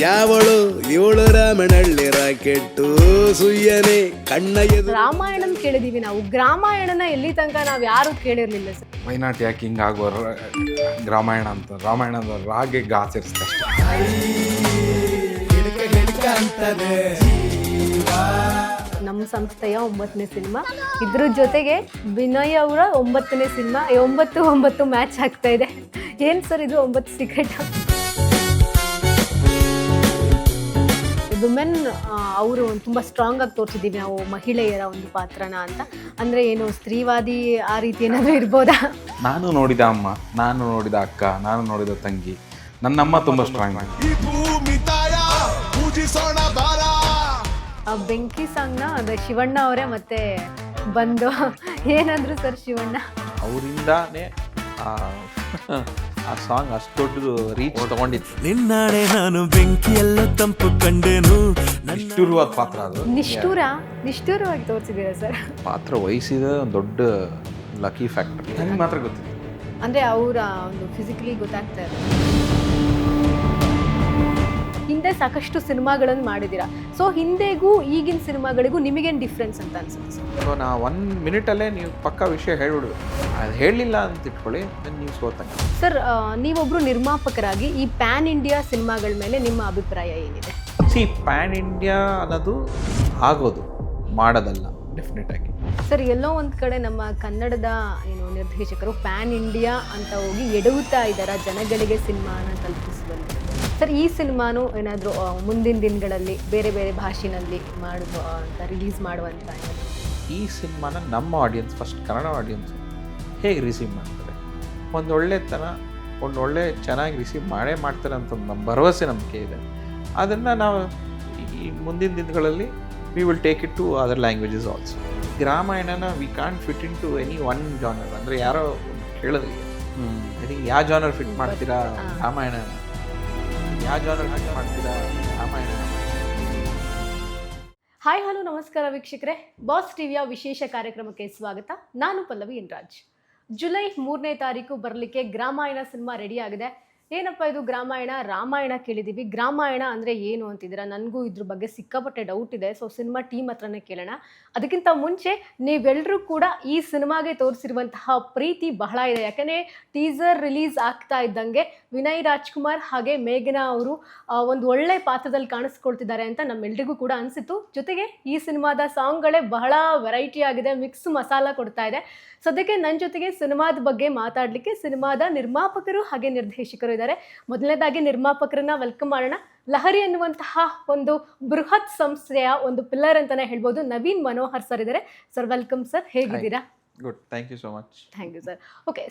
ಯಾವಳು ಇವಳು ರಾಮನಳ್ಳಿ ರಾಕೆಟ್ಟು ಸುಯ್ಯನೆ ಕಣ್ಣ ಎದುರು. ರಾಮಾಯಣಂ ಕೇಳಿದೀವಿ ನಾವು, ಗ್ರಾಮಾಯಣನ ಎಲ್ಲಿ ತನಕ ನಾವು ಯಾರು ಕೇಳಿರ್ಲಿಲ್ಲ ಸರ್. ವೈನಾಟ್ ಯಾಕೆ ಹಿಂಗಾಗೋ ರಾಮಾಯಣ ಅಂತ, ರಾಮಾಯಣದ ರಾಗೆ ಗಾಸಿರಿಸ್ತಷ್ಟೆ. ನಮ್ಮ ಸಂಸ್ಥೆಯ 9ನೇ ಸಿನಿಮಾ, ಇದ್ರ ಜೊತೆಗೆ ವಿನಯ್ ಅವರ 9ನೇ ಸಿನಿಮಾ. 9 ಮ್ಯಾಚ್ ಆಗ್ತಾ ಇದೆ. ಏನು ಸರ್ ಇದು 9 ಸೀಕ್ರೆಟ್? ವುಮೆನ್ ಅವರು ತುಂಬ ಸ್ಟ್ರಾಂಗ್ ಆಗಿ ತೋರಿಸಿದ್ದೀವಿ ನಾವು ಮಹಿಳೆಯರ ಒಂದು ಪಾತ್ರನ ಅಂತ. ಅಂದರೆ ಏನು ಸ್ತ್ರೀವಾದಿ ಆ ರೀತಿ ಏನಾದರೂ ಇರ್ಬೋದಾ? ನಾನು ನೋಡಿದ ಅಮ್ಮ, ನಾನು ನೋಡಿದ ಅಕ್ಕ, ನಾನು ನೋಡಿದ ತಂಗಿ, ನನ್ನಮ್ಮ ತುಂಬ ಸ್ಟ್ರಾಂಗ್. ಬೆಂಕಿ ಸಾಂಗ್ನ ಅದು ಶಿವಣ್ಣ ಅವರೇ ಮತ್ತೆ ಬಂದು ಏನಂದ್ರು ಸರ್ ಶಿವಣ್ಣ ಅವರಿಂದಾನೇ ಆ ಸಾಂಗ್ ಅಷ್ಟು ದೊಡ್ಡದು ರೀಚ್ ತಗೊಂಡಿತ್ತು. ನಿನ್ನಾಡೆ ನಾನು ಬೆಂಕಿಯಲ್ಲ ತಂಪು ಕಂಡೆನು. ನಿಷ್ಠುರವಾದ ಪಾತ್ರ ಅದು. ನಿಷ್ಠೂರವಾಗಿ ತೋರಿಸಿದ್ದೀರಾ ಸರ್. ಪಾತ್ರ ವಹಿಸಿದ ದೊಡ್ಡ ಲಕ್ಕಿ ಫ್ಯಾಕ್ಟರ್. ನನಗೆ ಮಾತ್ರ ಗೊತ್ತಿಲ್ಲ. ಅಂದರೆ ಅವರ ಒಂದು ಫಿಸಿಕಲಿ ಗೊತ್ತಾಗ್ತಾ ಇದೆ. ಹಿಂದೆ ಸಾಕಷ್ಟು ಸಿನಿಮಾಗಳನ್ನು ಮಾಡಿದ್ದೀರಾ. ಸೊ ಹಿಂದೆಗೂ ಈಗಿನ ಸಿನಿಮಾಗಳಿಗೂ ನಿಮಗೇನು ಡಿಫ್ರೆನ್ಸ್ ಅಂತ ಅನ್ಸುತ್ತೆ ಸರ್? ಸೊ ನಾ 1 ಮಿನಿಟಲ್ಲೇ ನೀವು ಪಕ್ಕ ವಿಷಯ ಹೇಳ್ಬಿಡ್ಬೇಕು. ಅದು ಹೇಳಲಿಲ್ಲ ಅಂತ ಇಟ್ಕೊಳ್ಳಿ, ನೀವು ಸೋತಂಗೆ. ಸರ್, ನೀವೊಬ್ಬರು ನಿರ್ಮಾಪಕರಾಗಿ ಈ ಪ್ಯಾನ್ ಇಂಡಿಯಾ ಸಿನಿಮಾಗಳ ಮೇಲೆ ನಿಮ್ಮ ಅಭಿಪ್ರಾಯ ಏನಿದೆ? ಪ್ಯಾನ್ ಇಂಡಿಯಾ ಅನ್ನೋದು ಆಗೋದು, ಮಾಡೋದಲ್ಲ ಡೆಫಿನೆಟ್ ಆಗಿ. ಸರ್, ಎಲ್ಲೋ ಒಂದು ಕಡೆ ನಮ್ಮ ಕನ್ನಡದ ನಿರ್ದೇಶಕರು ಪ್ಯಾನ್ ಇಂಡಿಯಾ ಅಂತ ಹೋಗಿ ಎಡವುತ್ತಾ ಇದ್ದಾರೆ ಜನಗಳಿಗೆ ಸಿನಿಮಾನ ತಲುಪಿಸುವಲ್ಲಿ. ಸರ್, ಈ ಸಿನಿಮಾನು ಏನಾದರೂ ಮುಂದಿನ ದಿನಗಳಲ್ಲಿ ಬೇರೆ ಬೇರೆ ಭಾಷೆನಲ್ಲಿ ಮಾಡುವ ಅಂತ ರಿಲೀಸ್ ಮಾಡುವಂಥ ಈ ಸಿನಿಮಾನ ನಮ್ಮ ಆಡಿಯನ್ಸ್, ಫಸ್ಟ್ ಕನ್ನಡ ಆಡಿಯನ್ಸ್ ಹೇಗೆ ರಿಸೀವ್ ಮಾಡ್ತಾರೆ, ಒಂದೊಳ್ಳೆ ಚೆನ್ನಾಗಿ ರಿಸೀವ್ ಮಾಡ್ತಾರೆ ಅಂತ ನಮ್ಮ ಭರವಸೆ ನಂಬಿಕೆ ಇದೆ. ಅದನ್ನು ನಾವು ಈ ಮುಂದಿನ ದಿನಗಳಲ್ಲಿ we will take it to other languages also. ರಾಮಾಯಣನ we can't fit in to any one genre. ಅಂದರೆ ಯಾರೋ ಕೇಳಿದ್ರಿ, ಐ ಥಿಂಕ್ ಯಾವ ಜಾನರ್ ಫಿಟ್ ಮಾಡ್ತೀರಾ ರಾಮಾಯಣ, ಯಾವ ಜಾನರ್ ಫಿಟ್ ಮಾಡ್ತೀರಾ ರಾಮಾಯಣ. ಹಾಯ್ ಹಲೋ ನಮಸ್ಕಾರ ವೀಕ್ಷಕರೇ, ಬಾಸ್ ಟಿವಿಯ ವಿಶೇಷ ಕಾರ್ಯಕ್ರಮಕ್ಕೆ ಸ್ವಾಗತ. ನಾನು ಪಲ್ಲವಿ ಎನ್ ರಾಜ್. ಜುಲೈ 3ನೇ ತಾರೀಕು ಬರಲಿಕ್ಕೆ ಗ್ರಾಮಾಯಣ ಸಿನಿಮಾ ರೆಡಿ ಆಗಿದೆ. ಏನಪ್ಪ ಇದು ಗ್ರಾಮಾಯಣ? ರಾಮಾಯಣ ಕೇಳಿದ್ದೀವಿ, ಗ್ರಾಮಾಯಣ ಅಂದರೆ ಏನು ಅಂತಿದ್ದೀರಾ? ನನಗೂ ಇದ್ರ ಬಗ್ಗೆ ಸಿಕ್ಕಾಪಟ್ಟೆ ಡೌಟ್ ಇದೆ. ಸೊ ಸಿನಿಮಾ ಟೀಮ್ ಹತ್ರನೇ ಕೇಳೋಣ. ಅದಕ್ಕಿಂತ ಮುಂಚೆ ನೀವೆಲ್ಲರೂ ಕೂಡ ಈ ಸಿನಿಮಾಗೆ ತೋರಿಸಿರುವಂತಹ ಪ್ರೀತಿ ಬಹಳ ಇದೆ. ಯಾಕಂದರೆ ಟೀಸರ್ ರಿಲೀಸ್ ಆಗ್ತಾ ಇದ್ದಂಗೆ ವಿನಯ್ ರಾಜ್ಕುಮಾರ್ ಹಾಗೆ ಮೇಘನಾ ಅವರು ಒಂದು ಒಳ್ಳೆ ಪಾತ್ರದಲ್ಲಿ ಕಾಣಿಸ್ಕೊಳ್ತಿದ್ದಾರೆ ಅಂತ ನಮ್ಮೆಲ್ರಿಗೂ ಕೂಡ ಅನಿಸಿತು. ಜೊತೆಗೆ ಈ ಸಿನಿಮಾದ ಸಾಂಗ್ಗಳೇ ಬಹಳ ವೆರೈಟಿ ಆಗಿದೆ, ಮಿಕ್ಸ್ ಮಸಾಲ ಕೊಡ್ತಾ ಇದೆ. ಸದ್ಯಕ್ಕೆ ನನ್ನ ಜೊತೆಗೆ ಸಿನಿಮಾದ ಬಗ್ಗೆ ಮಾತಾಡಲಿಕ್ಕೆ ಸಿನಿಮಾದ ನಿರ್ಮಾಪಕರು ಹಾಗೆ ನಿರ್ದೇಶಕರು ಇದ್ದಾರೆ. ಮೊದಲನೇದಾಗಿ ನಿರ್ಮಾಪಕರನ್ನ ವೆಲ್ಕಮ್ ಮಾಡೋಣ. ಲಹರಿ ಅನ್ನುವಂತಹ ಒಂದು ಬೃಹತ್ ಸಂಸ್ಥೆಯ ಒಂದು ಪಿಲ್ಲರ್ ಅಂತಾನೆ ಹೇಳ್ಬೋದು, ನವೀನ್ ಮನೋಹರ್ ಸರ್ ಇದ್ದಾರೆ. ಸರ್ ವೆಲ್ಕಮ್ ಸರ್, ಹೇಗಿದ್ದೀರಾ? Good, thank you so much. Thank you sir. Okay,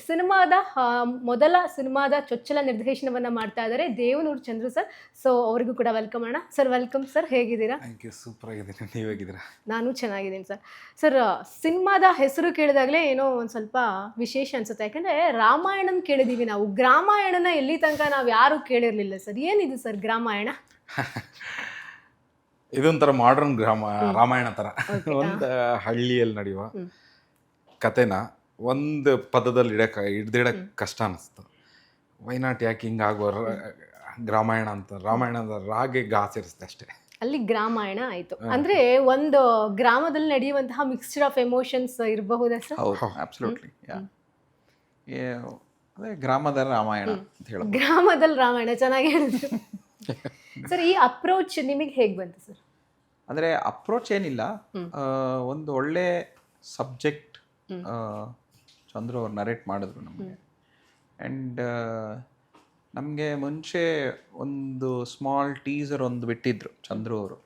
ಮೊದಲ ಸಿನಿಮಾದ ಚೊಚ್ಚಲ ನಿರ್ದೇಶನವನ್ನು ಮಾಡ್ತಾ ಇದ್ದಾರೆ ದೇವನೂರು ಚಂದ್ರು ಸರ್. ಸೊ ಅವರಿಗೂ ಕೂಡ ವೆಲ್ಕಮ್ ಮಾಡೋಣ. ಸರ್ ವೆಲ್ಕಮ್ ಸರ್, ಹೇಗಿದ್ದೀರಾ? ಥ್ಯಾಂಕ್ ಯು, ಸೂಪರ್ ಆಗಿದ್ದೀನಿ. ನೀವು ಹೇಗಿದ್ದೀರಾ? ನಾನು ಚೆನ್ನಾಗಿದ್ದೀನಿ ಸರ್. ಸರ್, ಸಿನಿಮಾದ ಹೆಸರು ಕೇಳಿದಾಗಲೇ ಏನೋ ಒಂದು ಸ್ವಲ್ಪ ವಿಶೇಷ ಅನ್ಸುತ್ತೆ. ಯಾಕಂದರೆ ರಾಮಾಯಣಂ ಕೇಳಿದ್ದೀವಿ ನಾವು, ಗ್ರಾಮಾಯಣನ ಎಲ್ಲಿ ತನಕ ನಾವು ಯಾರೂ ಕೇಳಿರಲಿಲ್ಲ ಸರ್. ಏನಿದೆ ಸರ್ ಗ್ರಾಮಾಯಣ? ಇದೊಂಥರ ಮಾಡರ್ನ್ ರಾಮಾಯಣ ಥರ. ಒಂದು ಹಳ್ಳಿಯಲ್ಲಿ ನಡೆಯುವ ಕತೆನ ಒಂದು ಪದದಲ್ಲಿ ಹಿಡ್ದಿಡಕ್ಕೆ ಕಷ್ಟ ಅನ್ನಿಸ್ತು. ವೈನಾಟ್ ಯಾಕೆ ಹಿಂಗಾಗೋ ರಾಮಾಯಣ ಅಂತ, ರಾಮಾಯಣದ ರಾಗೆ ಗಾಸಿರಿಸ್ತೆ ಅಷ್ಟೇ. ಅಲ್ಲಿ ಗ್ರಾಮಾಯಣ ಆಯಿತು. ಅಂದರೆ ಒಂದು ಗ್ರಾಮದಲ್ಲಿ ನಡೆಯುವಂತಹ ಮಿಕ್ಸ್ಚರ್ ಆಫ್ ಎಮೋಷನ್ಸ್ ಇರಬಹುದಾ ಸರ್? ಹೌದು, ಅಬ್ಸಲ್ಯೂಟ್ಲಿ. ಅದೇ ಗ್ರಾಮದ ರಾಮಾಯಣ ಅಂತ ಹೇಳೋದು. ಗ್ರಾಮದಲ್ಲಿ ರಾಮಾಯಣ, ಚೆನ್ನಾಗಿ ಹೇಳಿದ್ರು ಸರ್. ಈ ಅಪ್ರೋಚ್ ನಿಮಗೆ ಹೇಗೆ ಬಂತು ಸರ್? ಅಂದರೆ ಅಪ್ರೋಚ್ ಏನಿಲ್ಲ, ಒಂದು ಒಳ್ಳೆ ಸಬ್ಜೆಕ್ಟ್ ಚಂದ್ರು ಅವ್ರು ನರೇಟ್ ಮಾಡಿದ್ರು ನಮಗೆ. ಆ್ಯಂಡ್ ನಮಗೆ ಮುಂಚೆ ಒಂದು ಸ್ಮಾಲ್ ಟೀಸರ್ ಒಂದು ಬಿಟ್ಟಿದ್ರು ಚಂದ್ರು ಅವರು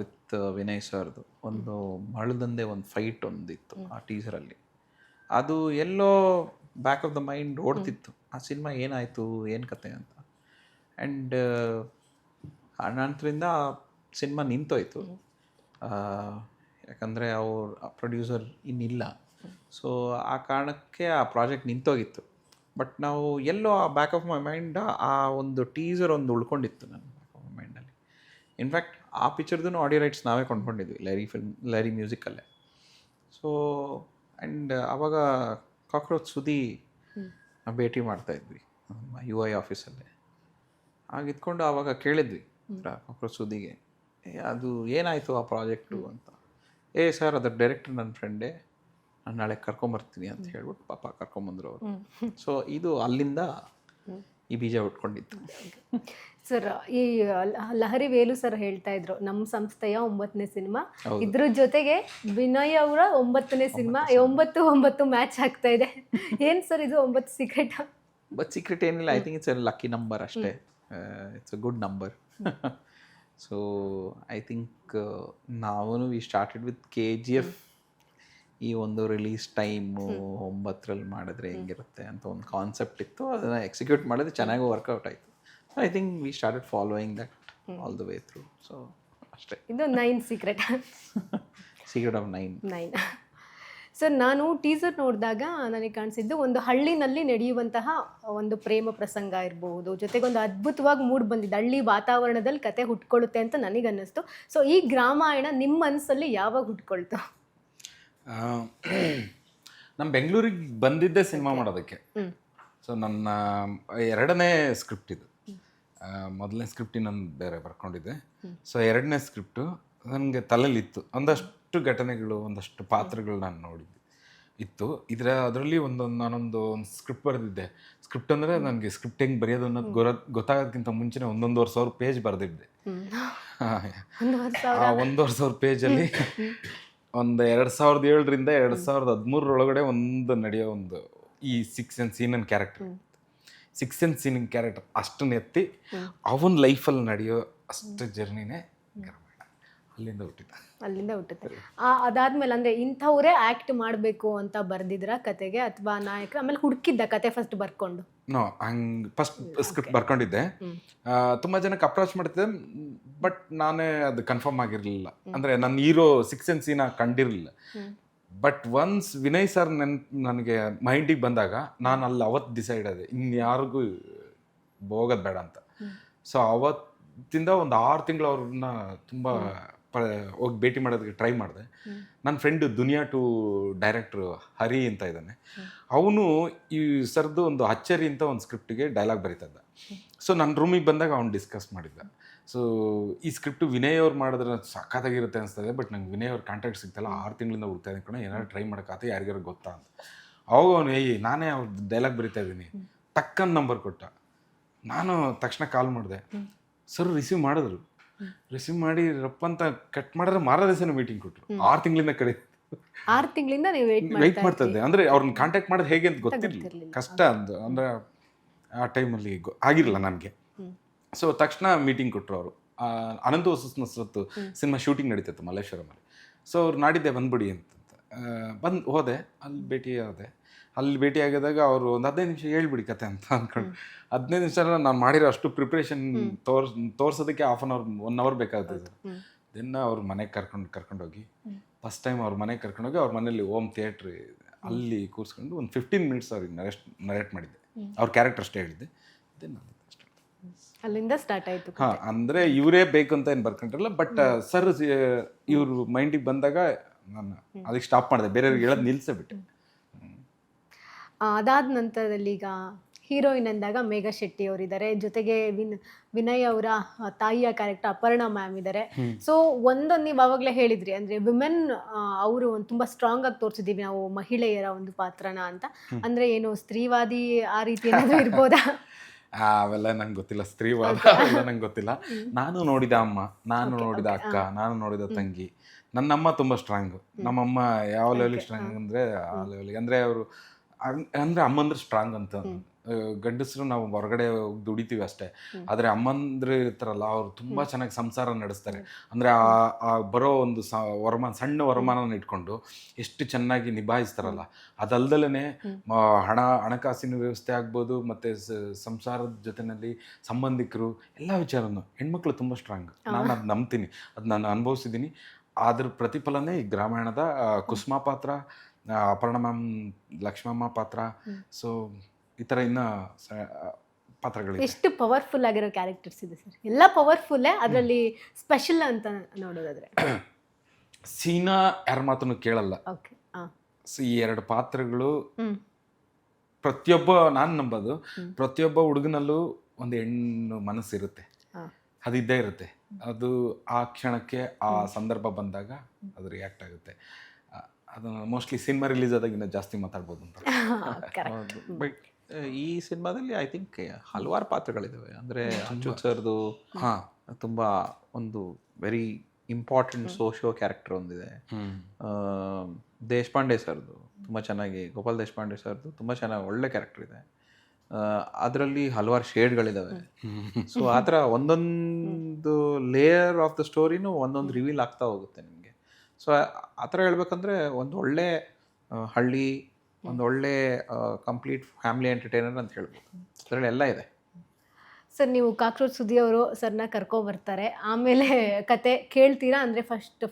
ವಿತ್ ವಿನಯ್ ಸರ್ದು. ಒಂದು ಮಳದಂದೆ ಒಂದು ಫೈಟ್ ಒಂದಿತ್ತು ಆ ಟೀಸರಲ್ಲಿ. ಅದು ಎಲ್ಲೋ ಬ್ಯಾಕ್ ಆಫ್ ದ ಮೈಂಡ್ ಓಡ್ತಿತ್ತು, ಆ ಸಿನಿಮಾ ಏನಾಯಿತು, ಏನು ಕತೆ ಅಂತ. ಆ್ಯಂಡ್ ನಂತರಿಂದ ಸಿನಿಮಾ ನಿಂತೋಯ್ತು. ಯಾಕಂದರೆ ಅವ್ರ ಪ್ರೊಡ್ಯೂಸರ್ ಇನ್ನಿಲ್ಲ. ಸೊ ಆ ಕಾರಣಕ್ಕೆ ಆ ಪ್ರಾಜೆಕ್ಟ್ ನಿಂತೋಗಿತ್ತು. ಬಟ್ ನಾವು ಎಲ್ಲೋ ಆ ಬ್ಯಾಕ್ ಆಫ್ ಮೈ ಮೈಂಡ್ ಆ ಒಂದು ಟೀಸರ್ ಒಂದು ಉಳ್ಕೊಂಡಿತ್ತು ನನ್ನ ಬ್ಯಾಕ್ ಆಫ್ ಮೈ ಮೈಂಡಲ್ಲಿ. ಇನ್ಫ್ಯಾಕ್ಟ್ ಆ ಪಿಕ್ಚರ್ದು ಆಡಿಯೋ ರೈಟ್ಸ್ ನಾವೇ ಕೊಂಡ್ಕೊಂಡಿದ್ವಿ ಲಹರಿ ಮ್ಯೂಸಿಕಲ್ಲೇ. ಸೊ ಆ್ಯಂಡ್ ಆವಾಗ ಕಾಕ್ರೋಚ್ ಸುದಿ ಭೇಟಿ ಮಾಡ್ತಾಯಿದ್ವಿ UI ಆಫೀಸಲ್ಲೇ. ಆಗ ಇದ್ಕೊಂಡು ಆವಾಗ ಕೇಳಿದ್ವಿ ಪ್ರಸ್ತುತಿಗೆ ಅದು ಏನಾಯಿತು ಆ ಪ್ರಾಜೆಕ್ಟು ಅಂತ. ಸರ್ ಅದ್ರ ಡೈರೆಕ್ಟರ್ ನನ್ನ ಫ್ರೆಂಡೇ, ನಾನು ನಾಳೆ ಕರ್ಕೊಂಬರ್ತೀನಿ ಅಂತ ಹೇಳ್ಬಿಟ್ಟು ಪಾಪ ಕರ್ಕೊಂಬಂದ್ರು ಅವರು. ಸೊ ಇದು ಅಲ್ಲಿಂದ ಈ ಬೀಜ ಉಟ್ಕೊಂಡಿತ್ತು. ಸರ್ ಈ ಲಹರಿ ವೇಲು ಸರ್ ಹೇಳ್ತಾ ಇದ್ರು ನಮ್ಮ ಸಂಸ್ಥೆಯ 9ನೇ ಸಿನಿಮಾ, ಇದ್ರ ಜೊತೆಗೆ ವಿನಯ್ ಅವರ 9ನೇ ಸಿನಿಮಾ, 9 ಮ್ಯಾಚ್ ಆಗ್ತಾ ಇದೆ. ಏನ್ ಸರ್ ಇದು 9 ಸೀಕ್ರೆಟ್? ಬಟ್ ಸೀಕ್ರೆಟ್ ಏನಿಲ್ಲ, I think it's a lucky number ಅಷ್ಟೇ. It's a good number. So I think ನಾವು ವಿ ಸ್ಟಾರ್ಟೆಡ್ ವಿತ್ KGF. ಈ ಒಂದು ರಿಲೀಸ್ ಟೈಮು 9ರಲ್ಲಿ ಮಾಡಿದ್ರೆ ಹೆಂಗಿರುತ್ತೆ ಅಂತ ಒಂದು ಕಾನ್ಸೆಪ್ಟ್ ಇತ್ತು, ಅದನ್ನು ಎಕ್ಸಿಕ್ಯೂಟ್ ಮಾಡಿದ್ರೆ ಚೆನ್ನಾಗಿ ವರ್ಕೌಟ್ ಆಯಿತು. I think we started following that all the way through. So ಅಷ್ಟೇ. ಇದು 9 ಸೀಕ್ರೆಟ್. Secret of 9. ಸರ್ ನಾನು ಟೀಸರ್ ನೋಡಿದಾಗ ನನಗೆ ಕಾಣಿಸಿದ್ದು ಒಂದು ಹಳ್ಳಿನಲ್ಲಿ ನಡೆಯುವಂತಹ ಒಂದು ಪ್ರೇಮ ಪ್ರಸಂಗ ಇರಬಹುದು, ಜೊತೆಗೆ ಒಂದು ಅದ್ಭುತವಾಗಿ ಮೂಡ್ ಬಂದಿದ್ದು, ಹಳ್ಳಿ ವಾತಾವರಣದಲ್ಲಿ ಕತೆ ಹುಟ್ಕೊಳ್ಳುತ್ತೆ ಅಂತ ನನಗೆ ಅನ್ನಿಸ್ತು. ಸೊ ಈ ಗ್ರಾಮಾಯಣ ನಿಮ್ಮ ಮನಸ್ಸಲ್ಲಿ ಯಾವಾಗ ಹುಟ್ಕೊಳ್ತು? ನಮ್ಮ ಬೆಂಗಳೂರಿಗೆ ಬಂದಿದ್ದೆ ಸಿನಿಮಾ ಮಾಡೋದಕ್ಕೆ. ಸೊ ನನ್ನ 2ನೇ ಸ್ಕ್ರಿಪ್ಟ್ ಇದು. 1ನೇ ಸ್ಕ್ರಿಪ್ಟ್ ಇನ್ನೊಂದು ಬೇರೆ ಬರ್ಕೊಂಡಿದ್ದೆ. ಸೊ 2ನೇ ಸ್ಕ್ರಿಪ್ಟು ನನಗೆ ತಲೆಯಲ್ಲಿತ್ತು. ಒಂದಷ್ಟು ಘಟನೆಗಳು, ಒಂದಷ್ಟು ಪಾತ್ರಗಳು ನಾನು ನೋಡಿದ್ದೆ ಇತ್ತು. ಅದರಲ್ಲಿ ನಾನೊಂದು ಸ್ಕ್ರಿಪ್ಟ್ ಬರೆದಿದ್ದೆ. ಸ್ಕ್ರಿಪ್ಟ್ ಅಂದರೆ ನನಗೆ ಸ್ಕ್ರಿಪ್ಟ್ ಹೆಂಗೆ ಬರೆಯೋದು ಅನ್ನೋದು ಗೊತ್ತಾಗೋದಕ್ಕಿಂತ ಮುಂಚೆನೇ 1,500 ಪೇಜ್ ಬರೆದಿದ್ದೆ. 1,500 ಪೇಜಲ್ಲಿ ಒಂದು 2007ರಿಂದ 2013 ಒಂದು ನಡೆಯೋ ಒಂದು ಈ 6 Sense ಸೀನನ್ ಕ್ಯಾರೆಕ್ಟರ್, 6 Sense ಸೀನನ್ ಕ್ಯಾರೆಕ್ಟರ್ ಅಷ್ಟನ್ನ ಎತ್ತಿ ಅವನ ಲೈಫಲ್ಲಿ ನಡೆಯೋ ಅಷ್ಟು ಜರ್ನಿನೇ ಗ್ರಾಮಾಯಣ. ಅಲ್ಲಿಂದ ಹುಟ್ಟುತ್ತೆ. ಅದಾದ್ಮೇಲೆ ಅಂದ್ರೆ ಇಂಥವ್ರೇ ಆಕ್ಟ್ ಮಾಡಬೇಕು ಅಂತ ಬರ್ದಿದ್ರ ಕತೆಗೆ, ಅಥವಾ ನಾಯಕರು ಆಮೇಲೆ ಹುಡುಕಿದ್ದ ಕತೆ ಫಸ್ಟ್ ಬರ್ಕೊಂಡು? ಹಂಗೆ ಫಸ್ಟ್ ಸ್ಕ್ರಿಪ್ಟ್ ಬರ್ಕೊಂಡಿದ್ದೆ. ತುಂಬ ಜನಕ್ಕೆ ಅಪ್ರೋಚ್ ಮಾಡ್ತಿದ್ದೆ, ಬಟ್ ನಾನೇ ಅದು ಕನ್ಫರ್ಮ್ ಆಗಿರಲಿಲ್ಲ. ಅಂದರೆ ನನ್ನ ಹೀರೋ 6 Sense ಸೀನ ಕಂಡಿರಲಿಲ್ಲ. ಬಟ್ ಒನ್ಸ್ ವಿನಯ್ ಸರ್ ನನಗೆ ಮೈಂಡಿಗೆ ಬಂದಾಗ ನಾನು ಅಲ್ಲಿ ಅವತ್ತು ಡಿಸೈಡ್ ಆದೆ, ಇನ್ಯಾರಿಗೂ ಹೋಗೋದು ಬೇಡ ಅಂತ. ಸೊ ಅವತ್ತಿಂದ ಒಂದು 6 ತಿಂಗಳು ಅವ್ರನ್ನ ತುಂಬ ಹೋಗಿ ಭೇಟಿ ಮಾಡೋದಕ್ಕೆ ಟ್ರೈ ಮಾಡಿದೆ. ನನ್ನ ಫ್ರೆಂಡು ದುನಿಯಾ 2 ಡೈರೆಕ್ಟ್ರು ಹರಿ ಅಂತ ಇದ್ದಾನೆ. ಅವನು ಈ ಸರ್ದು ಒಂದು ಅಚ್ಚರಿ ಅಂತ ಒಂದು ಸ್ಕ್ರಿಪ್ಟಿಗೆ ಡೈಲಾಗ್ ಬರೀತಾ ಇದ್ದ. ಸೊ ನನ್ನ ರೂಮಿಗೆ ಬಂದಾಗ ಅವ್ನು ಡಿಸ್ಕಸ್ ಮಾಡಿದ್ದ. ಸೊ ಈ ಸ್ಕ್ರಿಪ್ಟು ವಿನಯ್ ಅವ್ರು ಮಾಡಿದ್ರೆ ಸಖತ್ತಾಗಿರುತ್ತೆ ಅನಿಸ್ತದೆ, ಬಟ್ ನಂಗೆ ವಿನಯ್ ಅವ್ರ ಕಾಂಟ್ಯಾಕ್ಟ್ ಸಿಗ್ತಲ್ಲ, 6 ತಿಂಗಳಿಂದ ಹುಡ್ತಾ ಇದ್ದೀನಿ ಕಣ, ಏನಾದ್ರು ಟ್ರೈ ಮಾಡೋಕ್ಕಾತ, ಯಾರಿಗಾರು ಗೊತ್ತಾ ಅಂತ. ಅವಾಗ ಅವನು ನಾನೇ ಅವ್ರ ಡೈಲಾಗ್ ಬರೀತಾ ಇದ್ದೀನಿ, ಟಕ್ಕನ್ ನಂಬರ್ ಕೊಟ್ಟ. ನಾನು ತಕ್ಷಣ ಕಾಲ್ ಮಾಡಿದೆ. ಸರ್ ರಿಸೀವ್ ಮಾಡಿದ್ರು. ರಿಸೀವ್ ಮಾಡಿ ರಪ್ಪಂತ ಕಟ್ ಮಾಡಿದ್ರೆ ಮಾರನೇ ದಿವಸ ಮೀಟಿಂಗ್ ಕೊಟ್ಟರು. 6 ತಿಂಗಳಿಂದ ಕಡೆ 6 ತಿಂಗಳಿಂದ ನೀವು ವೆಯ್ಟ್ ಮಾಡ್ತಾ ಇದ್ದೆ. ಅಂದರೆ ಅವ್ರನ್ನ ಕಾಂಟ್ಯಾಕ್ಟ್ ಮಾಡೋದು ಹೇಗೆ ಅಂತ ಗೊತ್ತಿರಲಿಲ್ಲ, ಕಷ್ಟ ಅಂತ. ಅಂದರೆ ಆ ಟೈಮಲ್ಲಿ ಆಗಿರಲಿಲ್ಲ ನನಗೆ. ಸೊ ತಕ್ಷಣ ಮೀಟಿಂಗ್ ಕೊಟ್ಟರು ಅವರು. ಅನಂತ ಹೊಸತ್ತು ಸಿನಿಮಾ ಶೂಟಿಂಗ್ ನಡೀತಿತ್ತು ಮಲ್ಲೇಶ್ವರಮಲ್ಲಿ. ಸೊ ಅವ್ರು ನಾಡಿದ್ದೆ ಬಂದ್ಬಿಡಿ ಅಂತ ಹೋದೆ. ಅಲ್ಲಿ ಭೇಟಿ ಆಗಿದಾಗ ಅವರು ಒಂದು 15 ನಿಮಿಷ ಹೇಳ್ಬಿಡಿ ಕತೆ ಅಂತ ಅಂದ್ಕೊಂಡು 15 ನಿಮಿಷ ನಾನು ಮಾಡಿರೋ ಅಷ್ಟು ಪ್ರಿಪ್ರೇಷನ್ ತೋರ್ಸೋದಕ್ಕೆ 1 hour ಬೇಕಾಗುತ್ತೆ ಸರ್. ದೆನ್ ಅವ್ರ ಮನೆಗೆ ಕರ್ಕೊಂಡೋಗಿ ಫಸ್ಟ್ ಟೈಮ್ ಅವ್ರ ಮನೆಗೆ ಕರ್ಕೊಂಡೋಗಿ ಅವ್ರ ಮನೇಲಿ ಹೋಮ್ ಥಿಯೇಟ್ರ್ ಅಲ್ಲಿ ಕೂರಿಸ್ಕೊಂಡು ಒಂದು 15 ಮಿನಿಟ್ಸ್ ಅವ್ರಿಗೆ ನರೇಟ್ ಮಾಡಿದ್ದೆ. ಅವ್ರ ಕ್ಯಾರೆಕ್ಟರ್ ಅಷ್ಟೇ ಹೇಳಿದ್ದೆ. ದೆನ್ ಅಲ್ಲಿಂದ ಸ್ಟಾರ್ಟ್ ಆಯಿತು. ಅಂದರೆ ಇವರೇ ಬೇಕು ಅಂತ ಏನು ಬರ್ಕೊಂಡಿರಲ್ಲ, ಬಟ್ ಸರ್ ಇವ್ರ ಮೈಂಡಿಗೆ ಬಂದಾಗ ನಾನು ಅದಕ್ಕೆ ಸ್ಟಾಪ್ ಮಾಡಿದೆ, ಬೇರೆಯವ್ರಿಗೆ ಹೇಳೋದು ನಿಲ್ಲಿಸೇ ಬಿಟ್ಟೆ. ಅದಾದ ನಂತರದಲ್ಲಿ ಈಗ ಹೀರೋಯಿನ್ ಅಂದಾಗ ಮೇಘಾ ಶೆಟ್ಟಿ ಅವರಿದ್ದಾರೆ, ಜೊತೆಗೆ ವಿನಯ್ ಅವರ ತಾಯಿಯ ಕ್ಯಾರೆಕ್ಟರ್ ಅಪರ್ಣಾ ಮ್ಯಾಮ್ ಇದ್ದಾರೆ. ಸೊ ನೀವು ಆವಾಗಲೇ ಹೇಳಿದ್ರಿ, ಅಂದರೆ ವಿಮೆನ್ ಅವರು ಒಂದು ತುಂಬ ಸ್ಟ್ರಾಂಗ್ ಆಗಿ ತೋರಿಸಿದ್ದೀವಿ ನಾವು ಮಹಿಳೆಯರ ಒಂದು ಪಾತ್ರನ ಅಂತ. ಅಂದರೆ ಏನು ಸ್ತ್ರೀವಾದಿ ಆ ರೀತಿ ಏನಾದರೂ ಇರ್ಬೋದಾ? ಅವೆಲ್ಲ ನಂಗೆ ಗೊತ್ತಿಲ್ಲ, ಸ್ತ್ರೀವಾದ ಅವೆಲ್ಲ ನಂಗೆ ಗೊತ್ತಿಲ್ಲ. ನಾನು ನೋಡಿದ ಅಮ್ಮ, ನಾನು ನೋಡಿದ ಅಕ್ಕ, ನಾನು ನೋಡಿದ ತಂಗಿ. ನನ್ನಮ್ಮ ತುಂಬ ಸ್ಟ್ರಾಂಗು. ನಮ್ಮಮ್ಮ ಯಾವ ಲೆವೆಲಿಗೆ ಸ್ಟ್ರಾಂಗ್ ಅಂದರೆ ಆ ಲೆವೆಲಿಗೆ. ಅಂದರೆ ಅವರು ಅಂದರೆ ಅಮ್ಮಂದ್ರೆ ಸ್ಟ್ರಾಂಗ್ ಅಂತ. ಗಂಡಸರು ನಾವು ಹೊರಗಡೆ ದುಡಿತೀವಿ ಅಷ್ಟೇ, ಆದರೆ ಅಮ್ಮಂದ್ರೆ ಇರ್ತಾರಲ್ಲ ಅವ್ರು ತುಂಬ ಚೆನ್ನಾಗಿ ಸಂಸಾರ ನಡೆಸ್ತಾರೆ. ಅಂದರೆ ಆ ಬರೋ ಒಂದು ಸಣ್ಣ ವರಮಾನ ಇಟ್ಕೊಂಡು ಎಷ್ಟು ಚೆನ್ನಾಗಿ ನಿಭಾಯಿಸ್ತಾರಲ್ಲ. ಅದಲ್ದಲೇ ಹಣಕಾಸಿನ ವ್ಯವಸ್ಥೆ ಆಗ್ಬೋದು, ಮತ್ತು ಸಂಸಾರದ ಜೊತೆಯಲ್ಲಿ ಸಂಬಂಧಿಕರು ಎಲ್ಲ ವಿಚಾರನೂ ಹೆಣ್ಮಕ್ಳು ತುಂಬ ಸ್ಟ್ರಾಂಗ್. ನಾನು ಅದು ನಂಬ್ತೀನಿ, ಅದು ನಾನು ಅನುಭವಿಸಿದ್ದೀನಿ. ಅದ್ರ ಪ್ರತಿಫಲನೇ ಈ ಗ್ರಾಮಾಯಣದ ಕುಸುಮಾ ಪಾತ್ರ, ಅಪರ್ಣ ಮ್ಯಾಮ್, ಲಕ್ಷ್ಮಮ್ಮ ಪಾತ್ರ. ಸೊ ಈ ಥರ ಇನ್ನು ಪಾತ್ರಗಳು. ಎಷ್ಟು ಪವರ್ಫುಲ್ ಆಗಿರೋ ಕ್ಯಾರೆಕ್ಟರ್ಸ್ ಇದೆ ಸರ್? ಎಲ್ಲ ಪವರ್ಫುಲ್ಲೇ, ಅದರಲ್ಲಿ ಸ್ಪೆಷಲ್ ಅಂತ ನೋಡೋದಾದ್ರೆ ಸೀನಾ ಯಾರ ಮಾತನ್ನು ಕೇಳಲ್ಲ. ಓಕೆ. ಸೊ ಈ 2 ಪಾತ್ರಗಳು ಪ್ರತಿಯೊಬ್ಬ, ನಾನು ನಂಬೋದು ಪ್ರತಿಯೊಬ್ಬ ಹುಡುಗನಲ್ಲೂ ಒಂದು ಹೆಣ್ಣು ಮನಸ್ಸಿರುತ್ತೆ, ಹಾ. ಅದು ಇದ್ದೇ ಇರುತ್ತೆ. ಅದು ಆ ಕ್ಷಣಕ್ಕೆ ಆ ಸಂದರ್ಭ ಬಂದಾಗ ಅದು ರಿಯಾಕ್ಟ್ ಆಗುತ್ತೆ. ಅದು ಮೋಸ್ಟ್ಲಿ ಸಿನಿಮಾ ರಿಲೀಸ್ ಆದಾಗ ಇನ್ನೂ ಜಾಸ್ತಿ ಮಾತಾಡ್ಬೋದು ಅಂತ. ಕರೆಕ್ಟ್. ಬಟ್ ಈ ಸಿನಿಮಾದಲ್ಲಿ ಐ ಥಿಂಕ್ ಹಲವಾರು ಪಾತ್ರಗಳಿದ್ದಾವೆ. ಅಂದರೆ ಅಚ್ಯುತ್ ಸರ್ದು ತುಂಬ ಒಂದು ವೆರಿ ಇಂಪಾರ್ಟೆಂಟ್ ಸೋಶಿಯೋ ಕ್ಯಾರೆಕ್ಟರ್ ಒಂದಿದೆ. ದೇಶಪಾಂಡೆ ಸರ್ದು ತುಂಬ ಚೆನ್ನಾಗಿ, ಗೋಪಾಲ್ ದೇಶಪಾಂಡೆ ಸರ್ದು ತುಂಬ ಚೆನ್ನಾಗಿ ಒಳ್ಳೆ ಕ್ಯಾರೆಕ್ಟರ್ ಇದೆ. ಅದರಲ್ಲಿ ಹಲವಾರು ಶೇಡ್ಗಳಿದ್ದಾವೆ. ಸೊ ಆ ಥರ ಒಂದೊಂದು ಲೇಯರ್ ಆಫ್ ದ ಸ್ಟೋರಿನೂ ಒಂದೊಂದು ರಿವೀಲ್ ಆಗ್ತಾ ಹೋಗುತ್ತೆ ನಿಮಗೆ. ಸೊ ಆ ಥರ ಹೇಳ್ಬೇಕಂದ್ರೆ ಒಂದು ಒಳ್ಳೆ ಹಳ್ಳಿ, ಒಂದು ಒಳ್ಳೆ ಕಂಪ್ಲೀಟ್ ಫ್ಯಾಮಿಲಿ ಎಂಟರ್ಟೈನರ್ ಅಂತ ಹೇಳ್ಬೋದು. ಅದರಲ್ಲಿ ಎಲ್ಲ ಇದೆ. ಸರ್, ನೀವು ಕಾಕ್ರೋಚ್ ಸುದ್ದಿ ಅವರು ಸರ್ನ ಕರ್ಕೊಬರ್ತಾರೆ, ಆಮೇಲೆ ಕತೆ ಕೇಳ್ತೀರಾ? ಅಂದರೆ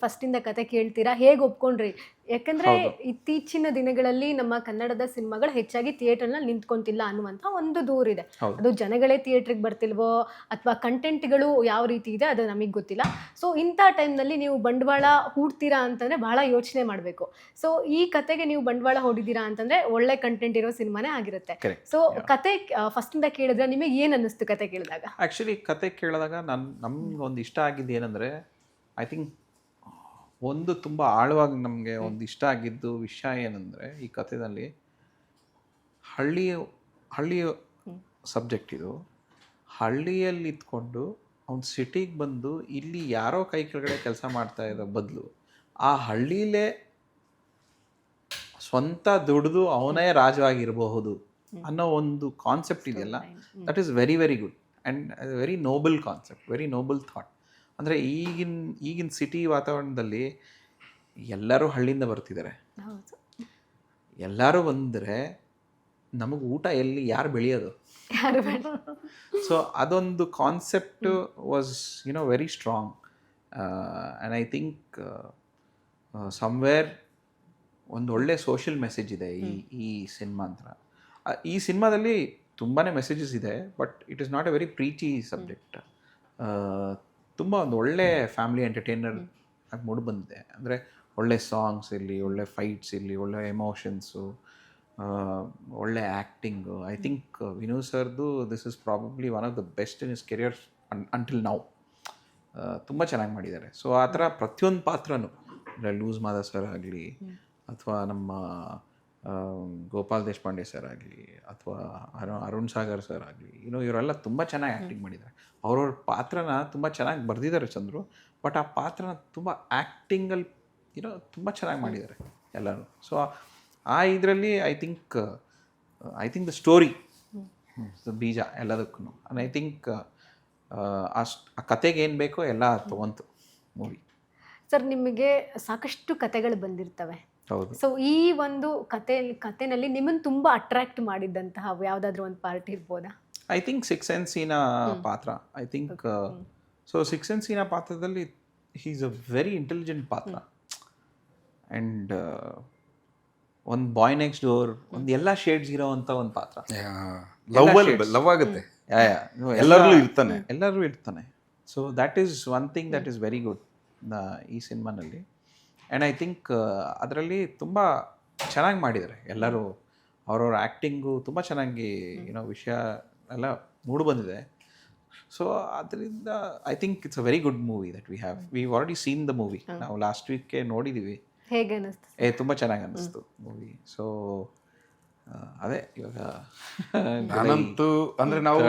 ಫಸ್ಟಿಂದ ಕತೆ ಕೇಳ್ತೀರಾ? ಹೇಗೆ ಒಪ್ಕೊಂಡ್ರಿ? ಯಾಕಂದರೆ ಇತ್ತೀಚಿನ ದಿನಗಳಲ್ಲಿ ನಮ್ಮ ಕನ್ನಡದ ಸಿನಿಮಾಗಳು ಹೆಚ್ಚಾಗಿ ಥಿಯೇಟರ್ನಲ್ಲಿ ನಿಂತ್ಕೊಂತಿಲ್ಲ ಅನ್ನುವಂಥ ಒಂದು ದೂರಿದೆ. ಅದು ಜನಗಳೇ ಥಿಯೇಟ್ರಿಗೆ ಬರ್ತಿಲ್ವೋ ಅಥವಾ ಕಂಟೆಂಟ್ಗಳು ಯಾವ ರೀತಿ ಇದೆ ಅದು ನಮಗೆ ಗೊತ್ತಿಲ್ಲ. ಸೊ ಇಂಥ ಟೈಮ್ನಲ್ಲಿ ನೀವು ಬಂಡವಾಳ ಹೂಡ್ತೀರಾ ಅಂತಂದರೆ ಬಹಳ ಯೋಚನೆ ಮಾಡಬೇಕು. ಸೊ ಈ ಕತೆಗೆ ನೀವು ಬಂಡವಾಳ ಹೂಡಿದ್ದೀರಾ ಅಂತಂದರೆ ಒಳ್ಳೆ ಕಂಟೆಂಟ್ ಇರೋ ಸಿನಿಮಾನೇ ಆಗಿರುತ್ತೆ. ಸೊ ಕತೆ ಫಸ್ಟಿಂದ ಕೇಳಿದ್ರೆ ನಿಮಗೆ ಏನು ಅನ್ನಿಸ್ತು ಕತೆ ಕೇಳಿದಾಗ? ಆ್ಯಕ್ಚುಲಿ ಕತೆ ಕೇಳಿದಾಗ ನಮ್ಗೆ ಒಂದು ಇಷ್ಟ ಆಗಿದ್ದು ಏನಂದರೆ, ಐ ಥಿಂಕ್ ಒಂದು ತುಂಬ ಆಳವಾಗಿ ನಮಗೆ ಒಂದು ಇಷ್ಟ ಆಗಿದ್ದು ವಿಷಯ ಏನಂದರೆ, ಈ ಕಥೆಯಲ್ಲಿ ಹಳ್ಳಿಯ ಸಬ್ಜೆಕ್ಟ್ ಇದು. ಹಳ್ಳಿಯಲ್ಲಿ ಇದ್ಕೊಂಡು ಅವ್ನು ಸಿಟಿಗೆ ಬಂದು ಇಲ್ಲಿ ಯಾರೋ ಕೈ ಕೆಳಗಡೆ ಕೆಲಸ ಮಾಡ್ತಾ ಇರೋ ಬದಲು ಆ ಹಳ್ಳಿಲೇ ಸ್ವಂತ ದುಡಿದು ಅವನೇ ರಾಜವಾಗಿರಬಹುದು ಅನ್ನೋ ಒಂದು ಕಾನ್ಸೆಪ್ಟ್ ಇದೆಯಲ್ಲ, that is very very good and very Nobel concept, very Nobel thought. ಅಂದರೆ ಈಗಿನ ಸಿಟಿ ವಾತಾವರಣದಲ್ಲಿ ಎಲ್ಲರೂ ಹಳ್ಳಿಯಿಂದ ಬರ್ತಿದ್ದಾರೆ. ಎಲ್ಲರೂ ಬಂದರೆ ನಮಗೆ ಊಟ ಎಲ್ಲಿ, ಯಾರು ಬೆಳೆಯೋದು? ಸೊ ಅದೊಂದು concept was very strong. And I think somewhere ಒಂದು ಒಳ್ಳೆ ಸೋಷಿಯಲ್ ಮೆಸೇಜ್ ಇದೆ ಈ ಸಿನಿಮಾ ಅಂತ. ಈ ಸಿನಿಮಾದಲ್ಲಿ ತುಂಬಾ ಮೆಸೇಜಸ್ ಇದೆ, but it is not a very preachy subject. ತುಂಬ ಒಂದು ಒಳ್ಳೆ ಫ್ಯಾಮಿಲಿ ಎಂಟರ್ಟೈನರ್ ಆಗಿ ಮೂಡಿ ಬಂದಿದೆ. ಅಂದರೆ ಒಳ್ಳೆ ಸಾಂಗ್ಸ್ ಇರಲಿ, ಒಳ್ಳೆ ಫೈಟ್ಸ್ ಇರಲಿ, ಒಳ್ಳೆ ಎಮೋಷನ್ಸು, ಒಳ್ಳೆ ಆ್ಯಕ್ಟಿಂಗು. ಐ ಥಿಂಕ್ ವಿನು ಸರ್ದು this is probably one of the best in is career until now. ತುಂಬ ಚೆನ್ನಾಗಿ ಮಾಡಿದ್ದಾರೆ. ಸೊ ಆ ಥರ ಪ್ರತಿಯೊಂದು ಪಾತ್ರನೂ, ಲೂಸ್ ಮಾದ ಸರ್ ಆಗಲಿ ಅಥವಾ ನಮ್ಮ ಗೋಪಾಲ್ ದೇಶಪಾಂಡೆ ಸರ್ ಆಗಲಿ ಅಥವಾ ಅರುಣ್ ಸಾಗರ್ ಸರ್ ಆಗಲಿ, ಇವರೆಲ್ಲ ತುಂಬ ಚೆನ್ನಾಗಿ ಆ್ಯಕ್ಟಿಂಗ್ ಮಾಡಿದ್ದಾರೆ. ಅವ್ರವ್ರ ಪಾತ್ರನ ತುಂಬ ಚೆನ್ನಾಗಿ ಬರೆದಿದ್ದಾರೆ ಚಂದ್ರು. ಬಟ್ ಆ ಪಾತ್ರನ ತುಂಬ ಆ್ಯಕ್ಟಿಂಗಲ್ಲಿ ತುಂಬ ಚೆನ್ನಾಗಿ ಮಾಡಿದ್ದಾರೆ ಎಲ್ಲರೂ. ಸೊ ಆ ಇದರಲ್ಲಿ ಐ ಥಿಂಕ್ ದ ಸ್ಟೋರಿ ಬೀಜ ಎಲ್ಲದಕ್ಕೂ. ಆ್ಯಂಡ್ ಐ ಥಿಂಕ್ ಆ ಕತೆಗೆ ಏನು ಬೇಕೋ ಎಲ್ಲ ತೊಗೊಂತು ಮೂವಿ. ಸರ್, ನಿಮಗೆ ಸಾಕಷ್ಟು ಕತೆಗಳು ಬಂದಿರ್ತವೆ. ಹೌದು. ಸೊ ಈ ಒಂದು ಕತೆನಲ್ಲಿ ನಿಮ್ಮನ್ನು ತುಂಬ ಅಟ್ರಾಕ್ಟ್ ಮಾಡಿದ್ದಂತಹ ಯಾವುದಾದ್ರೂ ಒಂದು ಪಾರ್ಟ್ ಇರ್ಬೋದಾ? I think six sense Seena ಪಾತ್ರ. I think so six sense Seena ಪಾತ್ರದಲ್ಲಿ he is a very intelligent ಪಾತ್ರ. ಆ್ಯಂಡ್ ಒಂದು ಬಾಯ್ ನೆಕ್ಸ್ಟ್ ಡೋರ್, ಒಂದು ಎಲ್ಲ ಶೇಡ್ಸ್ ಇರೋ ಅಂಥ ಒಂದು ಪಾತ್ರ. ಲವ್ ಆಗುತ್ತೆ, ಎಲ್ಲರೂ ಇರ್ತಾನೆ. So that is one thing that is very good ಈ ಸಿನಿಮಾನಲ್ಲಿ. ಆ್ಯಂಡ್ ಐ ಥಿಂಕ್ ಅದರಲ್ಲಿ ತುಂಬ ಚೆನ್ನಾಗಿ ಮಾಡಿದ್ದಾರೆ ಎಲ್ಲರೂ. ಅವ್ರವ್ರ ಆ್ಯಕ್ಟಿಂಗು ತುಂಬ ಚೆನ್ನಾಗಿ ವಿಷಯ ಎಲ್ಲ ಮೂಡಿ ಬಂದಿದೆ. ಸೊ ಅದರಿಂದ I think it's a very good movie that we already seen the movie. ನಾವು ಲಾಸ್ಟ್ ವೀಕೆ ನೋಡಿದ್ದೀವಿ. ಹೇಗೆ ಅನ್ನಿಸ್ತು? ತುಂಬ ಚೆನ್ನಾಗಿ ಅನ್ನಿಸ್ತು ಮೂವಿ. ಸೊ ಅದೇ ಇವಾಗ ನಾನಂತೂ ಅಂದರೆ ನಾವು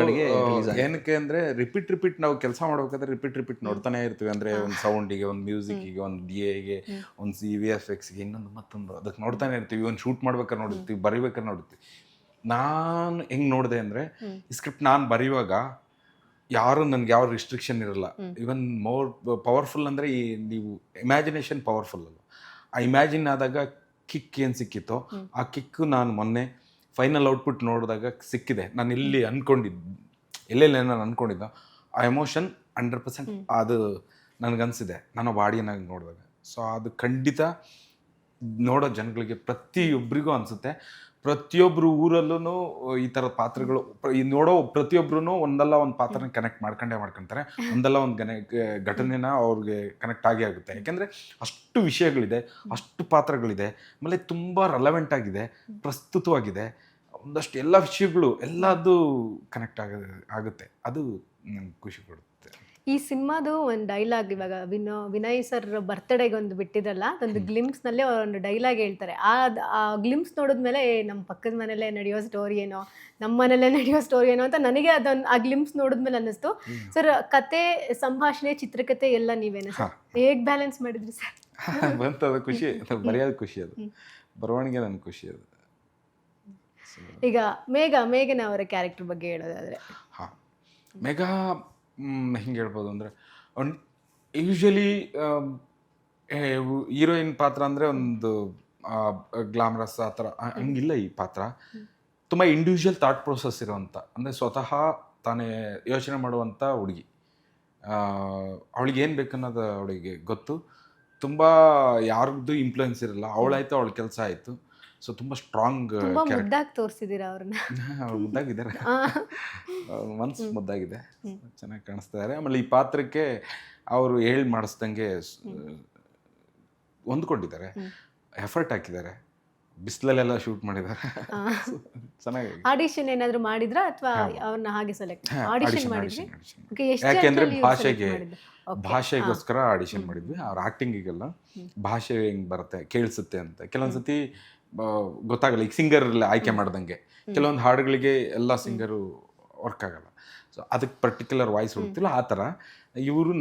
ಏನಕ್ಕೆ ಅಂದರೆ ರಿಪೀಟ್ ನಾವು ಕೆಲಸ ಮಾಡ್ಬೇಕಾದ್ರೆ ರಿಪೀಟ್ ನೋಡ್ತಾನೆ ಇರ್ತೀವಿ. ಅಂದರೆ ಒಂದು ಸೌಂಡಿಗೆ, ಒಂದು ಮ್ಯೂಸಿಕ್ಕಿಗೆ, ಒಂದು DA-ಗೆ, ಒಂದು VFX-ಗೆ, ಇನ್ನೊಂದು ಮತ್ತೊಂದು ಅದಕ್ಕೆ ನೋಡ್ತಾನೆ ಇರ್ತೀವಿ. ಒಂದು ಶೂಟ್ ಮಾಡ್ಬೇಕಾದ್ರೆ ನೋಡಿರ್ತೀವಿ, ಬರಿಬೇಕಾದ್ರೆ ನೋಡಿರ್ತೀವಿ. ನಾನು ಹೆಂಗೆ ನೋಡಿದೆ ಅಂದರೆ, ಈ ಸ್ಕ್ರಿಪ್ಟ್ ನಾನು ಬರೆಯುವಾಗ ಯಾರು ನನಗೆ ಯಾವ ರಿಸ್ಟ್ರಿಕ್ಷನ್ ಇರಲ್ಲ. ಇವನ್ ಮೋರ್ ಪವರ್ಫುಲ್ ಅಂದರೆ ಈ ನೀವು ಇಮ್ಯಾಜಿನೇಷನ್ ಪವರ್ಫುಲ್ ಅಲ್ಲ. ಆ ಇಮ್ಯಾಜಿನ್ ಆದಾಗ ಕಿಕ್ ಏನು ಸಿಕ್ಕಿತ್ತೋ ಆ ಕಿಕ್ಕು ನಾನು ಮೊನ್ನೆ ಫೈನಲ್ ಔಟ್ಪುಟ್ ನೋಡಿದಾಗ ಸಿಕ್ಕಿದೆ. ನಾನು ಇಲ್ಲಿ ಎಲ್ಲೆಲ್ಲಿ ನಾನು ಅಂದ್ಕೊಂಡಿದ್ದ ಆ ಎಮೋಷನ್ 100% ಅದು ನನಗನ್ಸಿದೆ ನಾನು ಬಾಡಿಯನ್ನಾಗಿ ನೋಡಿದಾಗ. ಸೊ ಅದು ಖಂಡಿತ ನೋಡೋ ಜನಗಳಿಗೆ ಪ್ರತಿಯೊಬ್ಬರಿಗೂ ಅನಿಸುತ್ತೆ. ಪ್ರತಿಯೊಬ್ಬರು ಊರಲ್ಲೂ ಈ ಥರದ ಪಾತ್ರಗಳು ನೋಡೋ ಪ್ರತಿಯೊಬ್ಬರೂ ಒಂದಲ್ಲ ಒಂದು ಪಾತ್ರನ ಕನೆಕ್ಟ್ ಮಾಡ್ಕೊಂತಾರೆ. ಒಂದಲ್ಲ ಒಂದು ಘಟನೆನ ಅವ್ರಿಗೆ ಕನೆಕ್ಟ್ ಆಗುತ್ತೆ. ಯಾಕೆಂದರೆ ಅಷ್ಟು ವಿಷಯಗಳಿದೆ, ಅಷ್ಟು ಪಾತ್ರಗಳಿದೆ, ಆಮೇಲೆ ತುಂಬ ರೆಲವೆಂಟ್ ಆಗಿದೆ, ಪ್ರಸ್ತುತವಾಗಿದೆ. ಒಂದಷ್ಟು ಎಲ್ಲ ವಿಷಯಗಳು ಎಲ್ಲದು ಕನೆಕ್ಟ್ ಆಗುತ್ತೆ, ಅದು ನಂಗೆ ಖುಷಿ ಕೊಡುತ್ತೆ. ಈ ಸಿನಿಮಾದು ಒಂದು ಡೈಲಾಗ್ ಇವಾಗ ವಿನಯ್ ಸರ್ ಬರ್ತ್ಡೇಗೆ ಒಂದು ಬಿಟ್ಟಿದ್ರಲ್ಲ, ಅದೊಂದು ಗ್ಲಿಮ್ಸ್ನಲ್ಲೇ ಒಂದು ಡೈಲಾಗ್ ಹೇಳ್ತಾರೆ. ಆ ಗ್ಲಿಮ್ಸ್ ನೋಡಿದ್ಮೇಲೆ ನಮ್ಮ ಪಕ್ಕದ ಮನೇಲೆ ನಡೆಯೋ ಸ್ಟೋರಿ ಏನೋ, ನಮ್ಮ ಮನೇಲೆ ನಡೆಯೋ ಸ್ಟೋರಿ ಏನೋ ಅಂತ ನನಗೆ ಅದನ್ನು ಆ ಗ್ಲಿಮ್ಸ್ ನೋಡಿದ್ಮೇಲೆ ಅನ್ನಿಸ್ತು. ಸರ್ ಕತೆ, ಸಂಭಾಷಣೆ, ಚಿತ್ರಕಥೆ ಎಲ್ಲ ನೀವೇನ ಸರ್ ಹೇಗೆ ಬ್ಯಾಲೆನ್ಸ್ ಮಾಡಿದ್ರಿ ಸರ್? ಬಂತು, ಅದು ಖುಷಿ, ಬರೆಯೋದು ಖುಷಿ, ಅದು ಬರವಣಿಗೆ ನನಗೆ ಖುಷಿ. ಅದು ಈಗ ಮೇಘನ ಅವರ ಕ್ಯಾರೆಕ್ಟರ್ ಬಗ್ಗೆ ಹೇಳೋದಾದ್ರೆ, ಹಾಂ, ಮೇಘಾ ಹಿಂಗೆ ಹೇಳ್ಬೋದು ಅಂದರೆ, ಯೂಶ್ವಲಿ ಹೀರೋಯಿನ್ ಪಾತ್ರ ಅಂದರೆ ಒಂದು ಗ್ಲಾಮರಸ್ ಆ ಥರ ಹಂಗಿಲ್ಲ. ಈ ಪಾತ್ರ ತುಂಬ ಇಂಡಿವಿಜುವಲ್ ಥಾಟ್ ಪ್ರೊಸೆಸ್ ಇರೋವಂಥ, ಅಂದರೆ ಸ್ವತಃ ತಾನೇ ಯೋಚನೆ ಮಾಡುವಂಥ ಹುಡುಗಿ. ಅವಳಿಗೆ ಏನು ಬೇಕನ್ನೋದು ಅವಳಿಗೆ ಗೊತ್ತು. ತುಂಬ ಯಾರ್ದು ಇನ್ಫ್ಲುಯೆನ್ಸ್ ಇರಲ್ಲ. ಅವಳಾಯ್ತು, ಅವಳ ಕೆಲಸ ಆಯಿತು. ಸೊ ತುಂಬ ಸ್ಟ್ರಾಂಗ್ ಮುದ್ದಾಗಿ ತೋರಿಸಿದ್ದೀರಾ ಅವ್ರನ್ನ. ಅವ್ರು ಮುದ್ದಾಗಿದ್ದಾರೆ, ಮನ್ಸು ಮುದ್ದಾಗಿದೆ, ಚೆನ್ನಾಗಿ ಕಾಣಿಸ್ತಿದ್ದಾರೆ. ಆಮೇಲೆ ಈ ಪಾತ್ರಕ್ಕೆ ಅವರು ಹೇಳಿ ಮಾಡಿಸ್ದಂಗೆ ಹೊಂದ್ಕೊಂಡಿದ್ದಾರೆ, ಎಫರ್ಟ್ ಹಾಕಿದ್ದಾರೆ, ಬಿಸಿಲಲ್ಲೆಲ್ಲ ಶೂಟ್ ಮಾಡಿದ್ದಾರೆ. ಚೆನ್ನಾಗಿ. ಆಡಿಷನ್ ಏನಾದ್ರು ಮಾಡಿದ್ರಾ ಅಥವಾ ಅವ್ರನ್ನ ಹಾಗೆ ಸೆಲೆಕ್ಟ್ ಆಡಿಷನ್ ಮಾಡಿದ್ರಿ? ಯಾಕೆಂದ್ರೆ ಭಾಷೆಗೋಸ್ಕರ ಆಡಿಷನ್ ಮಾಡಿದ್ವಿ. ಅವ್ರ ಆಕ್ಟಿಂಗಿಗೆಲ್ಲ ಭಾಷೆ ಹೆಂಗ್ ಬರುತ್ತೆ ಕೇಳಿಸುತ್ತೆ ಅಂತ. ಕೆಲವೊಂದ್ಸತಿ ಗೊತ್ತಾಗಲ್ಲ, ಈಗ ಸಿಂಗರ್ ಆಯ್ಕೆ ಮಾಡ್ದಂಗೆ ಕೆಲವೊಂದು ಹಾಡುಗಳಿಗೆ ಎಲ್ಲ ಸಿಂಗರು ವರ್ಕ್ ಆಗಲ್ಲ. ಸೊ ಅದಕ್ಕೆ ಪರ್ಟಿಕ್ಯುಲರ್ ವಾಯ್ಸ್ ಹುಡುಕ್ತಿಲ್ಲ. ಆ ಥರ ಇವರು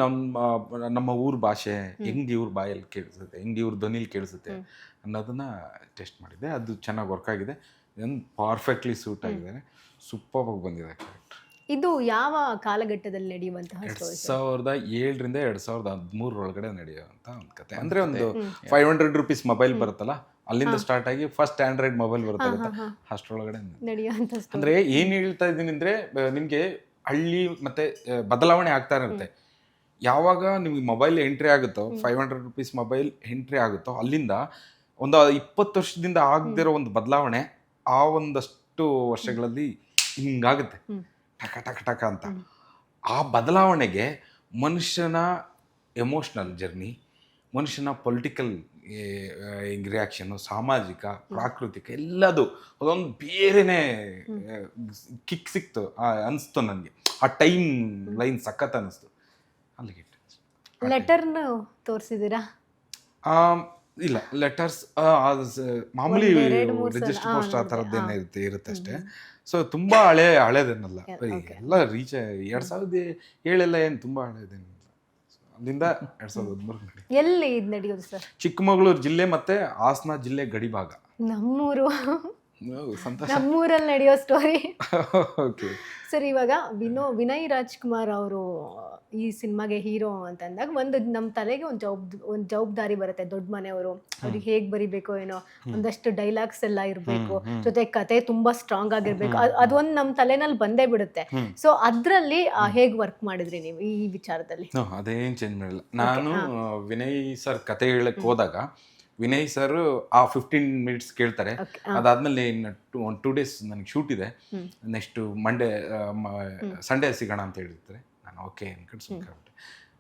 ನಮ್ಮ ಊರ ಭಾಷೆ ಹೆಂಗೆ ಇವ್ರ ಬಾಯಲ್ಲಿ ಕೇಳಿಸುತ್ತೆ, ಹೆಂಗೆ ಇವ್ರ ಧ್ವನಿಲಿ ಕೇಳಿಸುತ್ತೆ ಅನ್ನೋದನ್ನ ಟೆಸ್ಟ್ ಮಾಡಿದ್ದೆ. ಅದು ಚೆನ್ನಾಗಿ ವರ್ಕ್ ಆಗಿದೆ, ಪರ್ಫೆಕ್ಟ್ಲಿ ಸೂಟ್ ಆಗಿದ್ದಾರೆ, ಸೂಪರ್ ಆಗಿ ಬಂದಿದೆ ಕ್ಯಾರೆಕ್ಟರ್. ಇದು ಯಾವ ಕಾಲಘಟ್ಟದಲ್ಲಿ ನಡೆಯುವಂತಹ 2007ರಿಂದ 2013 ಒಳಗಡೆ ನಡೆಯುವಂಥ ಒಂದು ಕತೆ. ಅಂದರೆ ಒಂದು 500 ರೂಪೀಸ್ ಮೊಬೈಲ್ ಬರುತ್ತಲ್ಲ, ಅಲ್ಲಿಂದ ಸ್ಟಾರ್ಟ್ ಆಗಿ ಫಸ್ಟ್ ಆಂಡ್ರಾಯ್ಡ್ ಮೊಬೈಲ್ ಬರುತ್ತೆ, ಅಷ್ಟರೊಳಗಡೆ ನಡೆಯುವಂಥ. ಅಂದರೆ ಏನು ಹೇಳ್ತಾ ಇದ್ದೀನಿ ಅಂದರೆ, ನಿಮಗೆ ಹಳ್ಳಿ ಮತ್ತೆ ಬದಲಾವಣೆ ಆಗ್ತಾ ಇರುತ್ತೆ. ಯಾವಾಗ ನಿಮಗೆ ಮೊಬೈಲ್ ಎಂಟ್ರಿ ಆಗುತ್ತೋ, 500 ರೂಪೀಸ್ ಮೊಬೈಲ್ ಎಂಟ್ರಿ ಆಗುತ್ತೋ, ಅಲ್ಲಿಂದ ಒಂದು 20 ವರ್ಷದಿಂದ ಆಗದಿರೋ ಒಂದು ಬದಲಾವಣೆ ಆ ಒಂದಷ್ಟು ವರ್ಷಗಳಲ್ಲಿ ಹಿಂಗಾಗುತ್ತೆ, ಟಕ ಟಕ ಟಕ ಅಂತ. ಆ ಬದಲಾವಣೆಗೆ ಮನುಷ್ಯನ ಎಮೋಷ್ನಲ್ ಜರ್ನಿ, ಮನುಷ್ಯನ ಪೊಲಿಟಿಕಲ್ ರಿಯಾಕ್ಷನ್ನು, ಸಾಮಾಜಿಕ, ಪ್ರಾಕೃತಿಕ ಎಲ್ಲದು ಅದೊಂದು ಬೇರೆನೇ ಕಿಕ್ ಸಿಕ್ತು ಅನಿಸ್ತು ನನಗೆ. ಆ ಟೈಮ್ ಲೈನ್ ಸಖತ್ ಅನ್ನಿಸ್ತು. ಅಲ್ಲಿಗೆ ಲೆಟರ್ನ ತೋರಿಸಿದ್ದೀರಾ? ಇಲ್ಲ, ಲೆಟರ್ಸ್ ಮಾಮೂಲಿ ರಿಜಿಸ್ಟರ್ ಪೋಸ್ಟ್ ಆ ಥರದ್ದೇನೇ ಇರುತ್ತೆ ಅಷ್ಟೇ. ಸೊ ತುಂಬ ಹಳೇದೇನಲ್ಲ, ಎಲ್ಲ ರೀಚ್ 2007 ಏನು ತುಂಬ ಹಳೇದೇನಿಲ್ಲ. ಅಲ್ಲಿಂದ 2013 ಎಲ್ಲಿ ಇದು ನಡೆಯೋದು ಸರ್? ಚಿಕ್ಕಮಗಳೂರು ಜಿಲ್ಲೆ ಮತ್ತೆ ಹಾಸನ ಜಿಲ್ಲೆ ಗಡಿ ಭಾಗ. ನಮ್ಮೂರು, ಸಂತೋಷ. ನಮ್ಮೂರಲ್ಲಿ ನಡೆಯೋ ಸ್ಟೋರಿ. ಓಕೆ ಸರ್, ಇವಾಗ ವಿನಯ್ ರಾಜ್ಕುಮಾರ್ ಅವರು ಈ ಸಿನಿಮಾಗೆ ಹೀರೋ ಅಂತಂದಾಗ ಒಂದು ನಮ್ಮ ತಲೆಗೆ ಒಂದು ಜವಾಬ್ದಾರಿ ಬರುತ್ತೆ. ದೊಡ್ಡ ಮನೆಯವರು, ಅವ್ರಿಗೆ ಹೇಗೆ ಬರಿಬೇಕು ಏನೋ, ಒಂದಷ್ಟು ಡೈಲಾಗ್ಸ್ ಎಲ್ಲ ಇರಬೇಕು, ಜೊತೆ ಕತೆ ತುಂಬಾ ಸ್ಟ್ರಾಂಗ್ ಆಗಿರ್ಬೇಕು, ಅದೊಂದು ನಮ್ಮ ತಲೆನಲ್ಲಿ ಬಂದೇ ಬಿಡುತ್ತೆ. ಸೊ ಅದರಲ್ಲಿ ಹೇಗೆ ವರ್ಕ್ ಮಾಡಿದ್ರಿ ನೀವು ಈ ವಿಚಾರದಲ್ಲಿ? ಅದೇನು ಚೇಂಜ್ ಮಾಡಿಲ್ಲ. ನಾನು ವಿನಯ್ ಸರ್ ಕತೆ ಹೇಳಕ್ ಹೋದಾಗ ವಿನಯ್ ಸರ್ ಆ 15 ಮಿನಿಟ್ಸ್ ಕೇಳ್ತಾರೆ. ಅದಾದ್ಮೇಲೆ ಇನ್ನು 2 days ನನಗೆ ಶೂಟ್ ಇದೆ, ನೆಕ್ಸ್ಟ್ ಸಂಡೇ ಸಿಗೋಣ ಅಂತ ಹೇಳಿರ್ತಾರೆ. ನಾನು ಓಕೆ ಅನ್ಕೊಂಡು ಸುಮ್ಕಾಗ್ಬಿಟ್ಟೆ.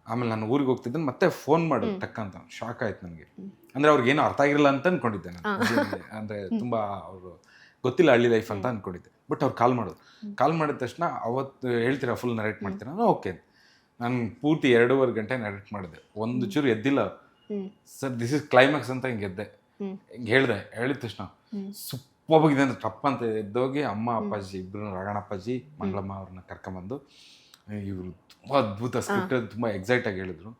ಆಮೇಲೆ ನಾನು ಊರಿಗೆ ಹೋಗ್ತಿದ್ದೆ, ಮತ್ತೆ ಫೋನ್ ಮಾಡಿ ಟಕ್ಕಂತ ಶಾಕ್ ಆಯ್ತು ನನಗೆ. ಅಂದರೆ ಅವ್ರಿಗೇನು ಅರ್ಥ ಆಗಿರಲ್ಲ ಅಂತ ಅಂದ್ಕೊಂಡಿದ್ದೆ ನಾನು. ಅಂದರೆ ತುಂಬ ಅವರು ಗೊತ್ತಿಲ್ಲ ಹಳ್ಳಿ ಲೈಫ್ ಅಂತ ಅಂದ್ಕೊಂಡಿದ್ದೆ. ಬಟ್ ಅವ್ರು ಕಾಲ್ ಮಾಡಿದ ತಕ್ಷಣ ಅವತ್ತು ಹೇಳ್ತೀರಾ ಫುಲ್ ನರೇಟ್ ಮಾಡ್ತೀರಾ? ಓಕೆ. ನಾನು ಪೂರ್ತಿ 2.5 ಗಂಟೆ ನರೇಟ್ ಮಾಡಿದೆ, ಒಂದು ಚೂರು ಎದ್ದಿಲ್ಲ. ಸರ್ ದಿಸ್ ಇಸ್ ಕ್ಲೈಮ್ಯಾಕ್ಸ್ ಅಂತ ಹಿಂಗೆ ಎದ್ದೆ, ಹಿಂಗೆ ಹೇಳಿದ ತಕ್ಷಣ ಸೂಪರ್ವಾಗಿದೆ ಅಂದ್ರೆ ಟಪ್ ಅಂತ ಎದ್ದೋಗಿ ಅಮ್ಮ ಅಪ್ಪಾಜಿ ಇಬ್ಬರು, ರಾಘಣ್ಣಪ್ಪಾಜಿ ಮಂಗಳಮ್ಮ ಅವ್ರನ್ನ ಕರ್ಕೊಂಬಂದು, ಇವರು ತುಂಬ ಅದ್ಭುತ ಸ್ಕ್ರಿಪ್ಟ್, ತುಂಬ ಎಕ್ಸೈಟಾಗಿ ಹೇಳಿದ್ರು.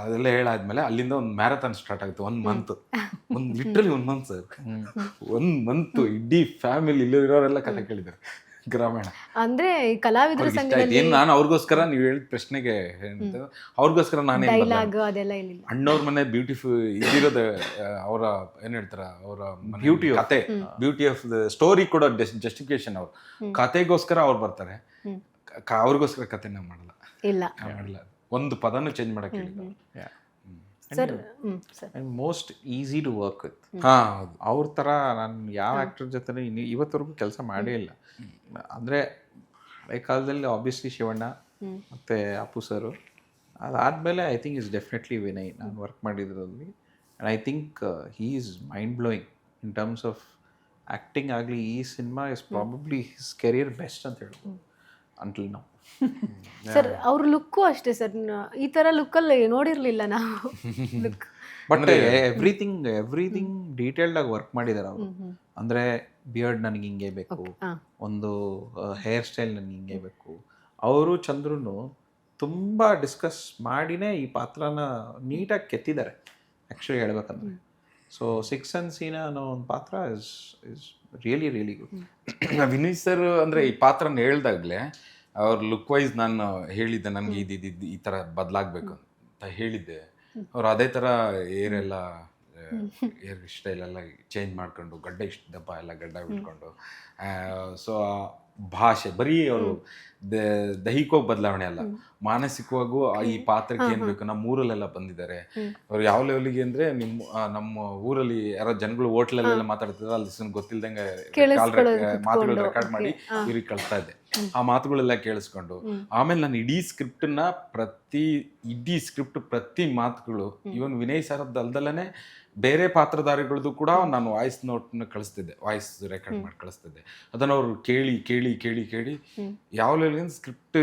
ಅದೆಲ್ಲ ಹೇಳಾದ್ಮೇಲೆ ಅಲ್ಲಿಂದ ಒಂದು ಮ್ಯಾರಥಾನ್ ಸ್ಟಾರ್ಟ್ ಆಗುತ್ತೆ. 1 month, literally 1 month sir, 1 month ಇಡೀ ಫ್ಯಾಮಿಲಿ ಇಲ್ಲಿರೋರೆಲ್ಲ ಕತೆ ಕೇಳಿದ್ದಾರೆ ಗ್ರಾಮೀಣ. ಅಂದ್ರೆ ಕಲಾವಿದರ ಸಂಘದಲ್ಲಿ ಏನು ನಾನು ಅವ್ರಿಗೋಸ್ಕರ ನೀವು ಹೇಳಿದ ಪ್ರಶ್ನೆಗೆ ಅವ್ರಿಗೋಸ್ಕರ ನಾನೇ ಅಣ್ಣವ್ರ ಮನೆ ಬ್ಯೂಟಿಫುಲ್ ಇದಿರೋದು, ಅವರ ಏನ್ ಹೇಳ್ತಾರ, ಅವರ ಬ್ಯೂಟಿ ಕತೆ, ಬ್ಯೂಟಿ ಆಫ್ ದ ಸ್ಟೋರಿ ಕೂಡ ಜಸ್ಟಿಫಿಕೇಶನ್. ಅವ್ರು ಕತೆಗೋಸ್ಕರ ಅವ್ರು ಬರ್ತಾರೆ, ಅವ್ರಿಗೋಸ್ಕರ ಕತೆನ ಮಾಡಲ್ಲ, ಒಂದು ಪದನೂ ಚೇಂಜ್ ಮಾಡಕ್ ಹೇಳಿಲ್ಲ. Most easy to work with. ಅವ್ರ ಥರ ನಾನು ಯಾವ ಆ್ಯಕ್ಟರ್ ಜೊತೆ ಇವತ್ತವರೆಗೂ ಕೆಲಸ ಮಾಡೇ ಇಲ್ಲ. ಅಂದರೆ ಹಳೆ ಕಾಲದಲ್ಲಿ ಆಬ್ವಿಯಸ್ಲಿ ಶಿವಣ್ಣ ಮತ್ತು ಅಪ್ಪು ಸರು, ಅದಾದಮೇಲೆ I think is definitely Vinay ನಾನು ವರ್ಕ್ ಮಾಡಿದ್ರಲ್ಲಿ. And I think he is mind blowing in terms of acting ಆಗಲಿ ಈ cinema is probably his career best ಅಂತ ಹೇಳ್ಬೋದು ಅಂಟಿಲ್ ನಾವು. ಸರ್ ಅವ್ರ ಲುಕ್ಕು ಅಷ್ಟೇ ಸರ್, ಈ ತರ ಲುಕ್ಕಲ್ಲಿ ನೋಡಿರ್ಲಿಲ್ಲ ನಾವು ಲುಕ್. ಬಟ್ ಎವ್ರಿಥಿಂಗ್ ಡೀಟೇಲ್ಡ್ ಆಗಿ ವರ್ಕ್ ಮಾಡಿದ್ದಾರೆ ಅವರು. ಅಂದರೆ ಬಿಯರ್ಡ್ ನನಗೆ ಹಿಂಗೆ ಬೇಕು, ಒಂದು ಹೇರ್ ಸ್ಟೈಲ್ ನನಗೆ ಹಿಂಗೆ ಬೇಕು. ಅವರು ಚಂದ್ರನು ತುಂಬ ಡಿಸ್ಕಸ್ ಮಾಡಿನೇ ಈ ಪಾತ್ರನ ನೀಟಾಗಿ ಕೆತ್ತಿದ್ದಾರೆ ಆ್ಯಕ್ಚುಲಿ ಹೇಳ್ಬೇಕಂದ್ರೆ. ಸೊ ಸಿಕ್ಸ್ ಸೆನ್ಸ್ ಸೀನಾ ಅನ್ನೋ ಒಂದು ಪಾತ್ರ is really really good. Vinay sir ಅಂದರೆ ಈ ಪಾತ್ರನ ಹೇಳ್ದಾಗಲೇ ಅವ್ರ ಲುಕ್ ವೈಸ್ ನಾನು ಹೇಳಿದ್ದೆ ನನಗೆ ಇದು ಈ ಥರ ಬದಲಾಗಬೇಕು ಅಂತ ಹೇಳಿದ್ದೆ. ಅವ್ರು ಅದೇ ಥರ ಏರ್ ಸ್ಟೈಲ್ ಎಲ್ಲ ಚೇಂಜ್ ಮಾಡ್ಕೊಂಡು ಗಡ್ಡ ಇಷ್ಟು ದಪ್ಪ ಎಲ್ಲ ಗಡ್ಡ ಬಿಟ್ಕೊಂಡು, ಸೊ ಭಾಷೆ ಬರೀ ಅವರು ದೈಹಿಕವಾಗಿ ಬದಲಾವಣೆ ಅಲ್ಲ, ಮಾನಸಿಕವಾಗೂ ಈ ಪಾತ್ರಕ್ಕೆ ಏನ್ ಬೇಕು. ನಮ್ಮ ಊರಲ್ಲೆಲ್ಲ ಬಂದಿದ್ದಾರೆ ಅವ್ರು ಯಾವ ಲೆವೆಲ್ಗೆ ಅಂದ್ರೆ ನಮ್ಮ ಊರಲ್ಲಿ ಯಾರೋ ಜನಗಳು ಹೋಟ್ಲಲ್ಲೆಲ್ಲ ಮಾತಾಡ್ತಿದ್ರು, ಅಲ್ಲಿ ಗೊತ್ತಿಲ್ದಂಗೆ ಮಾತುಗಳು ರೆಕಾರ್ಡ್ ಮಾಡಿ ಇವ್ರಿಗೆ ಕಳಿಸ್ತಾ ಇದ್ದೆ. ಆ ಮಾತುಗಳೆಲ್ಲ ಕೇಳಿಸ್ಕೊಂಡು ಆಮೇಲೆ ನಾನು ಇಡೀ ಪ್ರತಿ ಮಾತುಗಳು ಇವನ್ ವಿನಯ್ ಸರ್ ಅಲ್ದಲ್ಲೇ ಬೇರೆ ಪಾತ್ರಧಾರಿಗಳದ್ದು ಕೂಡ ನಾನು ವಾಯ್ಸ್ ನೋಟ್ನ ಕಳಿಸ್ತಿದ್ದೆ, ವಾಯ್ಸ್ ರೆಕಾರ್ಡ್ ಮಾಡಿ ಕಳಿಸ್ತಿದ್ದೆ. ಅದನ್ನು ಅವರು ಕೇಳಿ ಕೇಳಿ ಕೇಳಿ ಕೇಳಿ ಯಾವ ಲೆವೆಲ್ಗಿಂದ ಸ್ಕ್ರಿಪ್ಟ್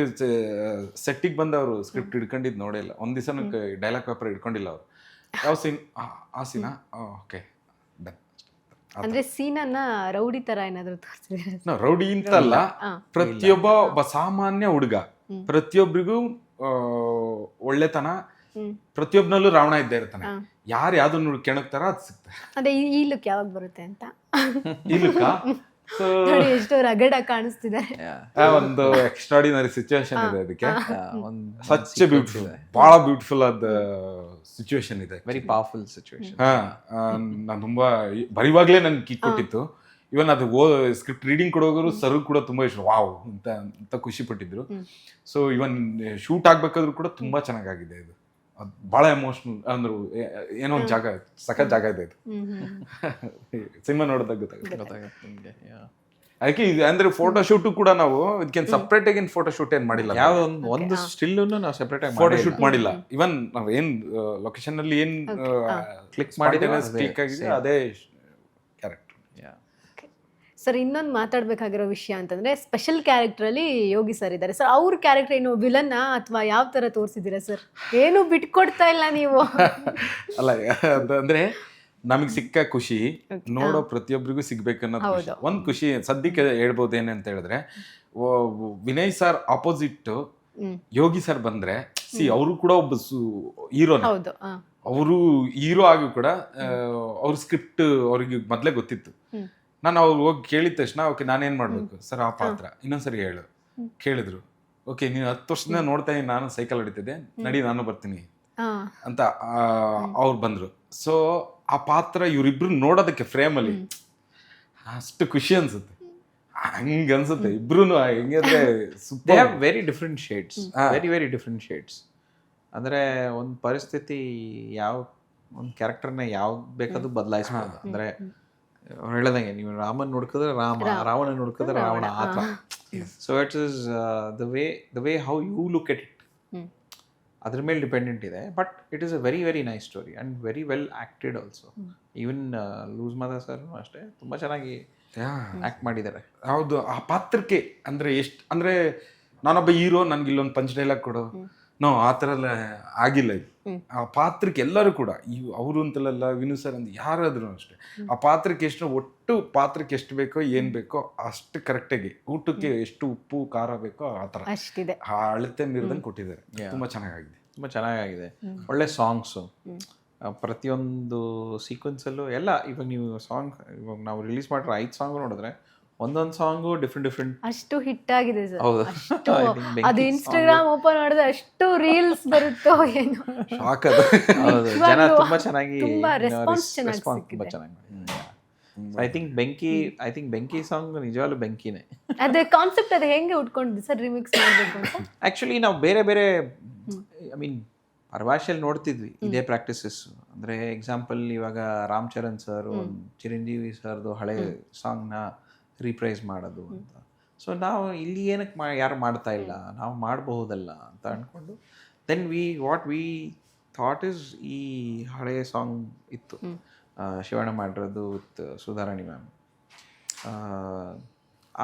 ಸೆಟ್ಟಿಗೆ ಬಂದು ಅವರು ಸ್ಕ್ರಿಪ್ಟ್ ಹಿಡ್ಕೊಂಡಿದ್ದು ನೋಡೇ ಇಲ್ಲ. ಒಂದು ದಿವಸ ಡೈಲಾಗ್ ಪೇಪರ್ ಹಿಡ್ಕೊಂಡಿಲ್ಲ ಅವರು. ಯಾವ ಸೀನ್ ಆ ಸೀನಾ ಓಕೆ ಡನ್. ಅಂದ್ರೆ ಸೀನನ್ನ ರೌಡಿ ತರ ಏನಾದ್ರು ತೋರಿಸಿದ್ರೆ? ರೌಡಿ ಅಂತಲ್ಲ, ಒಬ್ಬ ಸಾಮಾನ್ಯ ಹುಡುಗ, ಪ್ರತಿಯೊಬ್ಬರಿಗೂ ಒಳ್ಳೆತನ, ಪ್ರತಿಯೊಬ್ಬನಲ್ಲೂ ರಾವಣ ಇದ್ದೇ ಇರ್ತಾನೆ. ಯಾರು ಯಾವ್ದನ್ನು ಕೆಣಕ್ತಾರ ಅದು ಸಿಗ್ತಾರೆ. ಅದೇ ಈ ಲುಕ್ ಯಾವಾಗ ಬರುತ್ತೆ ಅಂತ. ಈ ಲುಕ್ ಎಷ್ಟು ರಗಡ ಕಾಣಿಸ್ತಿದ್ದಾರೆ. ಒಂದು ಎಕ್ಸ್ಟ್ರಾಡಿನರಿ ಸಿಚುವೇಶನ್ ಇದೆ ಅದಕ್ಕೆ. ಸಚ್ ಬ್ಯೂಟಿಫುಲ್, ಬಹಳ ಬ್ಯೂಟಿಫುಲ್ ಆದ ಸಿಚುವೇಶನ್ ಇದೆ, ವೆರಿ ಪವರ್ಫುಲ್ ಸಿಚುವೇಶನ್. ನಾನು ತುಂಬಾ ಬರಿವಾಗ್ಲೇ ನನ್ಗೆ ಕಿಕ್ ಕೊಟ್ಟಿತ್ತು. ಇವನ್ ಅದು ಸ್ಕ್ರಿಪ್ಟ್ ರೀಡಿಂಗ್ ಕೊಡೋರು ಸರ್ ಕೂಡ ತುಂಬಾ ಇಷ್ಟ, ವಾವ್ ಅಂತ ಖುಷಿ ಪಟ್ಟಿದ್ರು. ಸೊ ಇವನ್ ಶೂಟ್ ಆಗ್ಬೇಕಾದ್ರೂ ಕೂಡ ತುಂಬಾ ಚೆನ್ನಾಗಿದೆ ಇದು. ಬಹಳ ಎಮೋಷನಲ್ ಅಂದ್ರು, ಏನೋ ಒಂದು ಜಾಗ, ಸಖತ್ ಜಾಗ ಇದೆ ಇದು. ಸಿನಿಮಾ ನೋಡಿದಾಗ ಗೊತ್ತಾಗುತ್ತೆ ನಿಮಗೆ. ಅದಕ್ಕೆ ಅಂದ್ರೆ ಫೋಟೋ ಶೂಟ್ ಕೂಡ ನಾವು ಇದಕ್ಕೆ ಸಪ್ರೇಟ್ ಆಗಿ ಫೋಟೋ ಶೂಟ್ ಏನ್ ಮಾಡಿಲ್ಲ, ಯಾವ ಒಂದು ಸ್ಟಿಲ್ ನಾವು ಸೆಪರೇಟ್ ಆಗಿ ಫೋಟೋ ಶೂಟ್ ಮಾಡಿಲ್ಲ. ಇವನ್ ನಾವ್ ಏನ್ ಲೊಕೇಶನ್ ಅಲ್ಲಿ ಏನ್ ಕ್ಲಿಕ್ ಮಾಡಿದ್ರೆ ಕ್ಲಿಕ್ ಆಗಿದೆ ಅದೇ ಕ್ಯಾರೆಕ್ಟರ್. ಸರ್ ಇನ್ನೊಂದು ಮಾತಾಡ್ಬೇಕಾಗಿರೋ ವಿಷಯ ಅಂತಂದ್ರೆ ಸ್ಪೆಷಲ್ ಕ್ಯಾರೆಕ್ಟರ್ ಅಲ್ಲಿ ಯೋಗಿ ಸರ್ ಇದ್ದಾರೆ ಸರ್. ಅವ್ರ ಕ್ಯಾರೆಕ್ಟರ್ ಏನು ವಿಲನ್ ಅಥವಾ ಯಾವ ತರ ತೋರಿಸಿದ್ದೀರಾ ಸರ್? ಏನು ಬಿಟ್ಕೊಡ್ತಾ ಇಲ್ಲ ನೀವು. ಅಲ್ಲ ಅಂದ್ರೆ ನಮಗೆ ಸಿಕ್ಕ ಖುಷಿ ನೋಡೋ ಪ್ರತಿಯೊಬ್ಬರಿಗೂ ಸಿಗ್ಬೇಕನ್ನೋದು ಒಂದು ಖುಷಿ. ಸದ್ಯಕ್ಕೆ ಹೇಳ್ಬೋದು ಏನಂತ ಹೇಳಿದ್ರೆ, Vinay sir opposite Yogi sir ಬಂದ್ರೆ ಅವರು ಕೂಡ ಒಬ್ಬ ಹೀರೋನ. ಅವರು ಹೀರೋ ಆಗಿ ಕೂಡ ಅವ್ರ ಸ್ಕ್ರಿಪ್ಟ್ ಅವ್ರಿಗೆ ಮೊದ್ಲೇ ಗೊತ್ತಿತ್ತು. ನಾನು ಅವ್ರು ಹೋಗಿ ಕೇಳಿದ ತಕ್ಷಣ ಓಕೆ ನಾನೇನ್ ಮಾಡ್ಬೇಕು ಸರ್ ಆ ಪಾತ್ರ ಇನ್ನೊಂದ್ಸರಿ ಹೇಳು ಕೇಳಿದ್ರು. ಓಕೆ ನೀನು 10 ವರ್ಷದಿಂದ ನೋಡ್ತಾ ಇದ್ದೀನಿ, ನಾನು ಸೈಕಲ್ ಹೊಡಿತಿದ್ದೆ, ನಡಿ ನಾನು ಬರ್ತೀನಿ ಅಂತ ಅವ್ರು ಬಂದ್ರು. ಸೊ ಆ ಪಾತ್ರ ಇವರಿಬ್ರು ನೋಡೋದಕ್ಕೆ ಫ್ರೇಮ್ ಅಲ್ಲಿ ಅಷ್ಟು ಖುಷಿ ಅನ್ಸುತ್ತೆ. ಹಂಗ ಅನ್ಸುತ್ತೆ ಇಬ್ರು ಹೆಂಗಂದ್ರೆ very different shades, very different shades. ಅಂದ್ರೆ ಒಂದು ಪರಿಸ್ಥಿತಿ ಯಾವ ಒಂದು ಕ್ಯಾರೆಕ್ಟರ್ನ ಯಾವ್ದು ಬೇಕಾದ್ರೂ ಬದಲಾಯಿಸ್ಬೋದು. ಅಂದ್ರೆ ಅವ್ರು ಹೇಳ್ದಂಗೆ ನೀವು ರಾಮನ್ ನೋಡ್ಕಿದ್ರೆ ರಾಮ, ರಾವಣ ನೋಡ್ಕಿದ್ರೆ ರಾವಣ, ಆ ಥರ. So it is the way how you look at it, ಅದ್ರ ಮೇಲೆ ಡಿಪೆಂಡೆಂಟ್ ಇದೆ. But it is a very very nice story and very well acted also. Even loose Mada sir ಅಷ್ಟೇ ತುಂಬ ಚೆನ್ನಾಗಿ ಆ್ಯಕ್ಟ್ ಮಾಡಿದ್ದಾರೆ. ಹೌದು, ಆ ಪಾತ್ರಕ್ಕೆ ಅಂದರೆ ಎಷ್ಟು ಅಂದರೆ ನಾನೊಬ್ಬ ಹೀರೋ ನನ್ಗೆ ಇಲ್ಲೊಂದು ಪಂಚ್ ಡೈಲಾಗ್ ಕೊಡು, ನೋ ಆ ಥರ ಎಲ್ಲ ಆಗಿಲ್ಲ ಇದು. ಆ ಪಾತ್ರಕ್ಕೆ ಎಲ್ಲರೂ ಕೂಡ ಅವರು ಅಂತಲ್ಲ, ವಿನು ಸರ್ ಅಂತ ಯಾರಾದ್ರೂ ಅಷ್ಟೇ ಆ ಪಾತ್ರಕ್ಕೆ ಎಷ್ಟು ಒಟ್ಟು ಪಾತ್ರಕ್ಕೆ ಎಷ್ಟು ಬೇಕೋ ಏನು ಬೇಕೋ ಅಷ್ಟು ಕರೆಕ್ಟಾಗಿ, ಊಟಕ್ಕೆ ಎಷ್ಟು ಉಪ್ಪು ಖಾರ ಬೇಕೋ ಆ ಥರ ಆ ಅಳತೆ ಮೀರಿದಂಗೆ ಕೊಟ್ಟಿದ್ದಾರೆ. ತುಂಬ ಚೆನ್ನಾಗಿದೆ, ತುಂಬ ಚೆನ್ನಾಗಿದೆ. ಒಳ್ಳೆ ಸಾಂಗ್ಸು, ಪ್ರತಿಯೊಂದು ಸೀಕ್ವೆನ್ಸಲ್ಲೂ ಎಲ್ಲ. ಇವಾಗ ನೀವು ಇವಾಗ ನಾವು ರಿಲೀಸ್ ಮಾಡಿರೋ 5 ಸಾಂಗ್ ನೋಡಿದ್ರೆ ಒಂದೊಂದು ಸಾಂಗು ಡಿಫ್ರೆಂಟ್ ಅಷ್ಟು ಹಿಟ್ ಆಗಿದೆ ಸರ್. ಅದು ಇನ್ಸ್ಟಾಗ್ರಾಮ್ ಓಪನ್ ಮಾಡಿದ್ರೆ ಅಷ್ಟು ರೀಲ್ಸ್ ಬರುತ್ತೋ ಏನೋ. ಜನ ತುಂಬಾ ಚೆನ್ನಾಗಿ ರೆಸ್ಪಾನ್ಸ್ ತುಂಬಾ ಚೆನ್ನಾಗಿ. ಐ ಥಿಂಕ್ ಬೆಂಕಿ ಸಾಂಗ್ ನಿಜವಾಗ್ಲೂ ಬೆಂಕಿನೇ. ಅದೇ ಕಾನ್ಸೆಪ್ಟ್ ಅದು ಹೆಂಗೆ ಉಟ್ಕೊಂಡಿದೆ ಸರ್ ರಿಮಿಕ್ಸ್ ಮಾಡಬೇಕು ಅಂತ? ಆ್ಯಕ್ಚುಲಿ ನಾವು ಬೇರೆ ಬೇರೆ ಐ ಮೀನ್ ಪರಭಾಷೆಯಲ್ಲಿ ನೋಡ್ತಿದ್ವಿ ಇದೇ ಪ್ರಾಕ್ಟೀಸಸ್. ಅಂದರೆ ಎಕ್ಸಾಂಪಲ್ ಇವಾಗ ರಾಮ್ ಚರಣ್ ಸರ್ ಚಿರಂಜೀವಿ ಸರ್ದು ಹಳೆ ಸಾಂಗ್ನ ರೀಪ್ರೈಸ್ ಮಾಡೋದು ಅಂತ. ಸೊ ನಾವು ಇಲ್ಲಿ ಏನಕ್ಕೆ ಯಾರು ಮಾಡ್ತಾ ಇಲ್ಲ, ನಾವು ಮಾಡಬಹುದಲ್ಲ ಅಂತ ಅಂದ್ಕೊಂಡು then what we thought is ಈ ಹಳೆಯ ಸಾಂಗ್ ಇತ್ತು ಶಿವಣ್ಣ ಮಾಡಿರೋದು ವಿತ್ ಸುಧಾರಾಣಿ ಮ್ಯಾಮ್.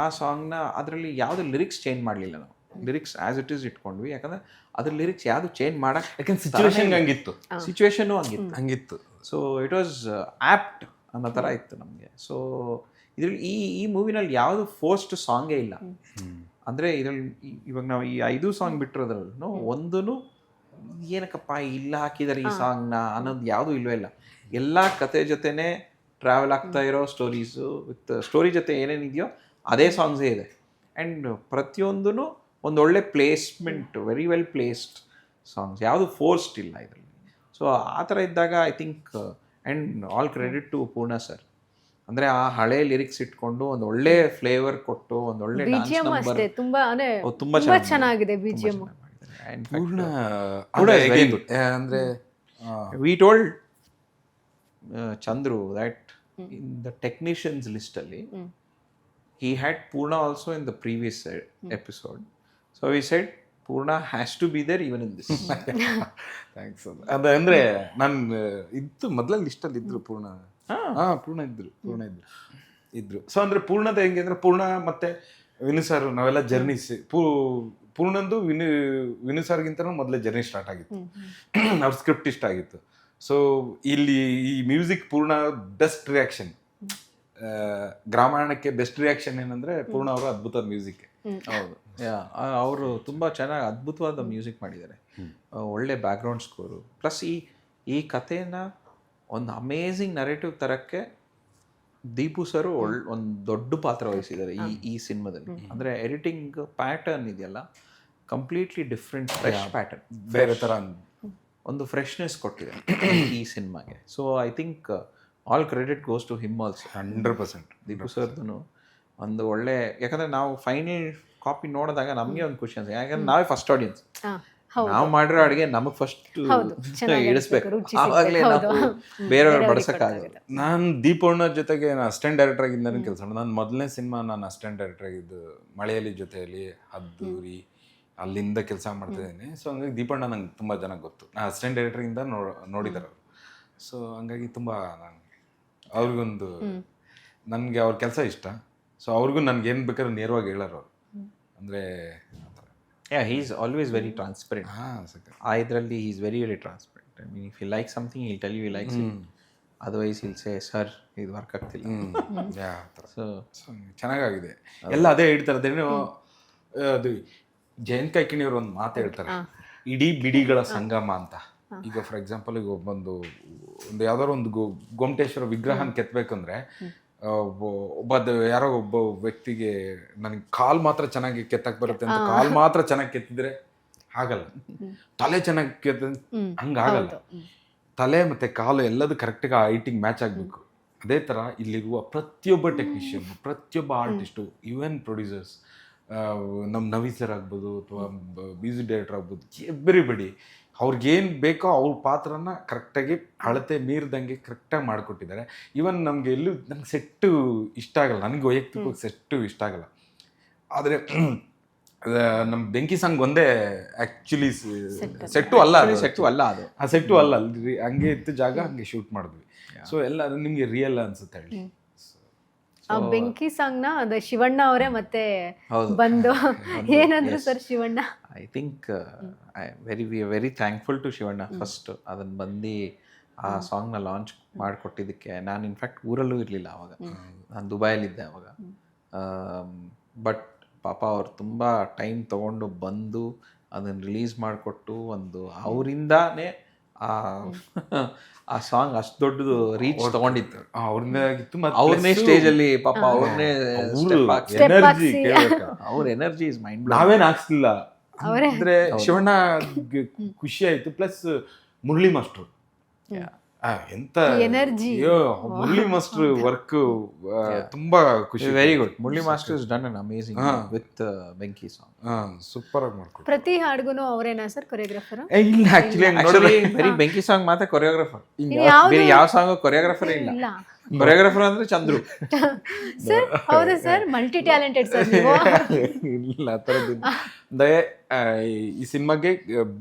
ಆ ಸಾಂಗ್ನ ಅದರಲ್ಲಿ ಯಾವುದು ಲಿರಿಕ್ಸ್ ಚೇಂಜ್ ಮಾಡಲಿಲ್ಲ ನಾವು. ಲಿರಿಕ್ಸ್ ಆ್ಯಸ್ ಇಟ್ ಈಸ್ ಇಟ್ಕೊಂಡ್ವಿ, ಯಾಕಂದರೆ ಅದ್ರ ಲಿರಿಕ್ಸ್ ಯಾವುದು ಚೇಂಜ್ ಮಾಡಕ್ಕೆ, ಯಾಕಂದ್ರೆ ಸಿಚುವೇಶನ್ ಹಂಗಿತ್ತು ಸಿಚುವೇಶನು ಹಂಗಿತ್ತು. ಸೊ ಇಟ್ ವಾಸ್ ಆ್ಯಪ್ಟ್ ಅನ್ನೋ ಥರ ಇತ್ತು ನಮಗೆ. ಸೊ ಇದ್ರಲ್ಲಿ ಈ ಮೂವಿನಲ್ಲಿ ಯಾವುದು ಫೋರ್ಸ್ಡ್ ಸಾಂಗೇ ಇಲ್ಲ. ಅಂದರೆ ಇದರಲ್ಲಿ ಇವಾಗ ನಾವು ಈ 5 ಸಾಂಗ್ ಬಿಟ್ಟಿರೋದ್ರಲ್ಲೂ ಒಂದೂ ಏನಕ್ಕಪ್ಪ ಇಲ್ಲ ಹಾಕಿದ್ದಾರೆ ಈ ಸಾಂಗ್ನ ಅನ್ನೋದು ಯಾವುದೂ ಇಲ್ಲವೇ ಇಲ್ಲ. ಎಲ್ಲ ಕತೆ ಜೊತೆನೇ ಟ್ರಾವೆಲ್ ಆಗ್ತಾ ಇರೋ ಸ್ಟೋರೀಸು ವಿತ್ ಸ್ಟೋರಿ ಜೊತೆ ಏನೇನಿದೆಯೋ ಅದೇ ಸಾಂಗ್ಸೇ ಇದೆ. ಆ್ಯಂಡ್ ಪ್ರತಿಯೊಂದೂ ಒಂದೊಳ್ಳೆ placement, very well placed songs, ಯಾವುದು ಫೋರ್ಸ್ಡ್ ಇಲ್ಲ ಇದರಲ್ಲಿ. ಸೊ ಆ ಥರ ಇದ್ದಾಗ I think and all credit to Poorna sir. ಅಂದರೆ ಆ ಹಳೆ ಲಿರಿಕ್ಸ್ ಇಟ್ಕೊಂಡು ಒಂದು ಒಳ್ಳೆ ಫ್ಲೇವರ್ ಕೊಟ್ಟು ಒಂದು ಒಳ್ಳೆ ಡ್ಯಾನ್ಸ್ ನಂಬರ್ ತುಂಬಾ ಚೆನ್ನಾಗಿದೆ ಬಿಜಿಎಂ. ಪೂರ್ಣ ಅಂದ್ರೆ we told Chandru that in the technicians ಲಿಸ್ಟಲ್ಲಿ he had Purna also in the previous episode. So we said Purna has to be there even in this. Thanks. ಅಂದ್ರೆ ನಾನು ಇದ್ದು ಮೊದಲ ಲಿಸ್ಟಲ್ಲಿ ಇದ್ರು ಪೂರ್ಣ. ಪೂರ್ಣ ಇದ್ರು. ಸೊ ಅಂದ್ರೆ ಪೂರ್ಣದ ಹೆಂಗೆ ಅಂದ್ರೆ ಪೂರ್ಣ ಮತ್ತೆ ವಿನು ಸರ್ ನಾವೆಲ್ಲ ಜರ್ನೀಸ್ ಪೂರ್ಣಂದು ವಿನು ಸರ್ಗಿಂತ ಮೊದಲೇ ಜರ್ನಿ ಸ್ಟಾರ್ಟ್ ಆಗಿತ್ತು. ಅವ್ರ ಸ್ಕ್ರಿಪ್ಟ್ ಇಷ್ಟ ಆಗಿತ್ತು. ಸೊ ಇಲ್ಲಿ ಈ ಮ್ಯೂಸಿಕ್ ಪೂರ್ಣ ಬೆಸ್ಟ್ ರಿಯಾಕ್ಷನ್. ಗ್ರಾಮಾಯಣಕ್ಕೆ ಬೆಸ್ಟ್ ರಿಯಾಕ್ಷನ್ ಏನಂದ್ರೆ ಪೂರ್ಣ ಅವರ ಅದ್ಭುತವಾದ ಮ್ಯೂಸಿಕ್. ಹೌದು, ಅವರು ತುಂಬ ಚೆನ್ನಾಗಿ ಅದ್ಭುತವಾದ ಮ್ಯೂಸಿಕ್ ಮಾಡಿದ್ದಾರೆ. ಒಳ್ಳೆ ಬ್ಯಾಕ್ಗ್ರೌಂಡ್ ಸ್ಕೋರು, ಪ್ಲಸ್ ಈ ಕಥೆನ ಒಂದು ಅಮೇಝಿಂಗ್ ನರೇಟಿವ್ ತರಕ್ಕೆ ದೀಪು ಸರ್ ಒಂದು ದೊಡ್ಡ ಪಾತ್ರ ವಹಿಸಿದ್ದಾರೆ ಈ ಸಿನಿಮಾದಲ್ಲಿ. ಅಂದರೆ ಎಡಿಟಿಂಗ್ ಪ್ಯಾಟರ್ನ್ ಇದೆಯಲ್ಲ, ಕಂಪ್ಲೀಟ್ಲಿ ಡಿಫ್ರೆಂಟ್ ಫ್ರೆಶ್ ಪ್ಯಾಟರ್ನ್, ಬೇರೆ ಥರ ಒಂದು ಫ್ರೆಶ್ನೆಸ್ ಕೊಟ್ಟಿದೆ ಈ ಸಿನಿಮಾಗೆ. So I think all credit goes to him also. 100%. Deepu ಸರ್ದು ಒಂದು ಒಳ್ಳೆ, ಯಾಕಂದರೆ ನಾವು ಫೈನಲ್ ಕಾಪಿ ನೋಡಿದಾಗ ನಮಗೆ ಒಂದು ಖುಷಿ ಅನ್ಸುತ್ತೆ. ಯಾಕಂದ್ರೆ ನಾವೇ ಫಸ್ಟ್ ಆಡಿಯನ್ಸ್, ನಾವು ಮಾಡಿರೋ ಅಡುಗೆ ನಮಗೆ ಫಸ್ಟ್ ಇಡಿಸ್ಬೇಕು, ಆವಾಗಲೇ ನಾವು ಬೇರೆಯವ್ರು ಬಡಿಸೋಕ್ಕಾಗಲ್ಲ. ನಾನು ದೀಪಣ್ಣ ಜೊತೆಗೆ ನಾನು ಅಸಿಸ್ಟೆಂಟ್ ಡೈರೆಕ್ಟರ್ ಆಗಿಂದ ಕೆಲಸ ಮಾಡಿ, ನಾನು ಮೊದಲನೇ ಸಿನಿಮಾ ನಾನು ಅಸಿಸ್ಟೆಂಟ್ ಡೈರೆಕ್ಟರ್ ಆಗಿದ್ದು ಮಳೆಯಲ್ಲಿ ಜೊತೆಯಲ್ಲಿ ಅದ್ದೂರಿ, ಅಲ್ಲಿಂದ ಕೆಲಸ ಮಾಡ್ತಿದ್ದೀನಿ. ಸೊ ಹಂಗಾಗಿ ದೀಪಣ್ಣ ನಂಗೆ ತುಂಬ ಜನ ಗೊತ್ತು, ನಾನು ಅಸಿಸ್ಟೆಂಟ್ ಡೈರೆಕ್ಟರಿಂದ ನೋಡಿದ್ದಾರೆ ಅವರು. ಸೊ ಹಂಗಾಗಿ ತುಂಬ ನನಗೆ ಅವ್ರಿಗೊಂದು ನನಗೆ ಅವ್ರ ಕೆಲಸ ಇಷ್ಟ. ಸೊ ಅವ್ರಿಗೂ ನನಗೆ ಏನು ಬೇಕಾದ್ರೂ ನೇರವಾಗಿ ಹೇಳೋರು ಅವರು. ಅಂದರೆ he is always very transparent. ಆ ಇದರಲ್ಲಿ he is very very transparent. I mean if you like something will tell you he likes it, otherwise will say sir ಇದು ವರ್ಕ್ ಆಗ್ತಿಲ್ಲ. ಸೊ ಚೆನ್ನಾಗಾಗಿದೆ ಎಲ್ಲ. ಅದೇ ಹೇಳ್ತಾರದೇನು, ಅದು ಜಯಂತ್ ಕಾಯ್ಕಿಣಿ ಅವರು ಒಂದು ಮಾತು ಹೇಳ್ತಾರೆ, ಇಡೀ ಬಿಡಿಗಳ ಸಂಗಮ ಅಂತ. ಈಗ ಫಾರ್ ಎಕ್ಸಾಂಪಲ್ ಈಗ ಒಂದು ಯಾವ್ದಾದ್ರು ಒಂದು ಗೊಮಟೇಶ್ವರ ವಿಗ್ರಹನ ಕೆತ್ತಬೇಕಂದ್ರೆ ಯಾರೋ ಒಬ್ಬ ವ್ಯಕ್ತಿಗೆ ನನಗೆ ಕಾಲ್ ಮಾತ್ರ ಚೆನ್ನಾಗಿ ಕೆತ್ತಕ್ಕೆ ಬರುತ್ತೆ ಅಂತ ಕಾಲ್ ಮಾತ್ರ ಚೆನ್ನಾಗಿ ಕೆತ್ತಿದ್ರೆ ಆಗಲ್ಲ, ತಲೆ ಚೆನ್ನಾಗಿ ಹಂಗಾಗಲ್ಲ. ತಲೆ ಮತ್ತೆ ಕಾಲು ಎಲ್ಲದೂ ಕರೆಕ್ಟಾಗಿ ಆ ಹೈಟಿಗೆ ಮ್ಯಾಚ್ ಆಗಬೇಕು. ಅದೇ ಥರ ಇಲ್ಲಿರುವ ಪ್ರತಿಯೊಬ್ಬ ಟೆಕ್ನಿಷಿಯನ್, ಪ್ರತಿಯೊಬ್ಬ ಆರ್ಟಿಸ್ಟು, ಈವನ್ ಪ್ರೊಡ್ಯೂಸರ್ಸ್, ನಮ್ಮ ನವೀನ್ ಸರ್ ಆಗ್ಬೋದು ಅಥವಾ ಮ್ಯೂಸಿಕ್ ಡೈರೆಕ್ಟರ್ ಆಗ್ಬೋದು, ಎವ್ರಿಬಡಿ ಅವ್ರಿಗೇನು ಬೇಕೋ ಅವ್ರ ಪಾತ್ರನ ಕರೆಕ್ಟಾಗಿ ಅಳತೆ ಮೀರಿದಂಗೆ ಕರೆಕ್ಟಾಗಿ ಮಾಡಿಕೊಟ್ಟಿದ್ದಾರೆ. ಈವನ್ ನಮಗೆ ಎಲ್ಲೂ ನನಗೆ ಸೆಟ್ಟು ಇಷ್ಟ ಆಗಲ್ಲ, ನನಗೆ ವೈಯಕ್ತಿಕವಾಗಿ ಸೆಟ್ಟು ಇಷ್ಟ ಆಗಲ್ಲ. ಆದರೆ ನಮ್ಮ ಬೆಂಕಿ ಸಾಂಗ್ ಒಂದೇ ಆ್ಯಕ್ಚುಲಿ ಸೆಟ್ಟು ಅಲ್ಲ ಅದು, ಆ ಸೆಟ್ಟು ಅಲ್ಲ ಅಲ್ರಿ, ಹಂಗೆ ಇತ್ತು ಜಾಗ, ಹಂಗೆ ಶೂಟ್ ಮಾಡಿದ್ವಿ. ಸೊ ಎಲ್ಲ ನಿಮಗೆ ರಿಯಲ್ ಅನ್ಸುತ್ತೆ ಹೇಳಿ. ಆ ಬೆಂಕಿ ಸಾಂಗ್ನ ಅದು ಶಿವಣ್ಣ ಅವರೇ ಮತ್ತೆ ಬಂದು ಏನಂದ್ರು sir Shivanna? I think we are very thankful to Shivanna first ಅದನ್ನು ಬಂದು ಆ ಸಾಂಗ್ನ ಲಾಂಚ್ ಮಾಡಿಕೊಟ್ಟಿದ್ದಕ್ಕೆ. ನಾನು ಇನ್ಫ್ಯಾಕ್ಟ್ ಊರಲ್ಲೂ ಇರಲಿಲ್ಲ ಆವಾಗ, ನಾನು ದುಬೈಯಲ್ಲಿದ್ದೆ ಆವಾಗ. ಬಟ್ ಪಾಪ ಅವ್ರು ತುಂಬ ಟೈಮ್ ತೊಗೊಂಡು ಬಂದು ಅದನ್ನು ರಿಲೀಸ್ ಮಾಡಿಕೊಟ್ಟು ಒಂದು ಅವರಿಂದಾನೇ ಆ ಸಾಂಗ್ ಅಷ್ಟು ದೊಡ್ಡದು ರೀಚ್ ತಗೊಂಡಿತ್ತು. ಅವ್ರನ್ನೇ ಸ್ಟೇಜಲ್ಲಿ ಪಾಪ ಅವ್ರನ್ನೇ ಅವ್ರ ಎನರ್ಜಿ ಇಸ್ ಮೈಂಡ್ ಬ್ಲೋಯಿಂಗ್. ನಾವೇನು ಹಾಕ್ಸ್ಲಿಲ್ಲ ಅಂದ್ರೆ ಶಿವಣ್ಣ ಖುಷಿ ಆಯ್ತು. ಪ್ಲಸ್ ಮುರಳಿ ಮಾಸ್ಟ್ರು ಎಂತ ಎನರ್ಜಿ, ಮುರಳಿ ಮಾಸ್ಟರ್ ವರ್ಕ್ ತುಂಬಾ ಖುಷಿ. Very good. Murali master is done an amazing with ಬೆಂಕಿ ಸಾಂಗ್. ಸೂಪರ್ ಆಗಿ ಮಾಡ್ಕೊಡ್ತಾರೆ. ಪ್ರತಿ ಹಾಡ್ಗುನು ಅವರೇನಾ ಸರ್ ಕೊರಿಯೋಗ್ರಾಫರ್? ಇಲ್ಲ, ಆಕ್ಚುಲಿ ಬರೀ ಬೆಂಕಿ ಸಾಂಗ್ ಮಾತ್ರ ಕೊರಿಯೋಗ್ರಾಫರ್, ಬೇರೆ ಯಾವ ಸಾಂಗ್ ಕೊರಿಯೋಗ್ರಾಫರ್ ಇಲ್ಲ. ಕೊರಿಯೋಗ್ರಾಫರ್ ಅಂದ್ರೆ ಚಂದ್ರು ಸರ್. ಹೌದಾ ಸರ್? ಮಲ್ಟಿ ಟ್ಯಾಲೆಂಟೆಡ್ ಸರ್ ನೀವು. ಇಲ್ಲ ಆ ಥರದ್ದು. ಅಂದ್ರೆ ಈ ಸಿನಿಮಾಗೆ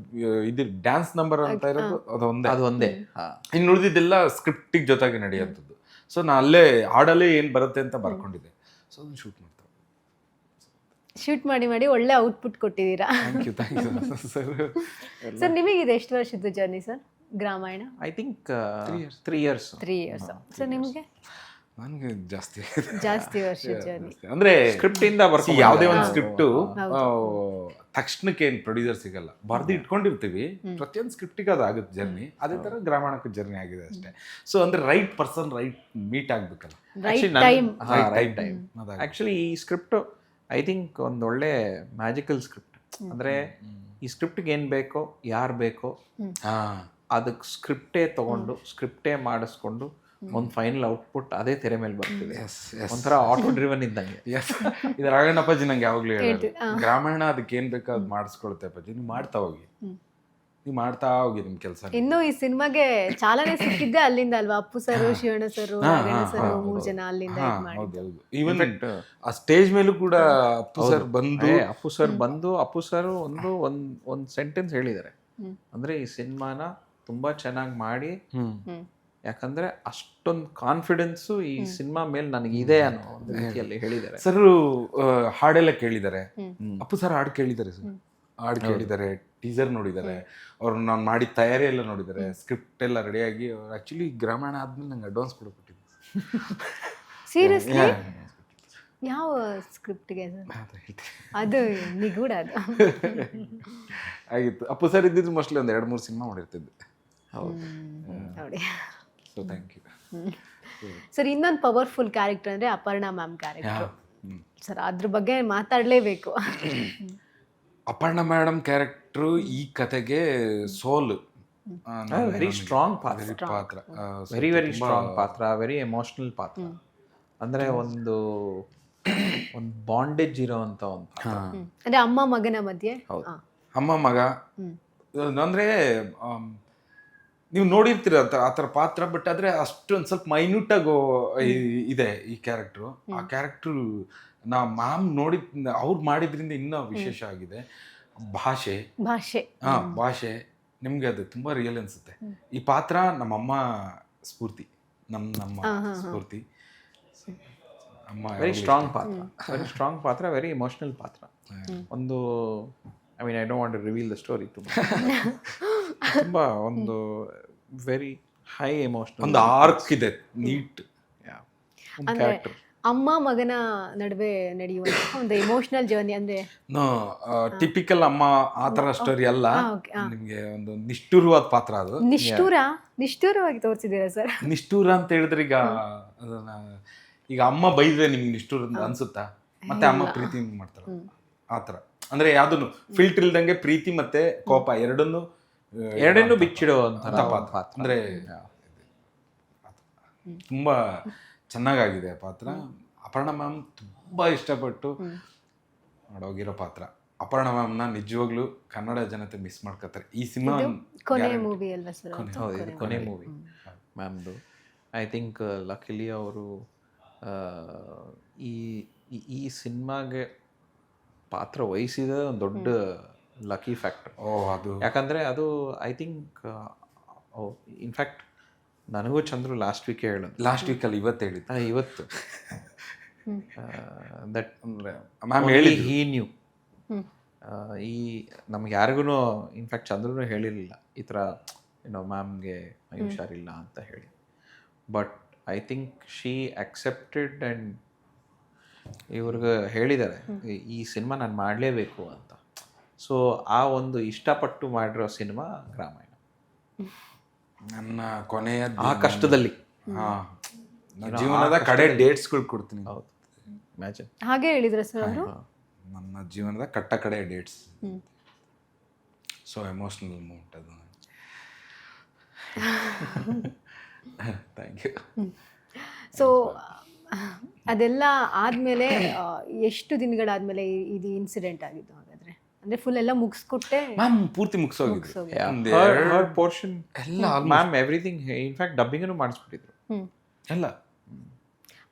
ಇದು ಡ್ಯಾನ್ಸ್ ನಂಬರ್ ಅಂತ ಇರೋದು ಅದು ಒಂದೇ. ಇನ್ನು ಉಳಿದಿದ್ದೆಲ್ಲ ಸ್ಕ್ರಿಪ್ಟಿಗೆ ಜೊತೆಗೆ ನಡೆಯುವಂಥದ್ದು. ಸೊ ನಾ ಅಲ್ಲೇ ಹಾಡಲ್ಲೇ ಏನು ಬರುತ್ತೆ ಅಂತ ಬರ್ಕೊಂಡಿದ್ದೆ. ಸೊ ಅದನ್ನು ಶೂಟ್ ಮಾಡ್ತಾರೆ. ಶೂಟ್ ಮಾಡಿ ಮಾಡಿ ಒಳ್ಳೆ ಔಟ್ಪುಟ್ ಕೊಟ್ಟಿದ್ದೀರಾ. Thank you sir. ಸರ್ ನಿಮಗೆ ಇದು ಎಷ್ಟು ವರ್ಷದ journey sir Gramayana? I think 3 years. 3 years. Sir ನಿಮಗೆ? ನನಗೆ ಜಾಸ್ತಿ ವರ್ಷದ ಜರ್ನಿ. ಅಂದ್ರೆ ಸ್ಕ್ರಿಪ್ಟ್ ಇಂದ ಯಾವುದೇ ಒಂದು ಸ್ಕ್ರಿಪ್ಟು ತಕ್ಷಣಕ್ಕೆ ಏನು ಪ್ರೊಡ್ಯೂಸರ್ ಸಿಗಲ್ಲ, ಬರ್ದು ಇಟ್ಕೊಂಡಿರ್ತೀವಿ. ಪ್ರತಿಯೊಂದು ಸ್ಕ್ರಿಪ್ಟಿಗೆ ಅದು ಆಗುತ್ತೆ ಜರ್ನಿ. ಅದೇ ತರ ಗ್ರಾಮಾಯಣಕ್ಕೆ ಜರ್ನಿ ಆಗಿದೆ ಅಷ್ಟೇ. ಸೊ ಅಂದ್ರೆ ರೈಟ್ ಪರ್ಸನ್ ರೈಟ್ ಮೀಟ್ ಆಗ್ಬೇಕಲ್ಲ, right time. Right time. Actually ಈ ಸ್ಕ್ರಿಪ್ಟ್ ಐ ಥಿಂಕ್ ಒಂದು ಒಳ್ಳೆ ಮ್ಯಾಜಿಕಲ್ ಸ್ಕ್ರಿಪ್ಟ್. ಅಂದ್ರೆ ಈ ಸ್ಕ್ರಿಪ್ಟ್ಗೆ ಏನು ಬೇಕೋ, ಯಾರು ಬೇಕೋ ಅದಕ್ಕೆ ಸ್ಕ್ರಿಪ್ಟೇ ತಗೊಂಡು ಸ್ಕ್ರಿಪ್ಟೇ ಮಾಡಿಸ್ಕೊಂಡು ಒಂದು ಫೈನಲ್ ಔಟ್ಪುಟ್ ಅದೇ ತೆರೆ ಮೇಲೆ ಬರ್ತಿದೆ. ಒಂಥರ ಆಟೋ ಡ್ರಿವನ್ ಇದ್ದಂಗೆ. ಇದು ರಾಘಣ್ಣಪ್ಪಾಜಿ ನಂಗೆ ಯಾವಾಗಲೂ ಹೇಳೋದು, ಗ್ರಾಮಾಯಣ ಅದಕ್ಕೆ ಏನು ಬೇಕೋ ಅದು ಮಾಡಿಸ್ಕೊಳುತ್ತೆ ಅಪ್ಪಾಜಿ, ನೀವು ಮಾಡ್ತಾ ಹೋಗಿ ನಿಮ್ಮ ಕೆಲಸ. ಇನ್ನು ಈ ಸಿನಿಮಾಗೆ ಚಾಲನೆ ಸಿಕ್ಕಿದ್ದೆ ಅಲ್ಲಿಂದ ಅಲ್ವಾ? Appu sir, Shivanna sir, Narayana sir 3 ಜನ ಅಲ್ಲಿಂದ ಈವನ್ ಆ ಸ್ಟೇಜ್ ಮೇಲೂ ಕೂಡ ಅಪ್ಪು ಸರ್ ಬಂದು ಅಪ್ಪು ಸರ್ ಒಂದು ಸೆಂಟೆನ್ಸ್ ಹೇಳಿದ್ದಾರೆ. ಅಂದ್ರೆ ಈ ಸಿನಿಮಾನ ತುಂಬಾ ಚೆನ್ನಾಗಿ ಮಾಡಿ, ಯಾಕಂದ್ರೆ ಅಷ್ಟೊಂದು ಕಾನ್ಫಿಡೆನ್ಸು ಈ ಸಿನಿಮಾ ಮೇಲೆ ನನಗಿದೆ ಅನ್ನೋ ಒಂದು ರೀತಿಯಲ್ಲಿ ಹೇಳಿದ್ದಾರೆ. ಸರ್ ಹಾಡೆಲ್ಲ ಕೇಳಿದ್ದಾರೆ, ಅಪ್ಪು ಸರ್ ಹಾಡು ಕೇಳಿದ್ದಾರೆ ಸರ್, ಹಾಡು ಕೇಳಿದ್ದಾರೆ, ಟೀಸರ್ ನೋಡಿದ್ದಾರೆ, ಅವ್ರು ನಾನು ಮಾಡಿದ ತಯಾರಿ ಎಲ್ಲ ನೋಡಿದ್ದಾರೆ, ಸ್ಕ್ರಿಪ್ಟ್ ಎಲ್ಲ ರೆಡಿಯಾಗಿ. ಅವ್ರು ಆ್ಯಕ್ಚುಲಿ ಗ್ರಾಮಾಯಣ ಆದ್ಮೇಲೆ ನಂಗೆ ಅಡ್ವಾನ್ಸ್ ಕೂಡ ಕೊಟ್ಟಿದ್ದು. ಸೀರಿಯಸ್ಲಿ? ಯಾವ ಸ್ಕ್ರಿಪ್ಟ್ಗೆ ಸರ್? ಅದು ನಿಗೂಢ ಅದು ಆಗಿತ್ತು. ಅಪ್ಪು ಸರ್ ಇದ್ದಿದ್ದು ಮೋಸ್ಟ್ಲಿ ಒಂದು 2-3 ಸಿನಿಮಾ ಮಾಡಿರ್ತಿದ್ದೆ. ನೋಡಿ. So thank you sir. ಇನ್ನೊಂದು ಪವರ್ಫುಲ್ ಕ್ಯಾರೆಕ್ಟರ್ ಅಂದರೆ ಅಪರ್ಣಾ ಮ್ಯಾಮ್ ಕ್ಯಾರೆಕ್ಟರ್. ಸರ್ ಅದ್ರ ಬಗ್ಗೆ ಮಾತಾಡಲೇಬೇಕು. ಅಪರ್ಣಾ ಮೇಡಮ್ ಕ್ಯಾರೆಕ್ಟ್ರು ಈ ಕತೆಗೆ ಸೋಲ್. ವೆರಿ ಸ್ಟ್ರಾಂಗ್ ಪಾತ್ರ, ವೆರಿ ಸ್ಟ್ರಾಂಗ್ ಪಾತ್ರ, ವೆರಿ ಎಮೋಷನಲ್ ಪಾತ್ರ. ಅಂದರೆ ಒಂದು ಬಾಂಡೇಜ್ ಇರೋವಂಥ ಒಂದು ಪಾತ್ರ. ಅಂದರೆ ಅಮ್ಮ ಮಗನ ಮಧ್ಯೆ. ಅಮ್ಮ ಮಗ ಅಂದರೆ ನೀವು ನೋಡಿರ್ತೀರ ಆ ಥರ ಪಾತ್ರ. ಬಟ್ ಆದರೆ ಅಷ್ಟೊಂದು ಸ್ವಲ್ಪ ಮೈನ್ಯೂಟಾಗಿ ಇದೆ ಈ ಕ್ಯಾರೆಕ್ಟ್ರು. ಆ ಕ್ಯಾರೆಕ್ಟ್ರು ಮ್ಯಾಮ್ ಅವ್ರು ಮಾಡಿದ್ರಿಂದ ಇನ್ನೂ ವಿಶೇಷ ಆಗಿದೆ. ಭಾಷೆ ನಿಮಗೆ ಅದು ತುಂಬ ರಿಯಲ್ ಅನಿಸುತ್ತೆ. ಈ ಪಾತ್ರ ನಮ್ಮಮ್ಮ ಸ್ಫೂರ್ತಿ, ನಮ್ಮ ಸ್ಫೂರ್ತಿ. ಅಮ್ಮ ವೆರಿ ಸ್ಟ್ರಾಂಗ್ ಪಾತ್ರ, ವೆರಿ ಎಮೋಷನಲ್ ಪಾತ್ರ. ಒಂದು I mean I don't want to reveal the story. ತುಂಬ ಒಂದು ವೆರಿ ಹೈ ಎಮೋಷನಲ್ ಒಂದು ಆರ್ಕ್ ಇದೆ, ನೀಟ್. ಅಂದ್ರೆ ಅಮ್ಮ ಮಗನ ನಡುವೆ ನಡೆಯುವಂತ ಒಂದು ಎಮೋಷನಲ್ ಜರ್ನಿ. ಅಂದ್ರೆ ಟಿಪಿಕಲ್ ಅಮ್ಮ ಆ ಥರ ಸ್ಟೋರಿ ಅಲ್ಲ, ನಿಮಗೆ ಒಂದು ನಿಷ್ಠುರವಾದ ಪಾತ್ರ. ಅದು ನಿಷ್ಠುರವಾಗಿ ತೋರಿಸಿದ್ದೀರಾ ಸರ್? ನಿಷ್ಠುರ ಅಂತ ಹೇಳಿದ್ರೆ ಈಗ ಅಮ್ಮ ಬೈದ್ರೆ ನಿಮ್ಗೆ ನಿಷ್ಠುರ ಅನ್ಸುತ್ತಾ? ಮತ್ತೆ ಅಮ್ಮ ಪ್ರೀತಿ ಮಾಡ್ತಾರ ಆ ಥರ. ಅಂದ್ರೆ ಯಾವ್ದನ್ನು ಫಿಲ್ಟರ್ ಇಲ್ದಂಗೆ ಪ್ರೀತಿ ಮತ್ತೆ ಕೋಪ ಎರಡನ್ನೂ ಬಿಚ್ಚಿಡೋ ಅಂತ ಪಾತ್ರ. ಅಂದ್ರೆ ತುಂಬಾ ಚೆನ್ನಾಗಾಗಿದೆ ಪಾತ್ರ. ಅಪರ್ಣಾ ಮ್ಯಾಮ್ ತುಂಬಾ ಇಷ್ಟಪಟ್ಟು ಮಾಡೋಗಿರೋ ಪಾತ್ರ. ಅಪರ್ಣಾ ಮ್ಯಾಮ್ನ ನಿಜವಾಗ್ಲೂ ಕನ್ನಡ ಜನತೆ ಮಿಸ್ ಮಾಡ್ಕೊತಾರೆ. ಈ ಸಿನಿಮಾ ಕೊನೆ ಮೂವಿ ಅಲ್ವಾ ಸರ್? ಹೌದು, ಕೊನೆ ಮೂವಿ ಮ್ಯಾಮ್ದು. ಐ ಥಿಂಕ್ ಲಕಿಲಿ ಅವರು ಈ ಸಿನಿಮಾಗೆ ಪಾತ್ರ ವಹಿಸಿದ ಒಂದು ದೊಡ್ಡ ಲಕ್ಕಿ ಫ್ಯಾಕ್ಟರ್. ಅದು ಯಾಕಂದರೆ ಅದು ಐ ಥಿಂಕ್ ಇನ್ಫ್ಯಾಕ್ಟ್ ನನಗೂ ಚಂದ್ರು ಲಾಸ್ಟ್ ವೀಕಲ್ಲಿ ಇವತ್ತು ದಟ್ ಮ್ಯಾಮ್ ಹೇಳಿ ಹೀ ನ್ಯೂ. ಈ ನಮ್ಗೆ ಯಾರಿಗೂ ಇನ್ಫ್ಯಾಕ್ಟ್ ಚಂದ್ರೂ ಹೇಳಿರಲಿಲ್ಲ ಈ ಥರ ಮ್ಯಾಮ್ಗೆ ಹುಷಾರಿಲ್ಲ ಅಂತ ಹೇಳಿ. But I think she accepted and ಇವ್ರಿಗೆ ಹೇಳಿದ್ದಾರೆ ಈ ಸಿನಿಮಾ ನಾನು ಮಾಡಲೇಬೇಕು ಅಂತ. ಸೊ ಆ ಒಂದು ಇಷ್ಟಪಟ್ಟು ಮಾಡಿರೋ ಸಿನಿಮಾ ಗ್ರಾಮಾಯಣ. ನನ್ನ ಕೊನೆಯ ಆ ಕಷ್ಟದಲ್ಲಿ ಜೀವನದ ಕಡೆ ಡೇಟ್ಸ್ಗಳು ಕೊಡ್ತೀನಿ. ಹೌದು, ಇಮ್ಯಾಜಿನ್. ಹಾಗೆ ಹೇಳಿದ್ರ ಸರ್ ಅವರು? ನನ್ನ ಜೀವನದ ಕಡೆ ಡೇಟ್ಸ್. ಸೊ ಎಮೋಷನಲ್ ಮೂಮೆಂಟ್ ಅದು. Thank you. ಸೊ ಅದೆಲ್ಲ ಆದಮೇಲೆ ಎಷ್ಟು ದಿನಗಳಾದ್ಮೇಲೆ ಇದು ಇನ್ಸಿಡೆಂಟ್ ಆಗಿದ್ದು ಹಾಗಾದ್ರೆ? ಅಂದ್ರೆ ಫುಲ್ ಎಲ್ಲ ಮುಗಿಸ್ಕೊಟ್ಟೆ ಮ್ಯಾಮ್? ಪೂರ್ತಿ ಮುಗಿಸೋಗಿದ್ರು ಪೋರ್ಷನ್ ಎಲ್ಲ ಮ್ಯಾಮ್ ಎವ್ರಿಥಿಂಗ್. ಇನ್ಫ್ಯಾಕ್ಟ್ ಡಬ್ಬಿಂಗನ್ನು ಮಾಡಿಸ್ಬಿಟ್ಟಿದ್ರು ಎಲ್ಲ.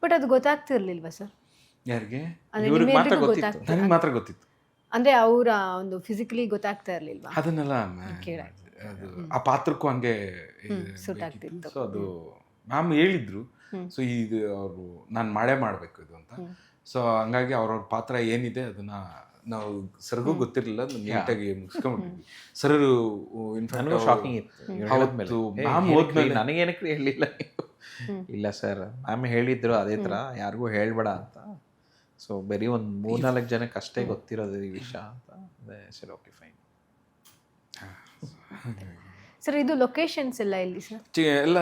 ಬಟ್ ಅದು ಗೊತ್ತಾಗ್ತಿರ್ಲಿಲ್ವಾ ಸರ್? ಯಾರಿಗೆ? ಇವ್ರಿಗೆ ಮಾತ್ರ ಗೊತ್ತಿತ್ತು, ನನಗೆ ಮಾತ್ರ ಗೊತ್ತಿತ್ತು. ಅಂದ್ರೆ ಅವರ ಒಂದು ಫಿಸಿಕಲಿ ಗೊತ್ತಾಗ್ತಾ ಇರ್ಲಿಲ್ವಾ? ಅದನ್ನೆಲ್ಲ ಅದು ಆ ಪಾತ್ರಕ್ಕೂ ಹಂಗೆ ಸೂಟ್ ಆಗ್ತಿತ್ತು. ಸೊ ಅದು ಮ್ಯಾಮ್ ಹೇಳಿದ್ರು. ಸೊ ಇದು ಅವರು ನಾನು ಮಾಡಬೇಕು ಇದು ಅಂತ. ಸೊ ಹಂಗಾಗಿ ಅವ್ರವ್ರ ಪಾತ್ರ ಏನಿದೆ ಅದನ್ನ ನಾವು ಸರ್ಗೂ ಗೊತ್ತಿರಲಿಲ್ಲ, ನೀಟಾಗಿ ಮುಗಿಸ್ಕೊಂಡ್ಬಿಟ್ಟಿದ್ವಿ. ಸರ್ ನನಗೂ ಶಾಕಿಂಗ್ ಇತ್ತು ಮ್ಯಾಮ್ ಹೋದ್ಮೇಲೆ ನನಗೇನಕ್ಕೆ ಹೇಳಲಿಲ್ಲ ಇಲ್ಲ ಸರ್ ಮ್ಯಾಮ್ ಹೇಳಿದ್ರು ಅದೇ ಥರ ಯಾರಿಗೂ ಹೇಳ್ಬೇಡ ಅಂತ. ಸೊ ಬರೀ ಒಂದು 3-4 ಜನಕ್ಕೆ ಅಷ್ಟೇ ಗೊತ್ತಿರೋದು ಈ ವಿಷಯ ಅಂತ. ಅದೇ ಸರ್ ಓಕೆ ಫೈನ್. ಸರ್ ಇದು ಲೊಕೇಶನ್ಸ್ ಎಲ್ಲ ಎಲ್ಲಿ ಸರ್? ಎಲ್ಲ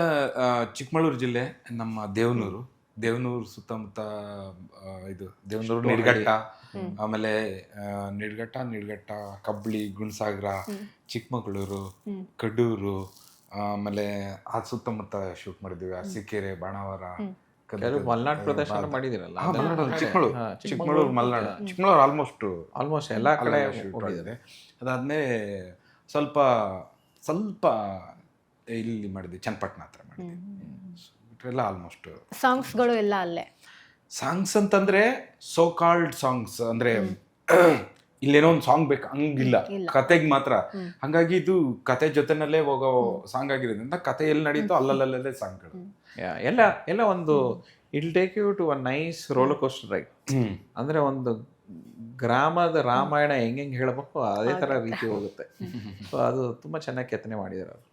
ಚಿಕ್ಕಮಗಳೂರು ಜಿಲ್ಲೆ, ನಮ್ಮ ದೇವನೂರು ಸುತ್ತಮುತ್ತ ಇದು ದೇವನೂರು, ನಿಡ್ಘಟ್ಟ, ಆಮೇಲೆ ನಿಡ್ಘಟ್ಟ, ಕಬ್ಳಿ, ಗುಣಸಾಗರ, ಚಿಕ್ಕಮಗಳೂರು, ಕಡೂರು, ಆಮೇಲೆ ಆ ಸುತ್ತಮುತ್ತ ಶೂಟ್ ಮಾಡಿದ್ವಿ. ಅರಸೀಕೆರೆ, ಬಾಣಾವರ, ಮಲೆನಾಡು ಪ್ರದೇಶ ಮಾಡಿದಿರಲ್ಲ. ಚಿಕ್ಕಮಗಳೂರು, ಮಲೆನಾಡು, ಚಿಕ್ಕಮಗಳೂರು ಆಲ್ಮೋಸ್ಟ್ ಎಲ್ಲ ಕಡೆ ಶೂಟ್ ಮಾಡಿದ್ದಾರೆ. ಅದಾದ್ಮೇಲೆ ಸ್ವಲ್ಪ ಇಲ್ಲಿ ಮಾಡಿದ್ವಿ, ಚನ್ನಪಟ್ಟಣ ಹತ್ರ ಮಾಡಿದ್ವಿ. ಎಲ್ಲ ಆಲ್ಮೋಸ್ಟ್ ಸಾಂಗ್ಸ್ಗಳು ಎಲ್ಲ ಅಲ್ಲೇ. ಸಾಂಗ್ಸ್ ಅಂತಂದ್ರೆ ಸೋ ಕಾಲ್ಡ್ ಸಾಂಗ್ಸ್ ಅಂದ್ರೆ ಇಲ್ಲೇನೋ ಒಂದು ಸಾಂಗ್ ಬೇಕು ಹಂಗಿಲ್ಲ, ಕತೆಗೆ ಮಾತ್ರ. ಹಂಗಾಗಿ ಇದು ಕತೆ ಜೊತೆನಲ್ಲೇ ಹೋಗೋ ಸಾಂಗ್ ಆಗಿರೋದ್ರಿಂದ ಕತೆ ಎಲ್ಲಿ ನಡೀತೋ ಅಲ್ಲಲ್ಲೇ ಸಾಂಗ್ಗಳು ಎಲ್ಲ ಒಂದು it'll take you to a nice roller coaster ride. ಅಂದ್ರೆ ಒಂದು ಗ್ರಾಮದ ರಾಮಾಯಣ ಹೆಂಗೆ ಹೇಳಬೇಕು ಅದೇ ತರ ರೀತಿ ಹೋಗುತ್ತೆ. ಸೊ ಅದು ತುಂಬಾ ಚೆನ್ನಾಗಿ ಕೆತ್ತನೆ ಮಾಡಿದಾರೆ ಅವರು.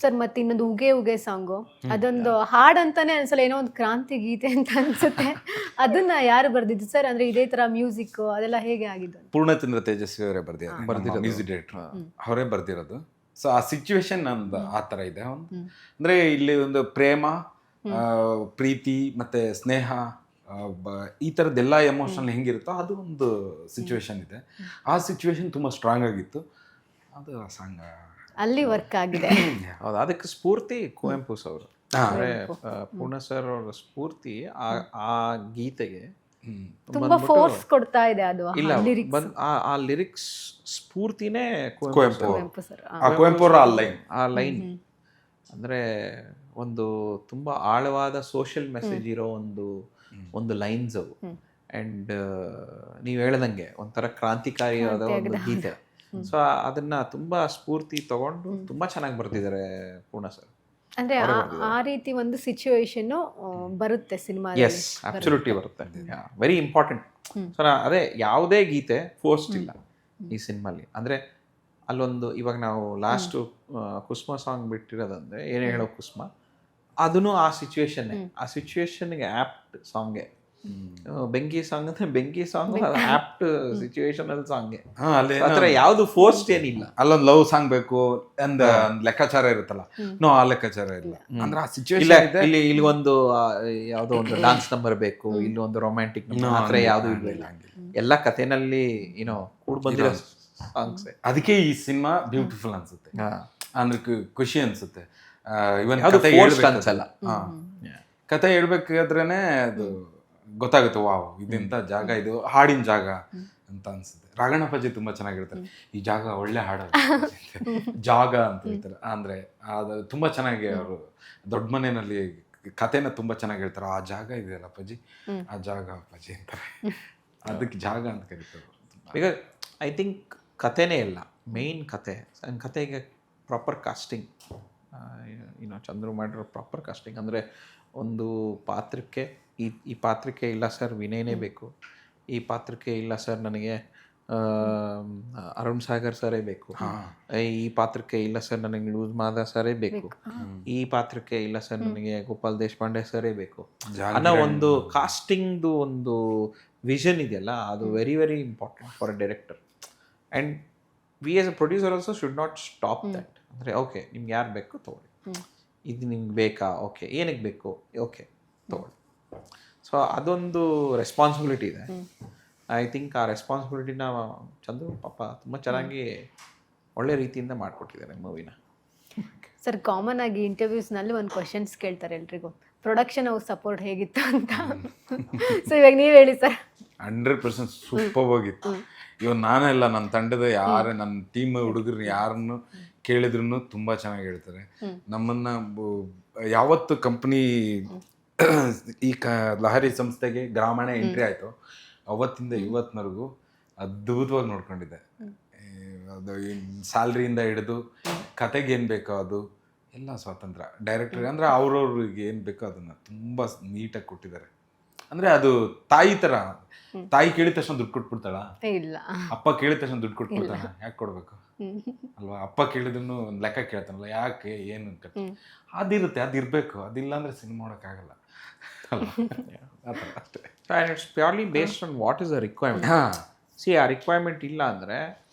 ಸರ್ ಮತ್ತೆ ಇನ್ನೊಂದು ಉಗೆ ಸಾಂಗು, ಅದೊಂದು ಹಾಡಂತಾನೆ ಅನ್ಸಲ್ಲ, ಏನೋ ಒಂದು ಕ್ರಾಂತಿ ಗೀತೆ ಅಂತ ಅನ್ಸುತ್ತೆ. ಅದನ್ನ ಯಾರು ಬರ್ದಿದ್ದು ಸರ್? ಅಂದ್ರೆ ಇದೇ ತರ ಮ್ಯೂಸಿಕ್ ಅದೆಲ್ಲ ಹೇಗೆ ಆಗಿದ್ದು? ಪೂರ್ಣಚಂದ್ರ ತೇಜಸ್ವಿ ಅವರೇ ಬರ್ದಿರೋದು, ಮ್ಯೂಸಿಕ್ ಡೈರೆಕ್ಟರ್ ಅವರೇ ಬರ್ದಿರೋದು. ಸೊ ಆ ಸಿಚುವೇಶನ್ ನಮ್ದು ಆ ಥರ ಇದೆ. ಅಂದ್ರೆ ಇಲ್ಲಿ ಒಂದು ಪ್ರೇಮ, ಪ್ರೀತಿ ಮತ್ತೆ ಸ್ನೇಹ, ಈ ಥರದ್ದೆಲ್ಲ ಎಮೋಷನಲ್ ಹೆಂಗಿರುತ್ತೋ ಅದು ಒಂದು ಸಿಚುವೇಶನ್ ಇದೆ. ಆ ಸಿಚುವೇಶನ್ ತುಂಬ ಸ್ಟ್ರಾಂಗ್ ಆಗಿತ್ತು. ಅದು ಸಾಂಗ್ ಅಲ್ಲಿ ವರ್ಕ್ ಆಗಿದೆ. ಹೌದು, ಅದಕ್ಕೆ ಸ್ಫೂರ್ತಿ ಕುವೆಂಪು ಅವರು. ಅಂದರೆ ಪೂರ್ಣ ಸರ್ ಅವರ ಸ್ಫೂರ್ತಿ ಆ ಗೀತೆಗೆ ತುಂಬಾ ಫೋರ್ಸ್ ಕೊಡ್ತಾ ಇದೆ. ಅದು ಇಲ್ಲ ಆ ಲಿರಿಕ್ಸ್ ಸ್ಫೂರ್ತಿನೇ ಕುವೆಂಪು ಸರ್. ಆ ಲೈನ್ ಅಂದ್ರೆ ಒಂದು ತುಂಬಾ ಆಳವಾದ ಸೋಷಿಯಲ್ ಮೆಸೇಜ್ ಇರೋ ಒಂದು ಲೈನ್ಸ್ ಅವು. ಅಂಡ್ ನೀವು ಹೇಳ್ದಂಗೆ ಒಂಥರ ಕ್ರಾಂತಿಕಾರಿಯಾದ ಒಂದು ಗೀತೆ. ಸೊ ಅದನ್ನ ತುಂಬಾ ಸ್ಫೂರ್ತಿ ತಗೊಂಡು ತುಂಬಾ ಚೆನ್ನಾಗಿ ಬರ್ತಿದ್ದಾರೆ ಪೂರ್ಣ ಸರ್. ಅಂದ್ರೆ ಆ ರೀತಿ ಒಂದು ಸಿಚುವೇಶನ್ ಬರುತ್ತೆ ಸಿನಿಮಾ. ಎಸ್, ಅಬ್ಸಲ್ಯೂಟ್ಲಿ ಬರುತ್ತೆ. Very important. ಸೊ ಅದೇ ಯಾವುದೇ ಗೀತೆ ಫೋರ್ಸ್ಡ್ ಇಲ್ಲ ಈ ಸಿನಿಮಾಲಿ. ಅಂದ್ರೆ ಅಲ್ಲೊಂದು ಇವಾಗ ನಾವು ಲಾಸ್ಟ್ ಕುಸುಮ ಸಾಂಗ್ ಬಿಟ್ಟಿರೋದಂದ್ರೆ ಏನೇ ಹೇಳೋ ಕುಸುಮ, ಅದನ್ನು ಆ ಸಿಚುವೇಶನ್ಗೆ ಆಪ್ಟ್ ಸಾಂಗ್ಗೆ. ಬೆಂಕಿ ಸಾಂಗ್ ಅಂದ್ರೆ ಬೆಂಕಿ ಸಾಂಗ್ ಆಪ್ಟ್ ಸಿಚುವೇಶನಲ್ ಸಾಂಗ್. ಆತರ ಯಾವ್ದು ಫೋರ್ಸ್ಡ್ ಏನಿಲ್ಲ. ಅಲ್ಲೊಂದು ಲವ್ ಸಾಂಗ್ ಬೇಕು ಅಂದ ಲೆಕ್ಕಾಚಾರ ಇರುತ್ತಲ್ಲ, ಆ ಲೆಕ್ಕಾಚಾರ ಇಲ್ಲ. ಅಂದ್ರೆ ಆ ಸಿಚುವೇಶನ್ ಇಲ್ಲಿ ಒಂದು ಯಾವ್ದೋ ಒಂದು ಡಾನ್ಸ್ ನಂಬರ್ ಬೇಕು, ಇಲ್ಲಿ ಒಂದು ರೊಮ್ಯಾಂಟಿಕ್ ನಂಬರ್, ಆತರ ಯಾವ್ದು ಇಲ್ಲ. ಎಲ್ಲ ಕಥೆನಲ್ಲಿ ಏನೋ ಕೂಡ್ ಬಂದಿರೋ ಸಾಂಗ್ಸ್. ಅದಕ್ಕೆ ಈ ಸಿನಿಮಾ ಬ್ಯೂಟಿಫುಲ್ ಅನ್ಸುತ್ತೆ, ಅಂದ್ರೆ ಖುಷಿ ಅನ್ಸುತ್ತೆ. ಇವನ್ ಅನ್ಸಲ್ಲ. ಕತೆ ಹೇಳ್ಬೇಕಾದ್ರೇನೆ ಅದು ಗೊತ್ತಾಗುತ್ತೆ, ವಾವ್ ಇದೆಂತ ಜಾಗ, ಇದು ಹಾಡಿನ ಜಾಗ ಅಂತ ಅನ್ಸುತ್ತೆ. ರಾಘಣ್ಣಪ್ಪಾಜಿ ತುಂಬಾ ಚೆನ್ನಾಗಿರ್ತಾರೆ, ಈ ಜಾಗ ಒಳ್ಳೆ ಹಾಡು ಜಾಗ ಅಂತ ಹೇಳ್ತಾರೆ. ಅಂದ್ರೆ ಅದು ತುಂಬಾ ಚೆನ್ನಾಗಿ ಅವರು ದೊಡ್ಡ ಮನೆಯಲ್ಲಿ ಕತೆನ ತುಂಬಾ ಚೆನ್ನಾಗಿ ಹೇಳ್ತಾರೆ. ಆ ಜಾಗ ಇದೆಯಲ್ಲ ಅಪ್ಪಾಜಿ, ಆ ಜಾಗ ಅಪ್ಪಾಜಿ ಅಂತಾರೆ. ಅದಕ್ಕೆ ಜಾಗ ಅಂತ ಕರೀತಾರೆ. ಈಗ ಐ ಥಿಂಕ್ ಕತೆನೇ ಇಲ್ಲ, ಮೇನ್ ಕತೆಗೆ ಪ್ರಾಪರ್ ಕಾಸ್ಟಿಂಗ್. ಚಂದ್ರು ಮಾಡಿರೋ ಪ್ರಾಪರ್ ಕಾಸ್ಟಿಂಗ್. ಅಂದರೆ ಒಂದು ಪಾತ್ರಕ್ಕೆ ಈ ಪಾತ್ರಕ್ಕೆ ಇಲ್ಲ ಸರ್ ವಿನಯನೇ ಬೇಕು, ಈ ಪಾತ್ರಕ್ಕೆ ಇಲ್ಲ ಸರ್ ನನಗೆ ಅರುಣ್ ಸಾಗರ್ ಸರೇ ಬೇಕು, ಈ ಪಾತ್ರಕ್ಕೆ ಇಲ್ಲ ಸರ್ ನನಗೆ ಲೂಸ್ ಮಾದ ಸರೇ ಬೇಕು, ಈ ಪಾತ್ರಕ್ಕೆ ಇಲ್ಲ ಸರ್ ನನಗೆ ಗೋಪಾಲ್ ದೇಶಪಾಂಡೆ ಸರೇ ಬೇಕು ಅನ್ನೋ ಒಂದು ಕಾಸ್ಟಿಂಗ್ದು ಒಂದು ವಿಷನ್ ಇದೆಯಲ್ಲ, ಅದು very very important for a director. And we as a producer also should not stop that. ಅಂದರೆ ಓಕೆ ನಿಮ್ಗೆ ಯಾರು ಬೇಕು ತೊಗೊಳ್ಳಿ, ಇದು ನಿಮ್ಗೆ ಬೇಕಾ, ಓಕೆ ಏನಕ್ಕೆ ಬೇಕು, ಓಕೆ ತೊಗೊಳ್ಳಿ. ಸೊ ಅದೊಂದು ರೆಸ್ಪಾನ್ಸಿಬಿಲಿಟಿ ಇದೆ. ಐ ಥಿಂಕ್ ಆ ರೆಸ್ಪಾನ್ಸಿಬಿಲಿಟಿನ ಚಂದ್ರು ಪಾಪ ತುಂಬ ಚೆನ್ನಾಗಿ ಒಳ್ಳೆ ರೀತಿಯಿಂದ ಮಾಡಿಕೊಟ್ಟಿದ್ದಾರೆ ಮೂವಿನ. ಸರ್ ಕಾಮನ್ ಆಗಿ ಇಂಟರ್ವ್ಯೂಸ್ನಲ್ಲಿ ಒಂದು ಕ್ವಶನ್ಸ್ ಕೇಳ್ತಾರೆ ಎಲ್ರಿಗೂ, ಪ್ರೊಡಕ್ಷನ್ ಹೌಸ್ ಸಪೋರ್ಟ್ ಹೇಗಿತ್ತು ಅಂತ. ಸೊ ಇವಾಗ ನೀವು ಹೇಳಿ ಸರ್. 100% ಸೂಪರ್ ಆಗಿತ್ತು. ಇವನ್ ನಾನೇ ಇಲ್ಲ, ನನ್ನ ತಂಡದ ಯಾರೇ ನನ್ನ ಟೀಮ್ ಹುಡುಗರು ಯಾರನ್ನು ಕೇಳಿದ್ರು ತುಂಬ ಚೆನ್ನಾಗಿ ಹೇಳ್ತಾರೆ. ನಮ್ಮನ್ನ ಯಾವತ್ತು ಕಂಪ್ನಿ ಈ ಲಹರಿ ಸಂಸ್ಥೆಗೆ ಗ್ರಾಮೀಣ ಎಂಟ್ರಿ ಆಯಿತು ಅವತ್ತಿಂದ ಇವತ್ತಿನವರೆಗೂ ಅದ್ಭುತವಾಗಿ ನೋಡ್ಕೊಂಡಿದ್ದೆ. ಅದು ಸ್ಯಾಲ್ರಿಯಿಂದ ಹಿಡಿದು ಕತೆಗೆ ಏನು ಬೇಕೋ ಅದು ಎಲ್ಲ ಸ್ವಾತಂತ್ರ್ಯ ಡೈರೆಕ್ಟರ್ಗೆ, ಅಂದರೆ ಅವ್ರವ್ರಿಗೆ ಏನು ಬೇಕೋ ಅದನ್ನು ತುಂಬ ನೀಟಾಗಿ ಕೊಟ್ಟಿದ್ದಾರೆ. ಅಂದ್ರೆ ಅದು ತಾಯಿ ತರ, ತಾಯಿ ಕೇಳಿದ ತಕ್ಷಣ ದುಡ್ಡು ಕೊಟ್ಬಿಡ್ತಾಳ, ಇಲ್ಲ. ಅಪ್ಪ ಕೇಳಿದ ತಕ್ಷಣ ದುಡ್ಡು ಕೊಟ್ಬಿಡ್ತಾಳ, ಯಾಕೆ ಕೊಡ್ಬೇಕು ಅಲ್ವಾ? ಅಪ್ಪ ಕೇಳಿದ್ರು ಲೆಕ್ಕ ಕೇಳ್ತಾನಲ್ಲ, ಯಾಕೆ ಏನು ಅಂತ ಅದಿರುತ್ತೆ, ಅದಿರ್ಬೇಕು. ಅದಿಲ್ಲ ಅಂದ್ರೆ ಸಿನಿಮಾ ನೋಡೋಕ್ಕಾಗಲ್ಲ ಅಲ್ವಾ? ಆ ಥರ ಅಷ್ಟೇ. And it's purely based on what is the requirement. C ಆ ರಿಕ್ವೈರ್ಮೆಂಟ್ ಇಲ್ಲ ಅಂದರೆ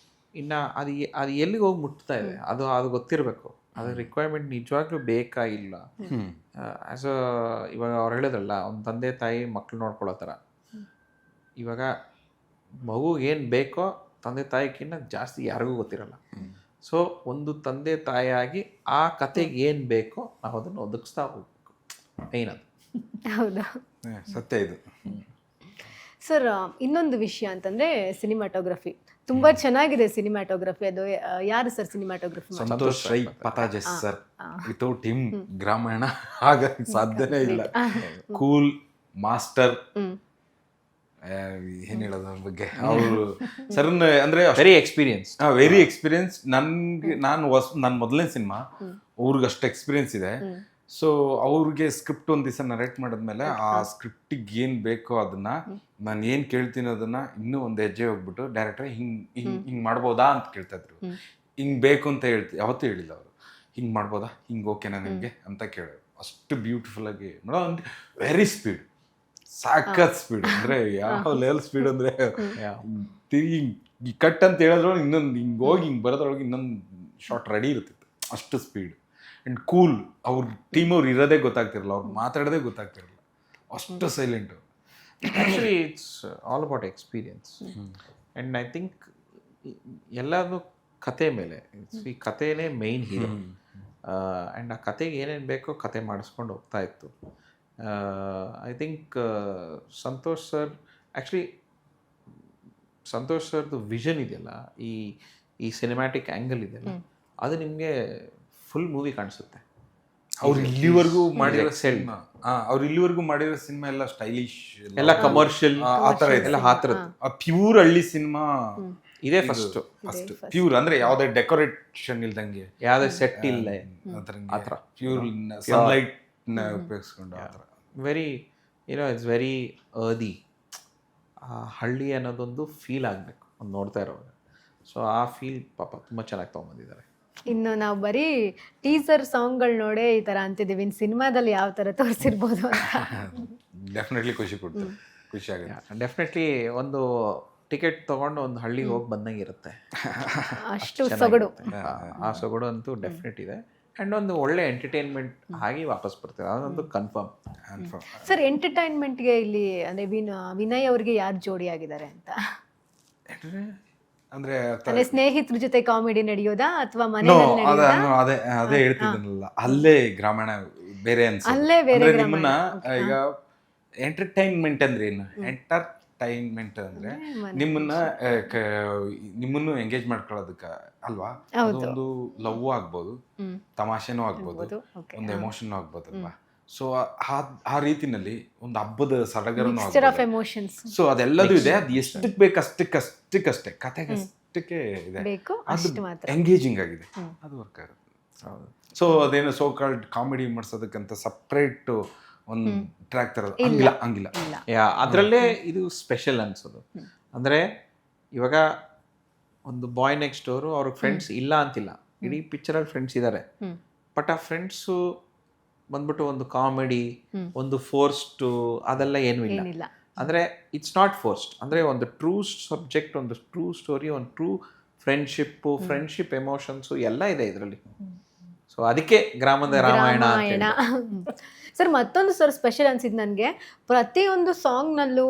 ಇನ್ನು ಅದು ಎಲ್ಲಿಗೆ ಹೋಗಿ ಮುಟ್ತಾ ಇದೆ ಅದು ಗೊತ್ತಿರಬೇಕು. ಅದು ರಿಕ್ವೈರ್ಮೆಂಟ್ ನಿಜವಾಗ್ಲೂ ಬೇಕಾ ಇಲ್ಲ. ಆ್ಯಸ್ ಅ ಇವಾಗ ಅವ್ರು ಹೇಳಿದ್ರಲ್ಲ, ಒಂದು ತಂದೆ ತಾಯಿ ಮಕ್ಳು ನೋಡ್ಕೊಳ್ಳೋ ಥರ. ಇವಾಗ ಮಗುಗೆ ಏನು ಬೇಕೋ ತಂದೆ ತಾಯಿಗಿನ್ನ ಜಾಸ್ತಿ ಯಾರಿಗೂ ಗೊತ್ತಿರಲ್ಲ. ಸೊ ಒಂದು ತಂದೆ ತಾಯಿಯಾಗಿ ಆ ಕತೆಗೆ ಏನು ಬೇಕೋ ನಾವು ಅದನ್ನು ಒದಗಿಸ್ತಾ ಹೋಗ್ಬೇಕು. ಮೇನ್ ಅದು. ಹೌದಾ ಸತ್ಯ ಇದು. ಸರ್, ಇನ್ನೊಂದು ವಿಷಯ ಅಂತಂದ್ರೆ ಸಿನಿಮಾಟೋಗ್ರಫಿ ತುಂಬಾ ಚೆನ್ನಾಗಿದೆ. ಸಿನಿಮಾಟೋಗ್ರಫಿ ಅದು ಯಾರು sir cinematography? Santosh Rai Patajes sir. Without him Gramayana ಆಗ ಸಾಧ್ಯನೇ ಇಲ್ಲ. ಕೂಲ್ ಮಾಸ್ಟರ್, ಏನ್ ಹೇಳೋದು ಅವ್ರ ಬಗ್ಗೆ, ಅವರು ಸರ್ ಅಂದ್ರೆ ವೆರಿ ಎಕ್ಸ್ಪೀರಿಯನ್ಸ್. Very experience. ನನ್ನ ಮೊದಲನೇ ಸಿನಿಮಾ, ಅವ್ರಿಗೆ ಅಷ್ಟು ಎಕ್ಸ್ಪೀರಿಯನ್ಸ್ ಇದೆ. ಸೊ ಅವ್ರಿಗೆ ಸ್ಕ್ರಿಪ್ಟ್ ಒಂದು ದಿವಸ ನರೇಟ್ ಮಾಡಿದ್ಮೇಲೆ ಆ ಸ್ಕ್ರಿಪ್ಟಿಗೆ ಏನು ಬೇಕೋ ಅದನ್ನ ನಾನು ಏನು ಕೇಳ್ತೀನಿ ಅದನ್ನ ಇನ್ನೂ ಒಂದು ಹೆಜ್ಜೆ ಹೋಗ್ಬಿಟ್ಟು ಡೈರೆಕ್ಟರ್ ಹಿಂಗೆ ಮಾಡ್ಬೋದಾ ಅಂತ ಕೇಳ್ತಾ ಇದ್ರು. ಹಿಂಗೆ ಬೇಕು ಅಂತ ಯಾವತ್ತೂ ಹೇಳಿಲ್ಲ ಅವರು. ಹಿಂಗೆ ಮಾಡ್ಬೋದಾ, ಹಿಂಗೆ ಓಕೆನಾ ನಿಮಗೆ ಅಂತ ಕೇಳೋರು. ಅಷ್ಟು ಬ್ಯೂಟಿಫುಲ್ ಆಗಿ ಮಾಡೋ. ವೆರಿ ಸ್ಪೀಡ್, ಸಾಕತ್ ಸ್ಪೀಡ್. ಅಂದ್ರೆ ಯಾವ ಲೆವೆಲ್ ಸ್ಪೀಡ್ ಅಂದ್ರೆ ತಿರುಗಿ ಕಟ್ ಅಂತ ಹೇಳಿದ್ರೊಳಗೆ ಇನ್ನೊಂದು ಹಿಂಗೆ ಹೋಗಿ ಹಿಂಗೆ ಬರೋದ್ರೊಳಗೆ ಇನ್ನೊಂದು ಶಾರ್ಟ್ ರೆಡಿ ಇರ್ತಿತ್ತು. ಅಷ್ಟು ಸ್ಪೀಡ್ ಆ್ಯಂಡ್ ಕೂಲ್. ಅವ್ರ ಟೀಮ್ ಅವ್ರು ಇರೋದೇ ಗೊತ್ತಾಗ್ತಿರಲ್ಲ, ಅವ್ರು ಮಾತಾಡೋದೇ ಗೊತ್ತಾಗ್ತಿರಲ್ಲ, ಅಷ್ಟು silent. Actually it's all about experience. And I think ಎಲ್ಲದೂ ಕತೆ ಮೇಲೆ, ಈ ಕಥೆನೇ ಮೇಯ್ನ್ ಹೀರೋ. ಆ್ಯಂಡ್ ಆ ಕತೆಗೆ ಏನೇನು ಬೇಕೋ ಕತೆ ಮಾಡಿಸ್ಕೊಂಡು ಹೋಗ್ತಾ ಇತ್ತು. ಐ ಥಿಂಕ್ ಸಂತೋಷ್ ಸರ್ದು ವಿಷನ್ ಇದೆಯಲ್ಲ, ಈ ಸಿನಿಮ್ಯಾಟಿಕ್ ಆ್ಯಂಗಲ್ ಇದೆಯಲ್ಲ, ಅದು ನಿಮಗೆ ಫುಲ್ ಮೂವಿ ಕಾಣಿಸುತ್ತೆ. ಅವ್ರು ಇಲ್ಲಿವರೆಗೂ ಮಾಡಿರೋ ಸಿನಿಮಾ ಎಲ್ಲ ಸ್ಟೈಲಿಶ್, ಎಲ್ಲ ಕಮರ್ಷಿಯಲ್, ಆ ಥರ ಇದೆ. ಎಲ್ಲ ಆ ಥರದ್ದು. ಪ್ಯೂರ್ ಹಳ್ಳಿ ಸಿನಿಮಾ ಇದೇ ಫಸ್ಟ್ ಪ್ಯೂರ್. ಅಂದ್ರೆ ಯಾವುದೇ ಡೆಕೋರೇಷನ್ ಇಲ್ದಂಗೆ, ಯಾವುದೇ ಸೆಟ್ ಇಲ್ಲ, ಆ ಥರ ಪ್ಯೂರ್ ಸನ್ಲೈಟ್ ಉಪಯೋಗಿಸ್ಕೊಂಡು ಆ ಥರ. Very it's very earthy. ಆ ಹಳ್ಳಿ ಅನ್ನೋದೊಂದು ಫೀಲ್ ಆಗಬೇಕು ಒಂದು ನೋಡ್ತಾ ಇರೋವಾಗ. ಸೊ ಆ ಫೀಲ್ ಪಾಪ ತುಂಬ ಚೆನ್ನಾಗಿ ತೊಗೊಂಬಂದಿದ್ದಾರೆ. ಇನ್ನು ನಾವು ಬರೀ ಟೀಸರ್ ಸಾಂಗ್ಗಳು ನೋಡೇ ಈ ಥರ ಅಂತಿದ್ದೀವಿ. ಇನ್ನು ಸಿನಿಮಾದಲ್ಲಿ ಯಾವ ಥರ ತೋರಿಸಿರ್ಬೋದು ಅಂತ ಡೆಫಿನೆಟ್ಲಿ ಖುಷಿ ಆಗುತ್ತೆ. ಡೆಫಿನೆಟ್ಲಿ ಒಂದು ಟಿಕೆಟ್ ತೊಗೊಂಡು ಒಂದು ಹಳ್ಳಿಗೆ ಹೋಗಿ ಬಂದಂಗೆ ಇರುತ್ತೆ. ಅಷ್ಟು ಸೊಗಡು, ಆ ಸೊಗಡು ಅಂತೂ ಡೆಫಿನೆಟ್ ಇದೆ. ಆ್ಯಂಡ್ ಒಂದು ಒಳ್ಳೆ ಎಂಟರ್ಟೈನ್ಮೆಂಟ್ ಆಗಿ ವಾಪಸ್ ಬರ್ತಾರೆ, ಅದೊಂದು ಕನ್ಫರ್ಮ್. ಸರ್, ಎಂಟರ್ಟೈನ್ಮೆಂಟ್ಗೆ ಇಲ್ಲಿ ಅಂದರೆ ವಿನಯ್ ಅವ್ರಿಗೆ ಯಾರು ಜೋಡಿ ಆಗಿದ್ದಾರೆ ಅಂತ? ಅಂದ್ರೆ ಸ್ನೇಹಿತರ ಜೊತೆ ಕಾಮಿಡಿ ನಡೆಯೋದಾ ಅಥವಾ ಅದೇ ಹೇಳ್ತಿದ್ದನಲ್ಲ, ಅಲ್ಲೇ ಗ್ರಾಮಾಯಣ ಬೇರೆ ಅನ್ಸುತ್ತೆ. ನಿಮ್ಮನ್ನ ಈಗ ಎಂಟರ್ಟೈನ್ಮೆಂಟ್ ಅಂದ್ರೆ ಏನು? ಎಂಟರ್ಟೈನ್ಮೆಂಟ್ ಅಂದ್ರೆ ನಿಮ್ಮನ್ನು ಎಂಗೇಜ್ ಮಾಡ್ಕೊಳ್ಳೋದಕ್ಕ ಅಲ್ವಾ? ಅದೊಂದು ಲವ್ ಆಗ್ಬೋದು, ತಮಾಷೆನೂ ಆಗ್ಬೋದು, ಒಂದು ಎಮೋಷನ್ ಆಗ್ಬೋದು ಅಲ್ವಾ? ಸೊ ಆ ರೀತಿನಲ್ಲಿ ಒಂದು ಹಬ್ಬದ ಸಡಗರನೂ ಆಗ್ಬೋದು. ಸೊ ಅದೆಲ್ಲದೂ ಇದೆ. ಅದು ಎಷ್ಟಕ್ಕೆ ಬೇಕು ಅಷ್ಟಕ್ಕಷ್ಟೇ, ಕತೆಗೆ ಅಷ್ಟಕ್ಕೆ ಇದೆ. ಅದು ಎಂಗೇಜಿಂಗ್ ಆಗಿದೆ, ಅದು ವರ್ಕ್ ಆಗುತ್ತೆ. ಸೊ ಅದೇನು ಸೋ ಕಾಲ್ಡ್ ಕಾಮಿಡಿ ಮಾಡಿಸೋದಕ್ಕಂತ ಸಪ್ರೇಟ್ ಒಂದು ಟ್ರ್ಯಾಕ್ ತರೋದು ಹಂಗಿಲ್ಲ. ಅದರಲ್ಲೇ ಇದು ಸ್ಪೆಷಲ್ ಅನ್ಸೋದು. ಅಂದರೆ ಇವಾಗ ಒಂದು ಬಾಯ್ ನೆಕ್ಸ್ಟ್ ಡೋರು, ಅವ್ರಿಗೆ ಫ್ರೆಂಡ್ಸ್ ಇಲ್ಲ ಅಂತಿಲ್ಲ, ಇಡೀ ಪಿಕ್ಚರಲ್ಲಿ ಫ್ರೆಂಡ್ಸ್ ಇದ್ದಾರೆ. ಬಟ್ ಆ ಫ್ರೆಂಡ್ಸು ಬಂದ್ಬಿಟ್ಟು ಒಂದು ಕಾಮಿಡಿ, ಒಂದು ಫೋರ್ಸ್ಟು ಅದೆಲ್ಲ ಏನೂ ಇಲ್ಲ. ಅಂದರೆ ಇಟ್ಸ್ ನಾಟ್ ಫೋರ್ಸ್ಡ್. ಅಂದರೆ ಒಂದು ಟ್ರೂ ಸಬ್ಜೆಕ್ಟ್, ಒಂದು ಟ್ರೂ ಸ್ಟೋರಿ, ಒಂದು ಟ್ರೂ ಫ್ರೆಂಡ್ಶಿಪ್ ಎಮೋಷನ್ಸು ಎಲ್ಲ ಇದೆ ಇದರಲ್ಲಿ. ಸೊ ಅದಕ್ಕೆ ಗ್ರಾಮದ ರಾಮಾಯಣ. ಸರ್, ಮತ್ತೊಂದು ಸರ್ ಸ್ಪೆಷಲ್ ಅನ್ಸಿದ್ದು ನನಗೆ, ಪ್ರತಿಯೊಂದು ಸಾಂಗ್ನಲ್ಲೂ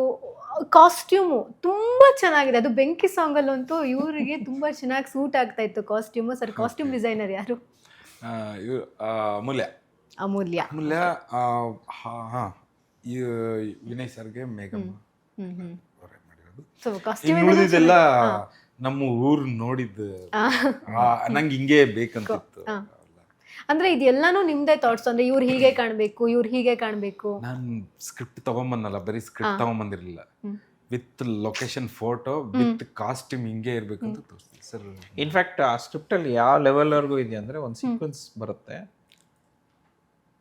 ಕಾಸ್ಟ್ಯೂಮು ತುಂಬ ಚೆನ್ನಾಗಿದೆ. ಅದು ಬೆಂಕಿ ಸಾಂಗಲ್ಲಂತೂ ಇವರಿಗೆ ತುಂಬ ಚೆನ್ನಾಗಿ ಸೂಟ್ ಆಗ್ತಾ ಇತ್ತು ಕಾಸ್ಟ್ಯೂಮು. ಸರ್, ಕಾಸ್ಟ್ಯೂಮ್ ಡಿಸೈನರ್ ಯಾರು? ಅಮೂಲ್ಯ. ವಿನಯ್ ಸರ್ಗೆ ಮೇಘಮ್ಮ ಉಳಿದಿದ್ದೆಲ್ಲ ನಮ್ಮ ಊರು ನೋಡಿದ್ದು ನಂಗೆ ಹಿಂಗೆ ಬೇಕಂತಿತ್ತು. ಅಂದ್ರೆ ಇದೆಲ್ಲಾನು ನಿಮ್ದೇ ಥಾಟ್ಸ್? ಅಂದ್ರೆ ಇವ್ರು ಹೀಗೆ ಕಾಣ್ಬೇಕು, ಇವ್ರು ಹೀಗೆ ಕಾಣ್ಬೇಕು. ನಾನು ಸ್ಕ್ರಿಪ್ಟ್ ತಗೊಂಬಂದಲ್ಲ, ಬರೀ ಸ್ಕ್ರಿಪ್ಟ್ ತಗೊಂಬಂದಿರಲಿಲ್ಲ, with location photo with costume ಹಿಂಗೆ ಇರ್ಬೇಕು ಅಂತ ತೋರಿಸ್ತೀನಿ ಸರ್. ಇನ್ಫ್ಯಾಕ್ಟ್ ಆ ಸ್ಕ್ರಿಪ್ಟಲ್ಲಿ ಯಾವ ಲೆವೆಲ್ವರೆಗೂ ಇದೆ ಅಂದರೆ, ಒಂದು ಸೀಕ್ವೆನ್ಸ್ ಬರುತ್ತೆ,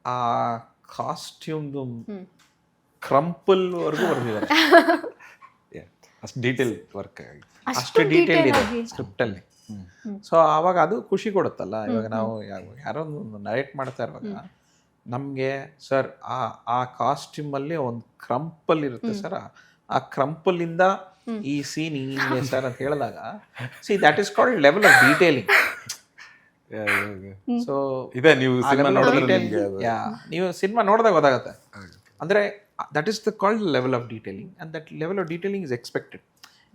ಆ ಕಾಸ್ಟ್ಯೂಮ್ದು ಕ್ರಂಪಲ್ವರೆಗೂ ಬರೆದಿದ್ದಾರೆ. ಅಷ್ಟು ಡೀಟೇಲ್ ವರ್ಕ್ ಆಗಿ ಅಷ್ಟು ಡೀಟೇಲ್ ಇದೆ ಸ್ಕ್ರಿಪ್ಟಲ್ಲಿ. ಸೊ ಆವಾಗ ಅದು ಖುಷಿ ಕೊಡುತ್ತಲ್ಲ. ಇವಾಗ ನಾವು ಯಾರೋ ಒಂದು ನರೇಟ್ ಮಾಡ್ತಾ ಇರುವಾಗ ನಮಗೆ ಸರ್ ಆ ಕಾಸ್ಟ್ಯೂಮಲ್ಲಿ ಒಂದು ಕ್ರಂಪಲ್ ಇರುತ್ತೆ ಸರ್, ಆ ಕ್ರಂಪಲ್ಲಿಂದ ಈ ಸೀನ್ ಹಿಂಗೆ ಸರ್ ಅಂತ ಹೇಳಿದಾಗ that is called level of detailing. So ಇದೆ, ನೀವು ಸಿನಿಮಾ ನೋಡಿದ್ರೆ ನೀವು ಸಿನಿಮಾ ನೋಡಿದಾಗ ಗೊತ್ತಾಗುತ್ತೆ. ಅಂದರೆ that is the called level of detailing, and that level of detailing is expected.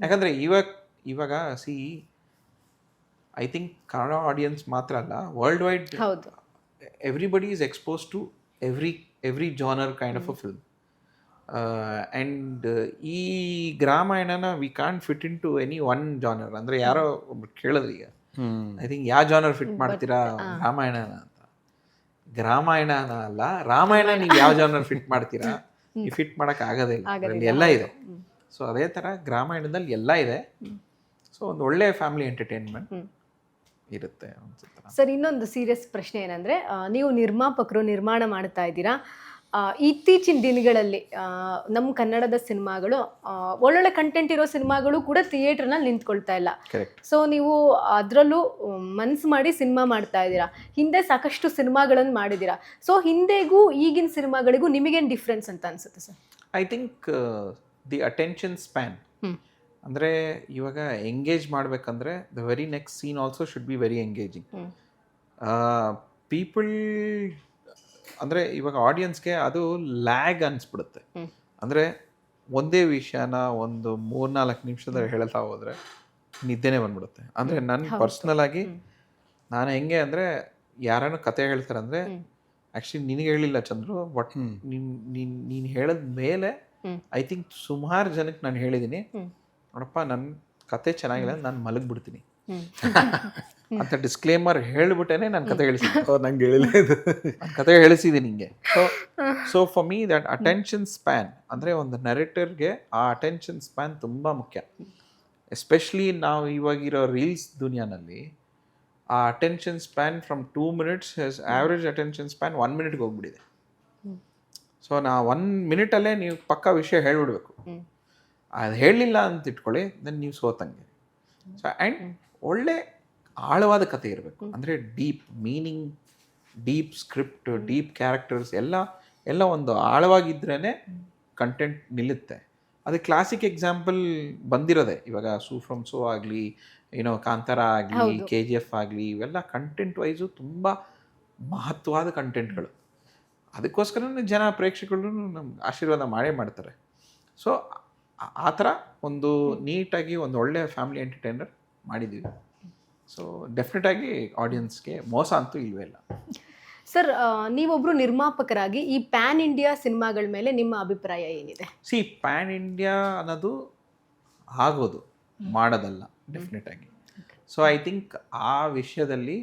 ಯಾಕಂದರೆ ಇವಾಗ ಐ ಥಿಂಕ್ ಕನ್ನಡ ಆಡಿಯನ್ಸ್ ಮಾತ್ರ ಅಲ್ಲ, world wide everybody is expose to every genre kind of a film. And ಈ ಗ್ರಾಮಾಯಣನ we can't fit in to any one genre. ಅಂದರೆ ಯಾರೋ ಒಬ್ರು ಕೇಳಿದ್ರಿ ಈಗ, ಐ ಥಿಂಕ್ ಯಾವ ಜಾನರ್ ಫಿಟ್ ಮಾಡ್ತೀರಾ ರಾಮಾಯಣನ ಅಂತ. ಗ್ರಾಮಾಯಣನ ಅಲ್ಲ, ರಾಮಾಯಣ ನೀವು ಯಾವ ಜಾನರ್ ಫಿಟ್ ಮಾಡ್ತೀರಾ, ಈ ಫಿಟ್ ಮಾಡೋಕೆ ಆಗೋದೇ ಇಲ್ಲ, ಅದರಲ್ಲಿ ಎಲ್ಲ ಇದೆ. ಸೊ ಅದೇ ಥರ ಗ್ರಾಮಾಯಣದಲ್ಲಿ ಎಲ್ಲ ಇದೆ. ಸೊ ಒಂದು ಒಳ್ಳೆ ಫ್ಯಾಮಿಲಿ ಎಂಟರ್ಟೈನ್ಮೆಂಟ್ ಇರುತ್ತೆ ಅನ್ಸುತ್ತೆ. ಸರ್, ಇನ್ನೊಂದು ಸೀರಿಯಸ್ ಪ್ರಶ್ನೆ ಏನಂದರೆ, ನೀವು ನಿರ್ಮಾಪಕರು, ನಿರ್ಮಾಣ ಮಾಡ್ತಾ ಇದ್ದೀರಾ. ಇತ್ತೀಚಿನ ದಿನಗಳಲ್ಲಿ ನಮ್ಮ ಕನ್ನಡದ ಸಿನಿಮಾಗಳು, ಒಳ್ಳೊಳ್ಳೆ ಕಂಟೆಂಟ್ ಇರೋ ಸಿನಿಮಾಗಳು ಕೂಡ ಥಿಯೇಟ್ರ್ನಲ್ಲಿ ನಿಂತ್ಕೊಳ್ತಾ ಇಲ್ಲ. ಸೊ ನೀವು ಅದರಲ್ಲೂ ಮನ್ಸು ಮಾಡಿ ಸಿನಿಮಾ ಮಾಡ್ತಾ ಇದ್ದೀರಾ. ಹಿಂದೆ ಸಾಕಷ್ಟು ಸಿನಿಮಾಗಳನ್ನು ಮಾಡಿದ್ದೀರಾ. ಸೊ ಹಿಂದೆಗೂ ಈಗಿನ ಸಿನಿಮಾಗಳಿಗೂ ನಿಮಗೇನು ಡಿಫ್ರೆನ್ಸ್ ಅಂತ ಅನ್ಸುತ್ತೆ sir? I think the attention span. ಅಂದರೆ ಇವಾಗ ಎಂಗೇಜ್ ಮಾಡಬೇಕಂದ್ರೆ the very next scene also should be very engaging. People ಅಂದರೆ ಇವಾಗ ಆಡಿಯನ್ಸ್ಗೆ ಅದು ಲ್ಯಾಗ್ ಅನಿಸ್ಬಿಡುತ್ತೆ. ಅಂದರೆ ಒಂದೇ ವಿಷಯನ ಒಂದು 3-4 ನಿಮಿಷದಲ್ಲಿ ಹೇಳ್ತಾ ಹೋದರೆ ನಿದ್ದೆನೇ ಬಂದ್ಬಿಡುತ್ತೆ. ಅಂದರೆ ನನ್ನ ಪರ್ಸ್ನಲ್ ಆಗಿ ನಾನು ಹೆಂಗೆ ಅಂದರೆ, ಯಾರನ್ನು ಕತೆ ಹೇಳ್ತಾರೆ ಅಂದರೆ, ಆ್ಯಕ್ಚುಲಿ ನಿನಗೆ ಹೇಳಿಲ್ಲ ಚಂದ್ರು, ಬಟ್ ನೀನು ಹೇಳಿದ ಮೇಲೆ ಐ ಥಿಂಕ್ ಸುಮಾರು ಜನಕ್ಕೆ ನಾನು ಹೇಳಿದ್ದೀನಿ, ನೋಡಪ್ಪ ನನ್ನ ಕತೆ ಚೆನ್ನಾಗಿಲ್ಲ, ನಾನು ಮಲಗಿಬಿಡ್ತೀನಿ ಅಂತ ಡಿಸ್ಕ್ಲೇಮರ್ ಹೇಳಿಬಿಟ್ಟೇನೆ ನಾನು ಕತೆ ಹೇಳಿಸಿದ್ದೀನಿ. ನಂಗೆ ಹೇಳಿಲ್ಲ ಇದು, ಕತೆ ಹೇಳಿಸಿದ್ದೀನಿ ನಿಂಗೆ. So for me that attention span, ಅಂದರೆ ಒಂದು ನರೇಟರ್ಗೆ ಆ ಅಟೆನ್ಷನ್ ಸ್ಪ್ಯಾನ್ ತುಂಬ ಮುಖ್ಯ. ಎಸ್ಪೆಷಲಿ ನಾವು ಇವಾಗಿರೋ ರೀಲ್ಸ್ ದುನಿಯಾನಲ್ಲಿ ಆ attention span from 2 minutes average attention span 1 minute ಹೋಗ್ಬಿಟ್ಟಿದೆ. ಸೊ 1 minute ನೀವು ಪಕ್ಕ ವಿಷಯ ಹೇಳ್ಬಿಡ್ಬೇಕು. ಅದು ಹೇಳಲಿಲ್ಲ ಅಂತ ಇಟ್ಕೊಳ್ಳಿ, ದೆನ್ ನೀವು ಸೋತಂಗೆ. ಸೊ ಆ್ಯಂಡ್ ಒಳ್ಳೆ ಆಳವಾದ ಕತೆ ಇರಬೇಕು. ಅಂದರೆ deep meaning, deep script, deep characters ಎಲ್ಲ ಒಂದು ಆಳವಾಗಿದ್ರೇ ಕಂಟೆಂಟ್ ನಿಲ್ಲುತ್ತೆ. ಅದು ಕ್ಲಾಸಿಕ್ ಎಕ್ಸಾಂಪಲ್ ಬಂದಿರೋದೆ ಇವಾಗ ಸೂ ಫ್ರಮ್ ಸೋ ಆಗಲಿ, ಕಾಂತಾರ ಆಗಲಿ, KGF ಆಗಲಿ, ಇವೆಲ್ಲ ಕಂಟೆಂಟ್ ವೈಸು ತುಂಬ ಮಹತ್ವವಾದ ಕಂಟೆಂಟ್ಗಳು. ಅದಕ್ಕೋಸ್ಕರ ಜನ ಪ್ರೇಕ್ಷಕರು ನಮ್ಗೆ ಆಶೀರ್ವಾದ ಮಾಡೇ ಮಾಡ್ತಾರೆ. ಸೊ ಆ ಥರ ಒಂದು ನೀಟಾಗಿ ಒಂದು ಒಳ್ಳೆ ಫ್ಯಾಮಿಲಿ ಎಂಟರ್ಟೈನರ್ ಮಾಡಿದ್ದೀವಿ. ಸೊ ಡೆಫಿನೆಟಾಗಿ ಆಡಿಯನ್ಸ್ಗೆ ಮೋಸ ಅಂತೂ ಇಲ್ವೇ ಇಲ್ಲ. ಸರ್, ನೀವೊಬ್ಬರು ನಿರ್ಮಾಪಕರಾಗಿ ಈ ಪ್ಯಾನ್ ಇಂಡಿಯಾ ಸಿನಿಮಾಗಳ ಮೇಲೆ ನಿಮ್ಮ ಅಭಿಪ್ರಾಯ ಏನಿದೆ? ಪ್ಯಾನ್ ಇಂಡಿಯಾ ಅನ್ನೋದು ಆಗೋದು, ಮಾಡೋದಲ್ಲ ಡೆಫಿನೆಟಾಗಿ. ಸೊ ಐ ಥಿಂಕ್ ಆ ವಿಷಯದಲ್ಲಿ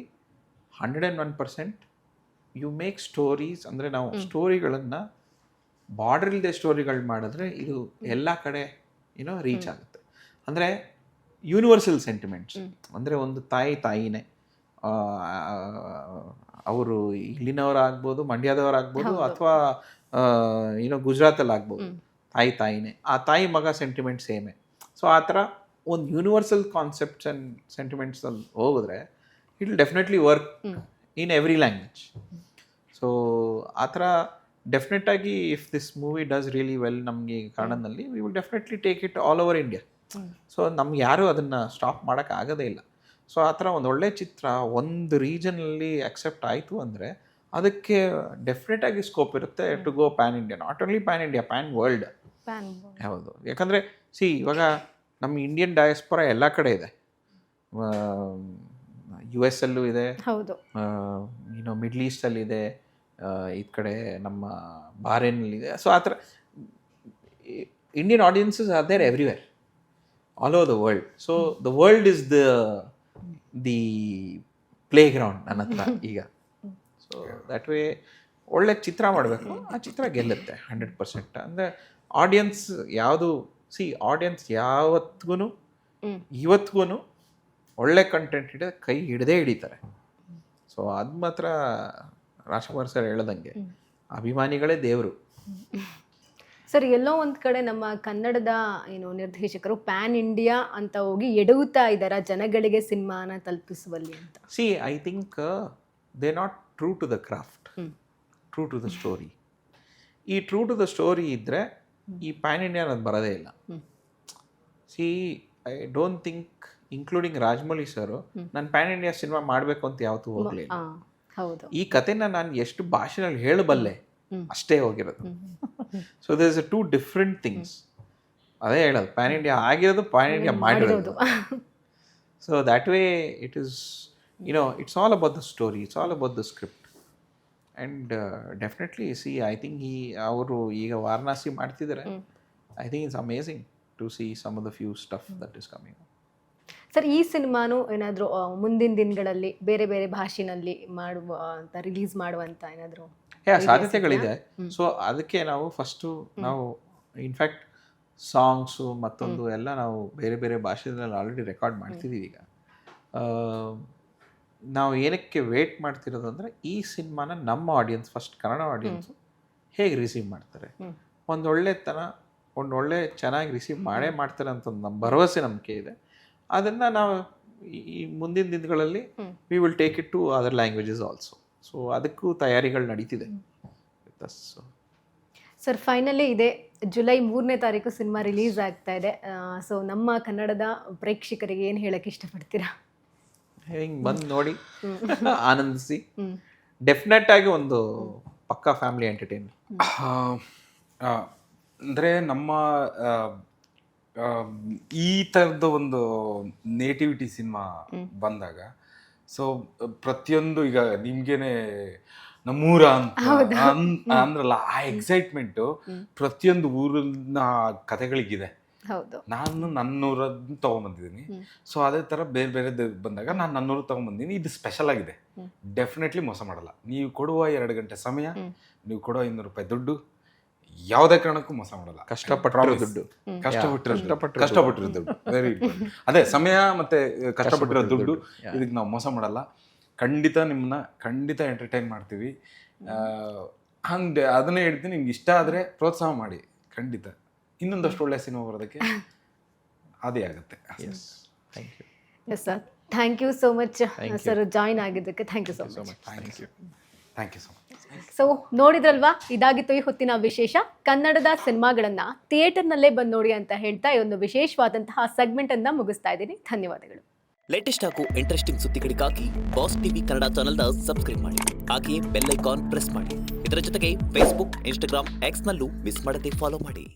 101% ಯು ಮೇಕ್ ಸ್ಟೋರೀಸ್. ಅಂದರೆ ನಾವು ಸ್ಟೋರಿಗಳನ್ನು ಬಾರ್ಡರ್ ಇಲ್ಲದೆ ಸ್ಟೋರಿಗಳು ಮಾಡಿದ್ರೆ ಇದು ಎಲ್ಲ ಕಡೆ ರೀಚ್ ಆಗುತ್ತೆ. ಅಂದರೆ ಯೂನಿವರ್ಸಲ್ ಸೆಂಟಿಮೆಂಟ್ಸ್. ಅಂದರೆ ಒಂದು ತಾಯಿನೇ, ಅವರು ಇಲ್ಲಿನವರಾಗ್ಬೋದು, ಮಂಡ್ಯದವರಾಗ್ಬೋದು, ಅಥವಾ ಗುಜರಾತಲ್ಲಿ ಆಗ್ಬೋದು, ತಾಯಿನೇ, ಆ ತಾಯಿ ಮಗ ಸೆಂಟಿಮೆಂಟ್ ಸೇಮೇ. ಸೊ ಆ ಥರ ಒಂದು ಯೂನಿವರ್ಸಲ್ ಕಾನ್ಸೆಪ್ಟ್ಸ್ ಆ್ಯಂಡ್ ಸೆಂಟಿಮೆಂಟ್ಸಲ್ಲಿ ಹೋಗಿದ್ರೆ it will definitely work in every language. So ಆ ಥರ ಡೆಫಿನೆಟಾಗಿ if this movie does really well ನಮಗೆ ಕನ್ನಡದಲ್ಲಿ, we will definitely take it all over India. So ನಮ್ಗೆ ಯಾರೂ ಅದನ್ನು ಸ್ಟಾಪ್ ಮಾಡೋಕ್ಕೆ ಆಗೋದೇ ಇಲ್ಲ. ಸೊ ಆ ಥರ ಒಂದು ಒಳ್ಳೆ ಚಿತ್ರ ಒಂದು ರೀಜನಲ್ಲಿ ಅಕ್ಸೆಪ್ಟ್ ಆಯಿತು ಅಂದರೆ ಅದಕ್ಕೆ ಡೆಫಿನೆಟಾಗಿ ಸ್ಕೋಪ್ ಇರುತ್ತೆ to go pan India. Not only pan India, pan world. ಹೌದು, ಯಾಕಂದರೆ ಇವಾಗ ನಮ್ಮ ಇಂಡಿಯನ್ ಡಯಾಸ್ಪೊರಾ ಎಲ್ಲ ಕಡೆ ಇದೆ. US ಅಲ್ಲೂ ಇದೆ, ಮಿಡ್ಲ್ ಈಸ್ಟಲ್ಲಿದೆ, ಈ ಕಡೆ ನಮ್ಮ ಬಾರೇನಲ್ಲಿದೆ. ಸೊ ಆ ಥರ Indian audiences are there everywhere, all over the world. So the world is the playground ನನ್ನ ಹತ್ರ ಈಗ. ಸೊ ದ್ಯಾಟ್ ವೇ ಒಳ್ಳೆ ಚಿತ್ರ ಮಾಡಬೇಕು, ಆ ಚಿತ್ರ ಗೆಲ್ಲುತ್ತೆ 100%. ಅಂದರೆ ಆಡಿಯನ್ಸ್ ಯಾವುದು ಆಡಿಯನ್ಸ್ ಯಾವತ್ತಿಗೂ ಇವತ್ತಿಗೂ ಒಳ್ಳೆ ಕಂಟೆಂಟ್ ಕೈ ಹಿಡದೇ ಹಿಡಿತಾರೆ. ಸೊ ಅದು ಮಾತ್ರ ರಾಜ್ಕುಮಾರ್ ಸರ್ ಹೇಳ್ದಂಗೆ ಅಭಿಮಾನಿಗಳೇ ದೇವರು. ಸರ್ ಎಲ್ಲೋ ಒಂದು ಕಡೆ ನಮ್ಮ ಕನ್ನಡದ ನಿರ್ದೇಶಕರು ಪ್ಯಾನ್ ಇಂಡಿಯಾ ಅಂತ ಹೋಗಿ ಎಡವುತ್ತಾ ಇದ್ದಾರಾ ಜನಗಳಿಗೆ ಸಿನಿಮಾನ ತಲುಪಿಸುವಲ್ಲಿ ಅಂತ? See I think they not true to the craft, true to the story. ಈ ಟ್ರೂ ಟು ದ ಸ್ಟೋರಿ ಇದ್ದರೆ ಈ ಪ್ಯಾನ್ ಇಂಡಿಯಾ ಅನ್ನೋದು ಬರೋದೇ ಇಲ್ಲ. See I don't think including Rajamouli sir ನಾನು ಪ್ಯಾನ್ ಇಂಡಿಯಾ ಸಿನಿಮಾ ಮಾಡಬೇಕು ಅಂತ ಯಾವತ್ತೂ ಹೋಗಲಿಲ್ಲ. ಹೌದು, ಈ ಕಥೆನ ನಾನು ಎಷ್ಟು ಭಾಷೆನಲ್ಲಿ ಹೇಳಬಲ್ಲೆ ಅಷ್ಟೇ ಹೋಗಿರೋದು. So there is 2 different things. ಅದೇ ಹೇಳೋದು, ಪ್ಯಾನ್ ಇಂಡಿಯಾ ಆಗಿರೋದು, ಪ್ಯಾನ್ ಇಂಡಿಯಾ ಮಾಡಿರೋದು. So that way it is it's all about the story, it's all about the script. And definitely see I think ಅವರು ಈಗ ವಾರಣಾಸಿ ಮಾಡ್ತಿದ್ದಾರೆ. I think it's amazing to see some of the few stuff that is coming. Sir ಈ ಸಿನಿಮಾನು ಏನಾದರೂ ಮುಂದಿನ ದಿನಗಳಲ್ಲಿ ಬೇರೆ ಬೇರೆ ಭಾಷೆನಲ್ಲಿ ರಿಲೀಸ್ ಮಾಡುವಂತ ಏನಾದರೂ ಸಾಧ್ಯತೆಗಳಿದೆ. ಸೊ ಅದಕ್ಕೆ ನಾವು ಫಸ್ಟು ನಾವು ಇನ್ಫ್ಯಾಕ್ಟ್ ಸಾಂಗ್ಸು ಮತ್ತೊಂದು ಎಲ್ಲ ನಾವು ಬೇರೆ ಬೇರೆ ಭಾಷೆದಲ್ಲಿ ಆಲ್ರೆಡಿ ರೆಕಾರ್ಡ್ ಮಾಡ್ತಿದ್ದೀವಿ. ಈಗ ನಾವು ಏನಕ್ಕೆ ವೇಟ್ ಮಾಡ್ತಿರೋದು ಅಂದರೆ ಈ ಸಿನಿಮಾನ ನಮ್ಮ ಆಡಿಯನ್ಸ್, ಫಸ್ಟ್ ಕನ್ನಡ ಆಡಿಯನ್ಸು ಹೇಗೆ ರಿಸೀವ್ ಮಾಡ್ತಾರೆ, ಒಂದೊಳ್ಳೆ ಚೆನ್ನಾಗಿ ರಿಸೀವ್ ಮಾಡ್ತಾರೆ ಅಂತ ನಮ್ಮ ಭರವಸೆ, ನಂಬಿಕೆ ಇದೆ. ಅದನ್ನು ನಾವು ಈ ಮುಂದಿನ ದಿನಗಳಲ್ಲಿ we will take it to other languages also. So ಅದಕ್ಕೂ ತಯಾರಿಗಳು ನಡೀತಿದೆ. ಸರ್ ಫೈನಲಿ ಇದೆ ಜುಲೈ 3ನೇ ತಾರೀಕು ಸಿನಿಮಾ ರಿಲೀಸ್ ಆಗ್ತಾ ಇದೆ. ಸೊ ನಮ್ಮ ಕನ್ನಡದ ಪ್ರೇಕ್ಷಕರಿಗೆ ಏನು ಹೇಳಕ್ಕೆ ಇಷ್ಟಪಡ್ತೀರಾ? ಹಿಂಗೆ ಬಂದು ನೋಡಿ ಆನಂದಿಸಿ. ಡೆಫಿನೆಟ್ ಆಗಿ ಒಂದು ಪಕ್ಕಾ ಫ್ಯಾಮಿಲಿ ಎಂಟರ್ಟೈನ್ಮೆಂಟ್. ಅಂದರೆ ನಮ್ಮ ಈ ಥರದ ಒಂದು ನೇಟಿವಿಟಿ ಸಿನಿಮಾ ಬಂದಾಗ ಸೊ ಪ್ರತಿಯೊಂದು ಈಗ ನಿಮ್ಗೇನೆ ನಮ್ಮೂರ ಅಂದ್ರಲ್ಲ, ಆ ಎಕ್ಸೈಟ್ಮೆಂಟು ಪ್ರತಿಯೊಂದು ಊರಿನ ಕಥೆಗಳಿಗಿದೆ. ನಾನು ನನ್ನೂರದ್ದು ತೊಗೊಂಬಂದಿದ್ದೀನಿ. ಸೊ ಅದೇ ಥರ ಬೇರೆ ಬೇರೆ ಬಂದಾಗ ನಾನು ನನ್ನೂರು ತೊಗೊಂಬಂದಿದ್ದೀನಿ. ಇದು ಸ್ಪೆಷಲ್ ಆಗಿದೆ. ಡೆಫಿನೆಟ್ಲಿ ಮೋಸ ಮಾಡಲ್ಲ. ನೀವು ಕೊಡುವ 2 ಗಂಟೆ ಸಮಯ, ನೀವು ಕೊಡುವ 200 ರೂಪಾಯಿ ದುಡ್ಡು, ಯಾವುದೇ ಕಾರಣಕ್ಕೂ ಮೋಸ ಮಾಡಲ್ಲ. ಕಷ್ಟಪಟ್ಟಿರೋ ದುಡ್ಡು, ಕಷ್ಟಪಟ್ಟಿರೋ ದುಡ್ಡು ವೆರಿ ಇಂಪಾರ್ಟೆಂಟ್. ಅದೇ ಸಮಯ ಮತ್ತೆ ಕಷ್ಟಪಟ್ಟಿರೋ ದುಡ್ಡು, ಇದಕ್ಕೆ ನಾವು ಮೋಸ ಮಾಡಲ್ಲ. ಖಂಡಿತ ಎಂಟರ್ಟೈನ್ ಮಾಡ್ತೀವಿ. ಹಂಗೆ ಅದನ್ನೇ ಹೇಳ್ತೀನಿ, ನಿಮ್ಗೆ ಇಷ್ಟ ಆದರೆ ಪ್ರೋತ್ಸಾಹ ಮಾಡಿ. ಖಂಡಿತ ಇನ್ನೊಂದಷ್ಟು ಒಳ್ಳೆ ಸಿನಿಮಾ ಬರೋದಕ್ಕೆ ಅದೇ ಆಗುತ್ತೆ. Yes sir, thank you so much sir join ಆಗಿದ್ದಕ್ಕೆ. Thank you so much. Thank you so much. So ನೋಡಿದ್ರಲ್ವಾ, ಇದಾಗಿತ್ತು ಈ ಹೊತ್ತಿನ ವಿಶೇಷ. ಕನ್ನಡದ ಸಿನಿಮಾಗಳನ್ನ ಥಿಯೇಟರ್ನಲ್ಲೇ ಬಂದು ನೋಡಿ ಅಂತ ಹೇಳ್ತಾ ಈ ಒಂದು ವಿಶೇಷವಾದಂತಹ ಸೆಗ್ಮೆಂಟ್ ಅನ್ನ ಮುಗಿಸ್ತಾ ಇದ್ದೀನಿ. ಧನ್ಯವಾದಗಳು. ಲೇಟೆಸ್ಟ್ ಹಾಗೂ ಇಂಟ್ರೆಸ್ಟಿಂಗ್ ಸುದ್ದಿಗಳಿಗಾಗಿ ಬಾಸ್ ಟಿವಿ ಕನ್ನಡ ಚಾನೆಲ್ನ ಸಬ್ಸ್ಕ್ರೈಬ್ ಮಾಡಿ. ಹಾಗೆಯೇ ಬೆಲ್ ಐಕಾನ್ ಪ್ರೆಸ್ ಮಾಡಿ. ಇದರ ಜೊತೆಗೆ ಫೇಸ್ಬುಕ್, ಇನ್ಸ್ಟಾಗ್ರಾಮ್, ಎಕ್ಸ್ನಲ್ಲೂ ಮಿಸ್ ಮಾಡದೆ ಫಾಲೋ ಮಾಡಿ.